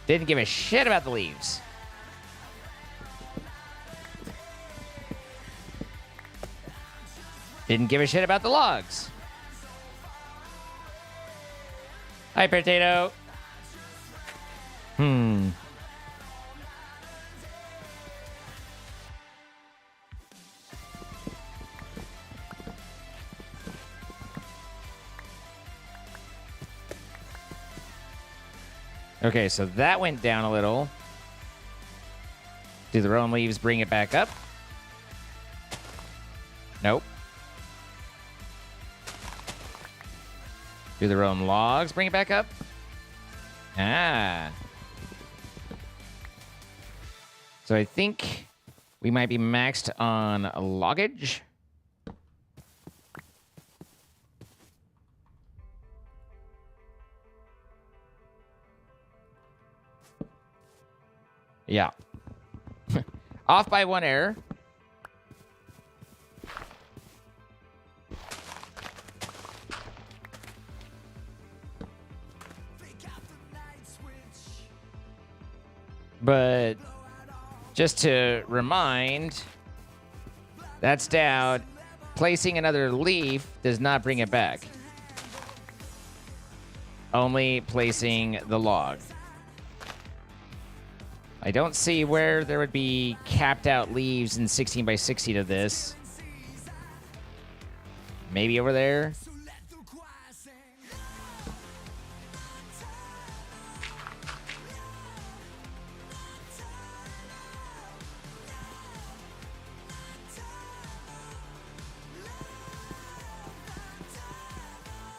Didn't give a shit about the leaves. Didn't give a shit about the logs. Hi, potato. Okay, so that went down a little. Do the rowan leaves bring it back up? Nope. Do the rowan logs bring it back up? Ah. So I think we might be maxed on loggage. Yeah. Off by one error. But just to remind, that's down. Placing another leaf does not bring it back. Only placing the log. I don't see where there would be capped out leaves in 16 by 16 of this. Maybe over there.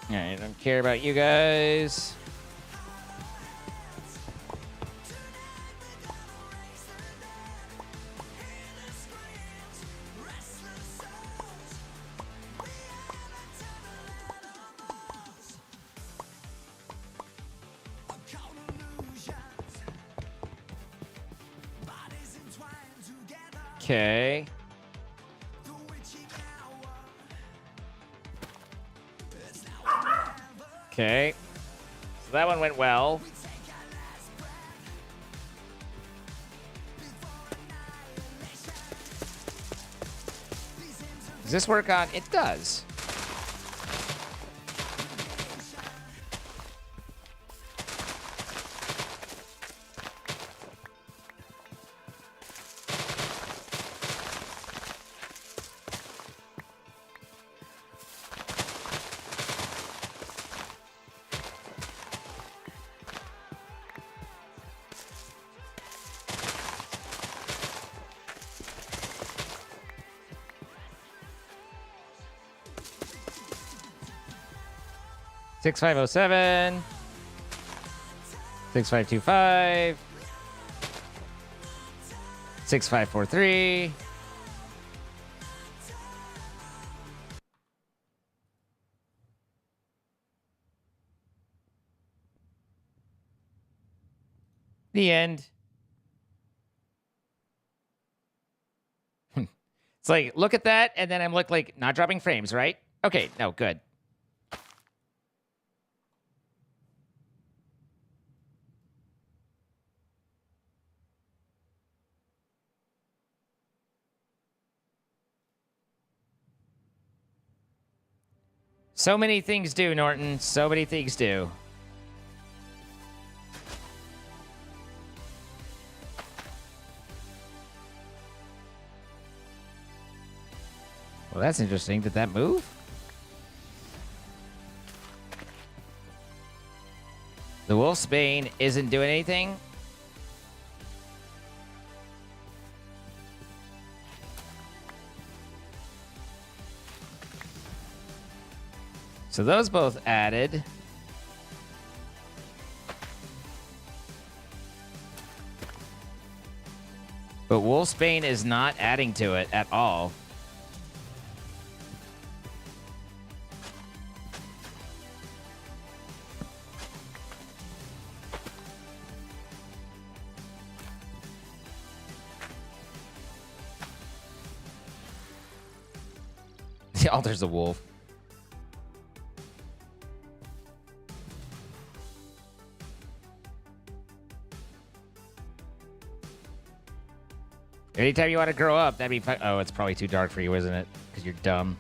Alright, I don't care about you guys. Okay. Okay. So that one went well. Does this work on? It does. Six 6507 6525 6543 The end. It's like, look at that, and then I'm like not dropping frames, right? Okay, no, good. So many things do, Norton. So many things do. Well, that's interesting. Did that move? The Wolf's Bane isn't doing anything. So those both added. But Wolf's Bane is not adding to it at all. Oh, there's a wolf. Anytime you want to grow up, that'd be fun. Oh, it's probably too dark for you, isn't it? Because you're dumb.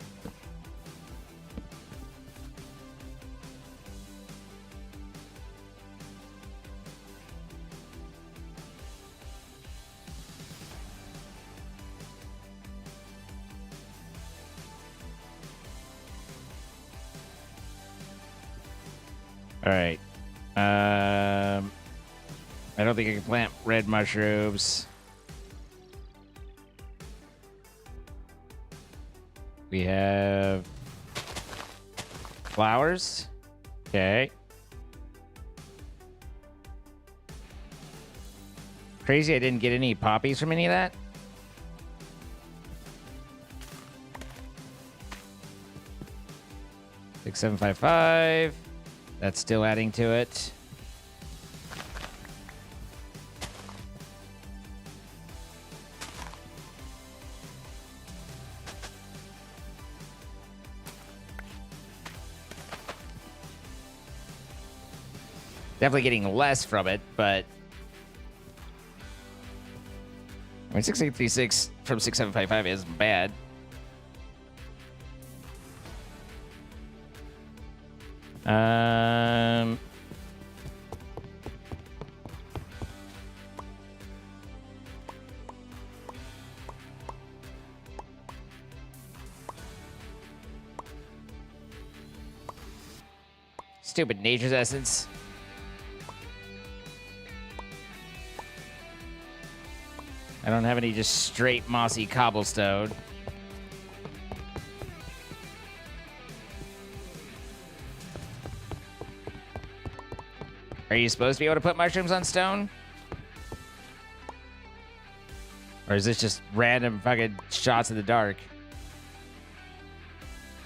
All right. I don't think I can plant red mushrooms. We have flowers. Okay. Crazy I didn't get any poppies from any of that. Six, 7, 5, 5. That's still adding to it. Definitely getting less from it, but I mean, 6836 from 6755 isn't bad. Stupid nature's essence. I don't have any just straight mossy cobblestone. Are you supposed to be able to put mushrooms on stone? Or is this just random fucking shots in the dark?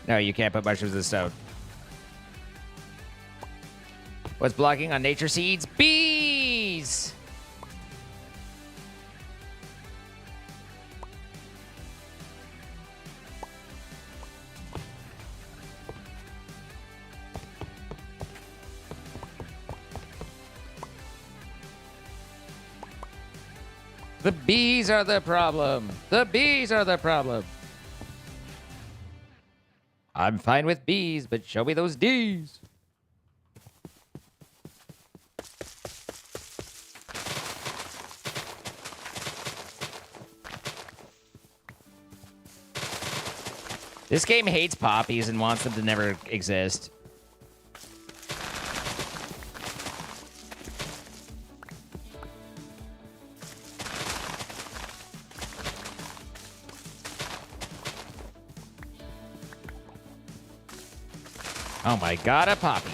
No, you can't put mushrooms in stone. What's blocking on nature seeds? Bees! The bees are the problem. The bees are the problem. I'm fine with B's, but show me those D's. This game hates poppies and wants them to never exist. Oh my god, a poppy.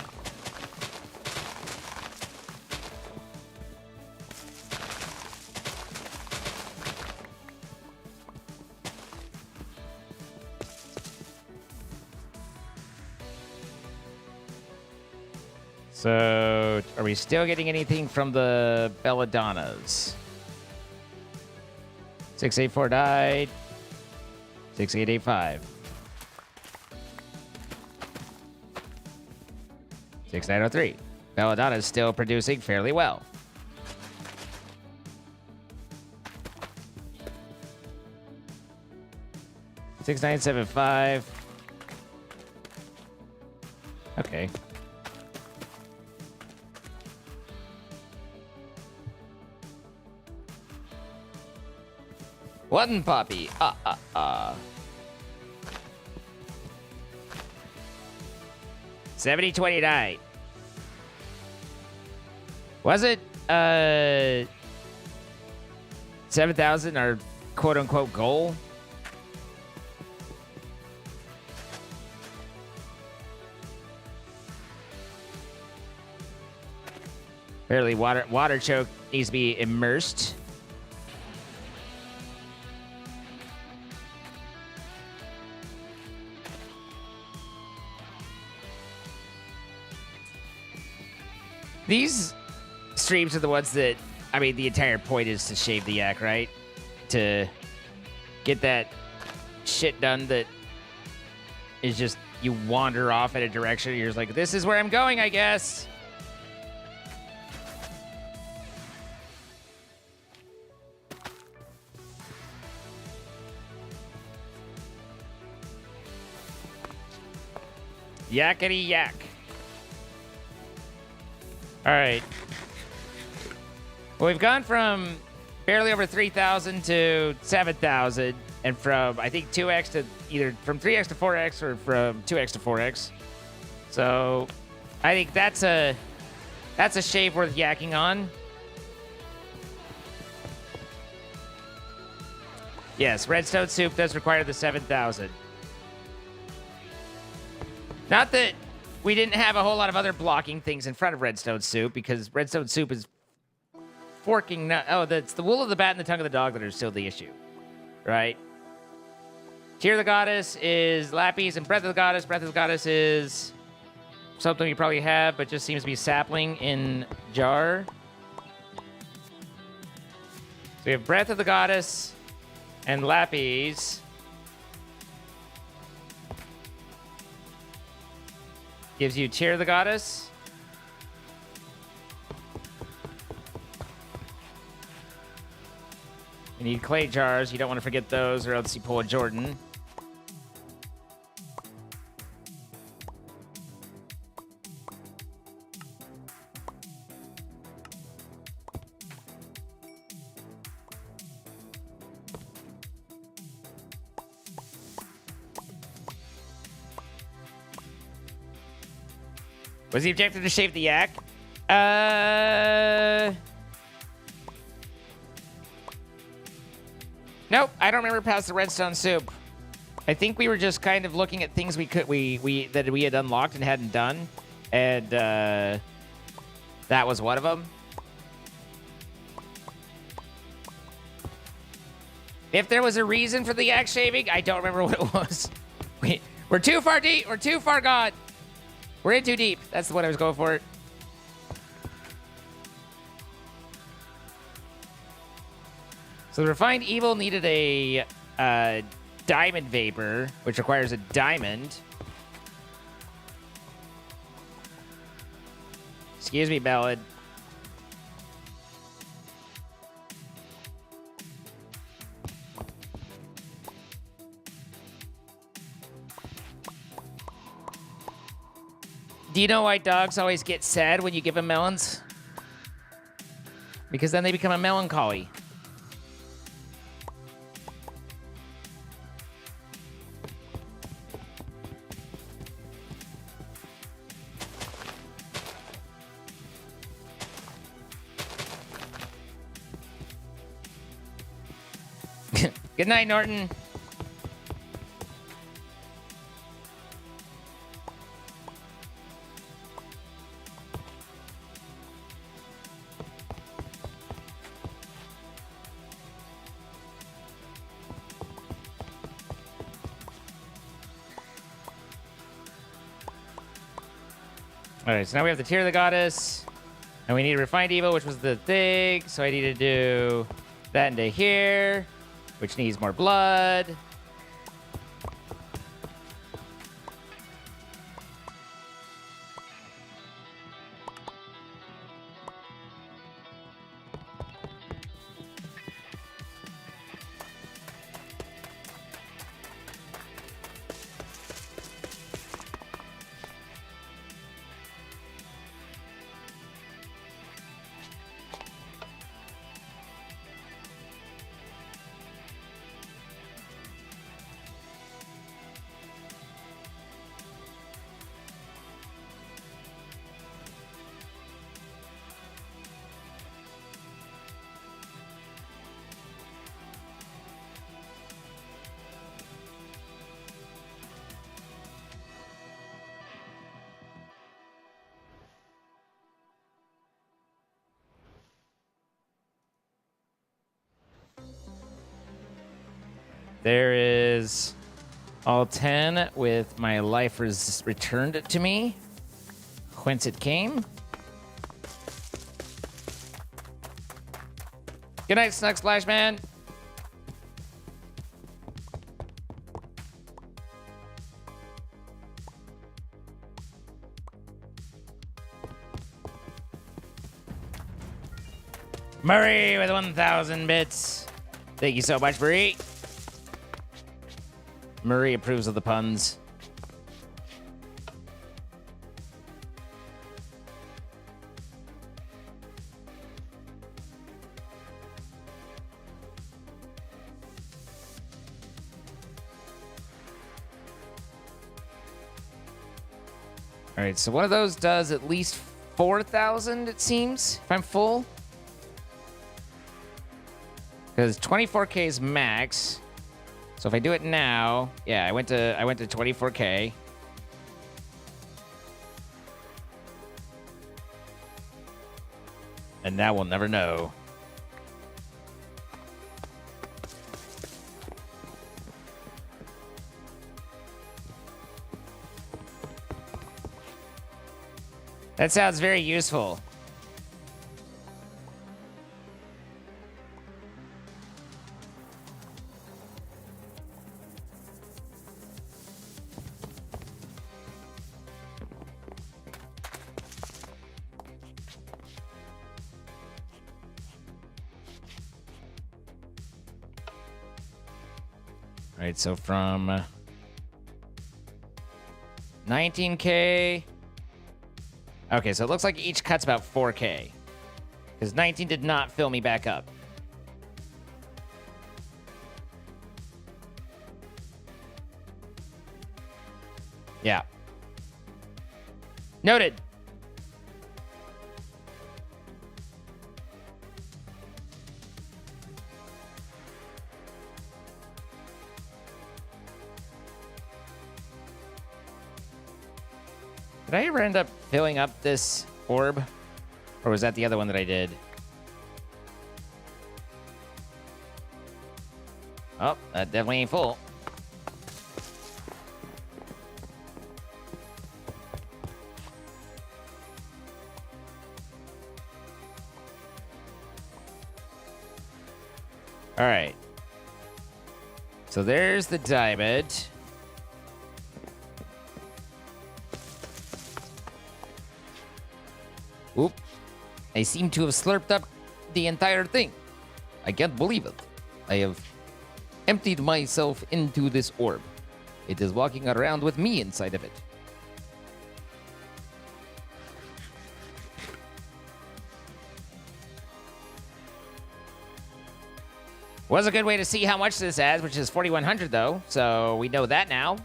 So, are we still getting anything from the belladonnas? 684 died. 6885. 6903. Belladonna is still producing fairly well. $6975. Okay. One poppy. 7029. Was it 7,000 our quote unquote goal? Apparently water choke needs to be immersed. These streams are the ones that, I mean, the entire point is to shave the yak, right? To get that shit done that is just, you wander off in a direction and you're just like, this is where I'm going, I guess. Yakety yak. All right. Well, we've gone from barely over 3,000 to 7,000, and from, I think, 2x to either from 3x to 4x or from 2x to 4x. So I think that's a shave worth yakking on. Yes, redstone soup does require the 7,000. Not that we didn't have a whole lot of other blocking things in front of redstone soup, because redstone soup is forking. That's the wool of the bat and the tongue of the dog that are still the issue, right? Tear of the Goddess is Lappies, and Breath of the Goddess. Breath of the Goddess is something you probably have, but just seems to be sapling in jar. So we have Breath of the Goddess and Lappies. Gives you Tear of the Goddess. You need clay jars. You don't want to forget those, or else you pull a Jordan. Was the objective to shave the yak? Nope, I don't remember past the redstone soup. I think we were just kind of looking at things that we had unlocked and hadn't done, and that was one of them. If there was a reason for the yak shaving, I don't remember what it was. We're too far deep. We're too far gone. We're in too deep. That's what I was going for. So the refined evil needed a diamond vapor, which requires a diamond. Excuse me, Ballad. Do you know why dogs always get sad when you give them melons? Because then they become a melancholy. Good night, Norton. All right, so now we have the Tear of the Goddess, and we need Refined Evil, which was the thing. So I need to do that into here, which needs more blood. There is all 10 with my life returned to me, whence it came. Good night, Snug Splash Man. Murray with 1,000 bits. Thank you so much, Murray. Murray approves of the puns. All right, so one of those does at least 4,000, it seems, if I'm full. Because 24K is max. So if I do it now, yeah, I went to 24K. And now we'll never know. That sounds very useful. All right, so from 19K. Okay, so it looks like each cut's about 4K. Because 19 did not fill me back up. Yeah. Noted. Did I ever end up filling up this orb? Or was that the other one that I did? Oh, that definitely ain't full. All right. So there's the diamond. Oop. I seem to have slurped up the entire thing. I can't believe it. I have emptied myself into this orb. It is walking around with me inside of it. Was a good way to see how much this adds, which is 4,100 though, so we know that now.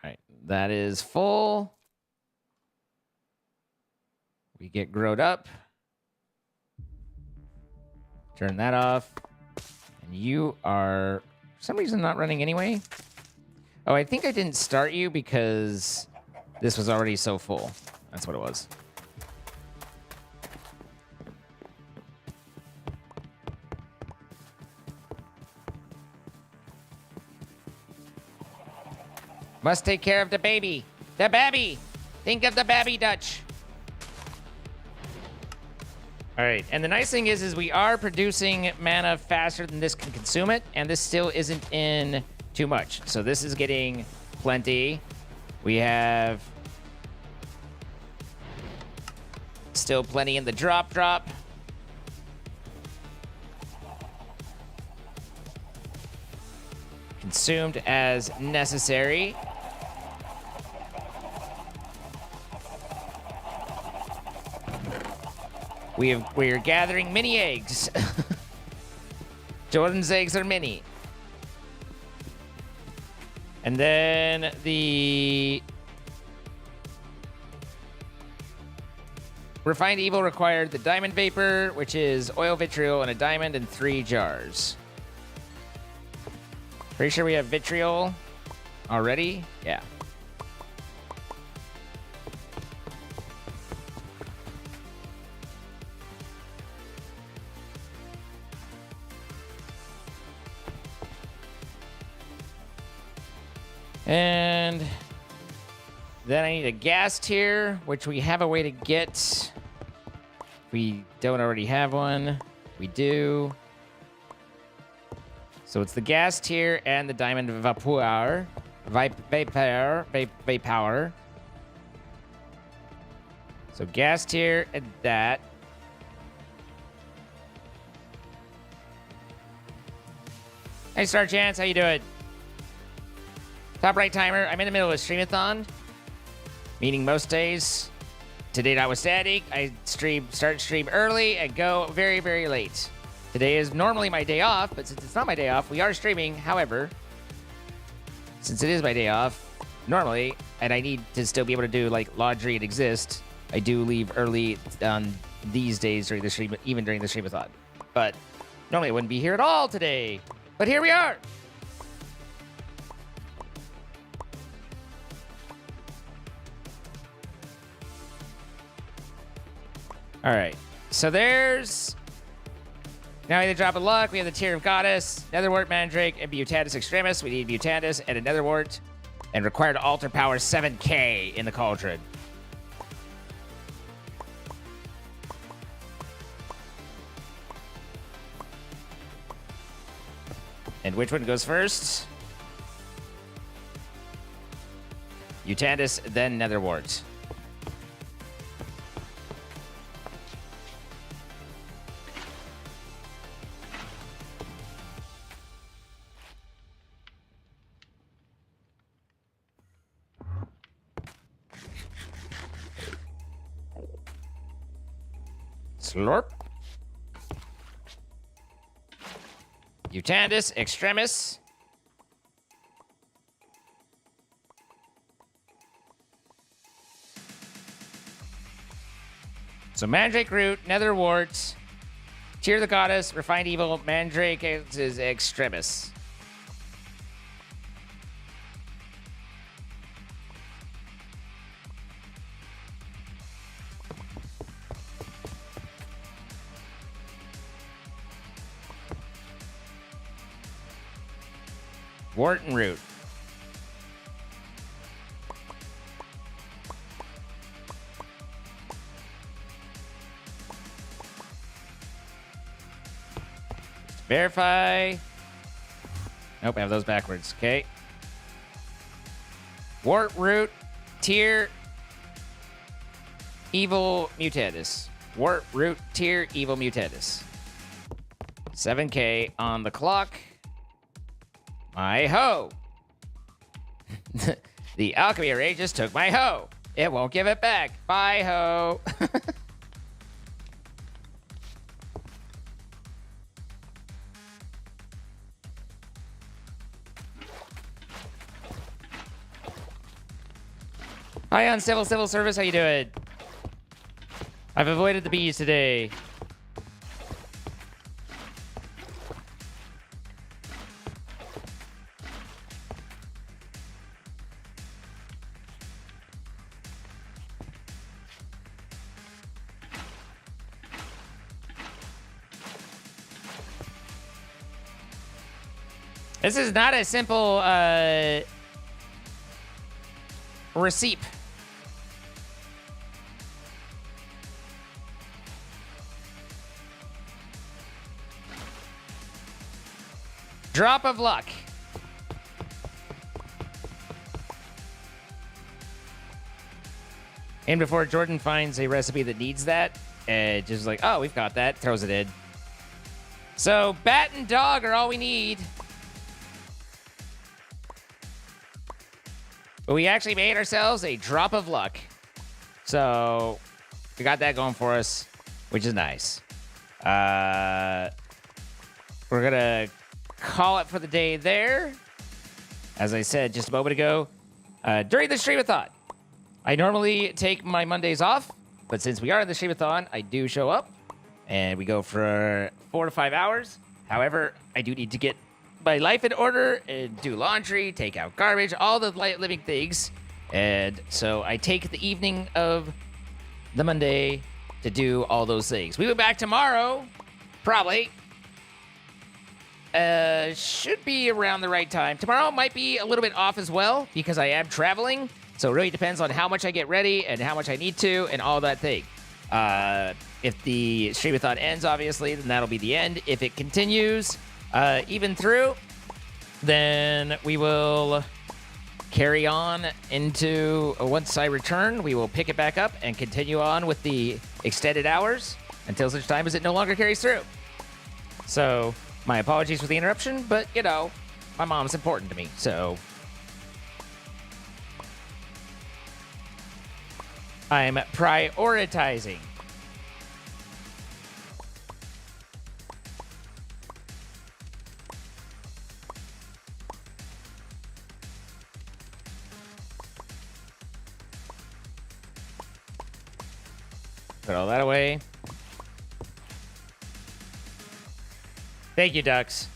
All right, that is full. We get growed up. Turn that off. And you are, for some reason, not running anyway. Oh, I think I didn't start you because this was already so full. That's what it was. Must take care of the baby. The babby. Think of the babby, Dutch. All right, and the nice thing is we are producing mana faster than this can consume it, and this still isn't in too much. So this is getting plenty. We have still plenty in the drop. Consumed as necessary. We're gathering mini eggs. Jordan's eggs are mini. And then the refined evil required the diamond vapor, which is oil vitriol and a diamond in 3 jars. Pretty sure we have vitriol already. Yeah. And then I need a gas tier, which we have a way to get. We don't already have one. We do. So it's the gas tier and the diamond vapor. Vapor. So gas tier and that. Hey, Star Chance, how you doing? Top right timer. I'm in the middle of a streamathon, meaning most days. Today notwithstanding, I start stream early and go very, very late. Today is normally my day off, but since it's not my day off, we are streaming. However, since it is my day off, normally, and I need to still be able to do like laundry and exist, I do leave early on these days during the stream, even during the streamathon. But normally I wouldn't be here at all today. But here we are. All right, so there's now we have the drop of luck. We have the tier of goddess, netherwort, mandrake, and mutatus extremis. We need mutatus and a netherwort, and required altar power 7k in the cauldron. And which one goes first? Mutatus, then netherwort. Slurp. Mutandis extremis. So Mandrake Root, Netherwort, Tear the Goddess, Refined Evil, Mandrake is extremis. Wharton Root. Verify. Nope, I have those backwards. Okay. Wart Root, Tier Evil Mutatus. Wart Root Tier Evil Mutatus. 7K on the clock. My hoe. The alchemy array just took my hoe. It won't give it back. Bye, hoe. Hi on Civil Service, how you doing? I've avoided the bees today. This is not a simple receipt. Drop of luck. And before Jordan finds a recipe that needs that, just like, oh, we've got that, throws it in. So bat and dog are all we need. But we actually made ourselves a drop of luck. So we got that going for us, which is nice. We're going to call it for the day there. As I said just a moment ago, during the Streamathon, I normally take my Mondays off, but since we are in the Streamathon, I do show up, and we go for 4 to 5 hours. However, I do need to get my life in order and do laundry, take out garbage, all the living things. And so I take the evening of the Monday to do all those things. We will be back tomorrow, probably. Should be around the right time. Tomorrow might be a little bit off as well because I am traveling. So it really depends on how much I get ready and how much I need to and all that thing. If the Streamathon ends, obviously, then that'll be the end. If it continues even through, then we will carry on into, once I return, we will pick it back up and continue on with the extended hours until such time as it no longer carries through. So my apologies for the interruption, but, you know, my mom's important to me, so I'm prioritizing. Put all that away. Thank you, Ducks.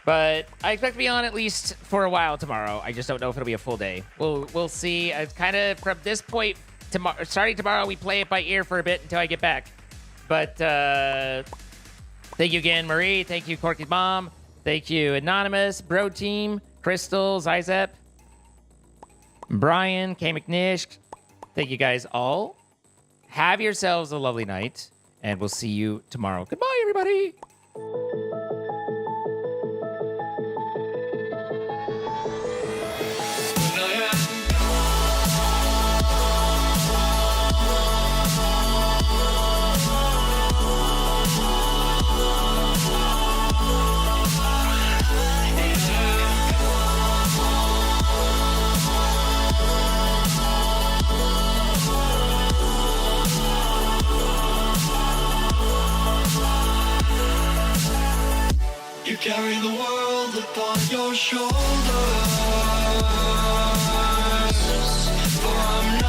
But I expect to be on at least for a while tomorrow. I just don't know if it'll be a full day. We'll see. It's kind of from this point, starting tomorrow, we play it by ear for a bit until I get back. But thank you again, Marie. Thank you, Corky's mom. Thank you, Anonymous, Bro Team, Crystal, Zizep, Brian, K. McNish. Thank you guys all. Have yourselves a lovely night, and we'll see you tomorrow. Goodbye, everybody. You carry the world upon your shoulders, for I'm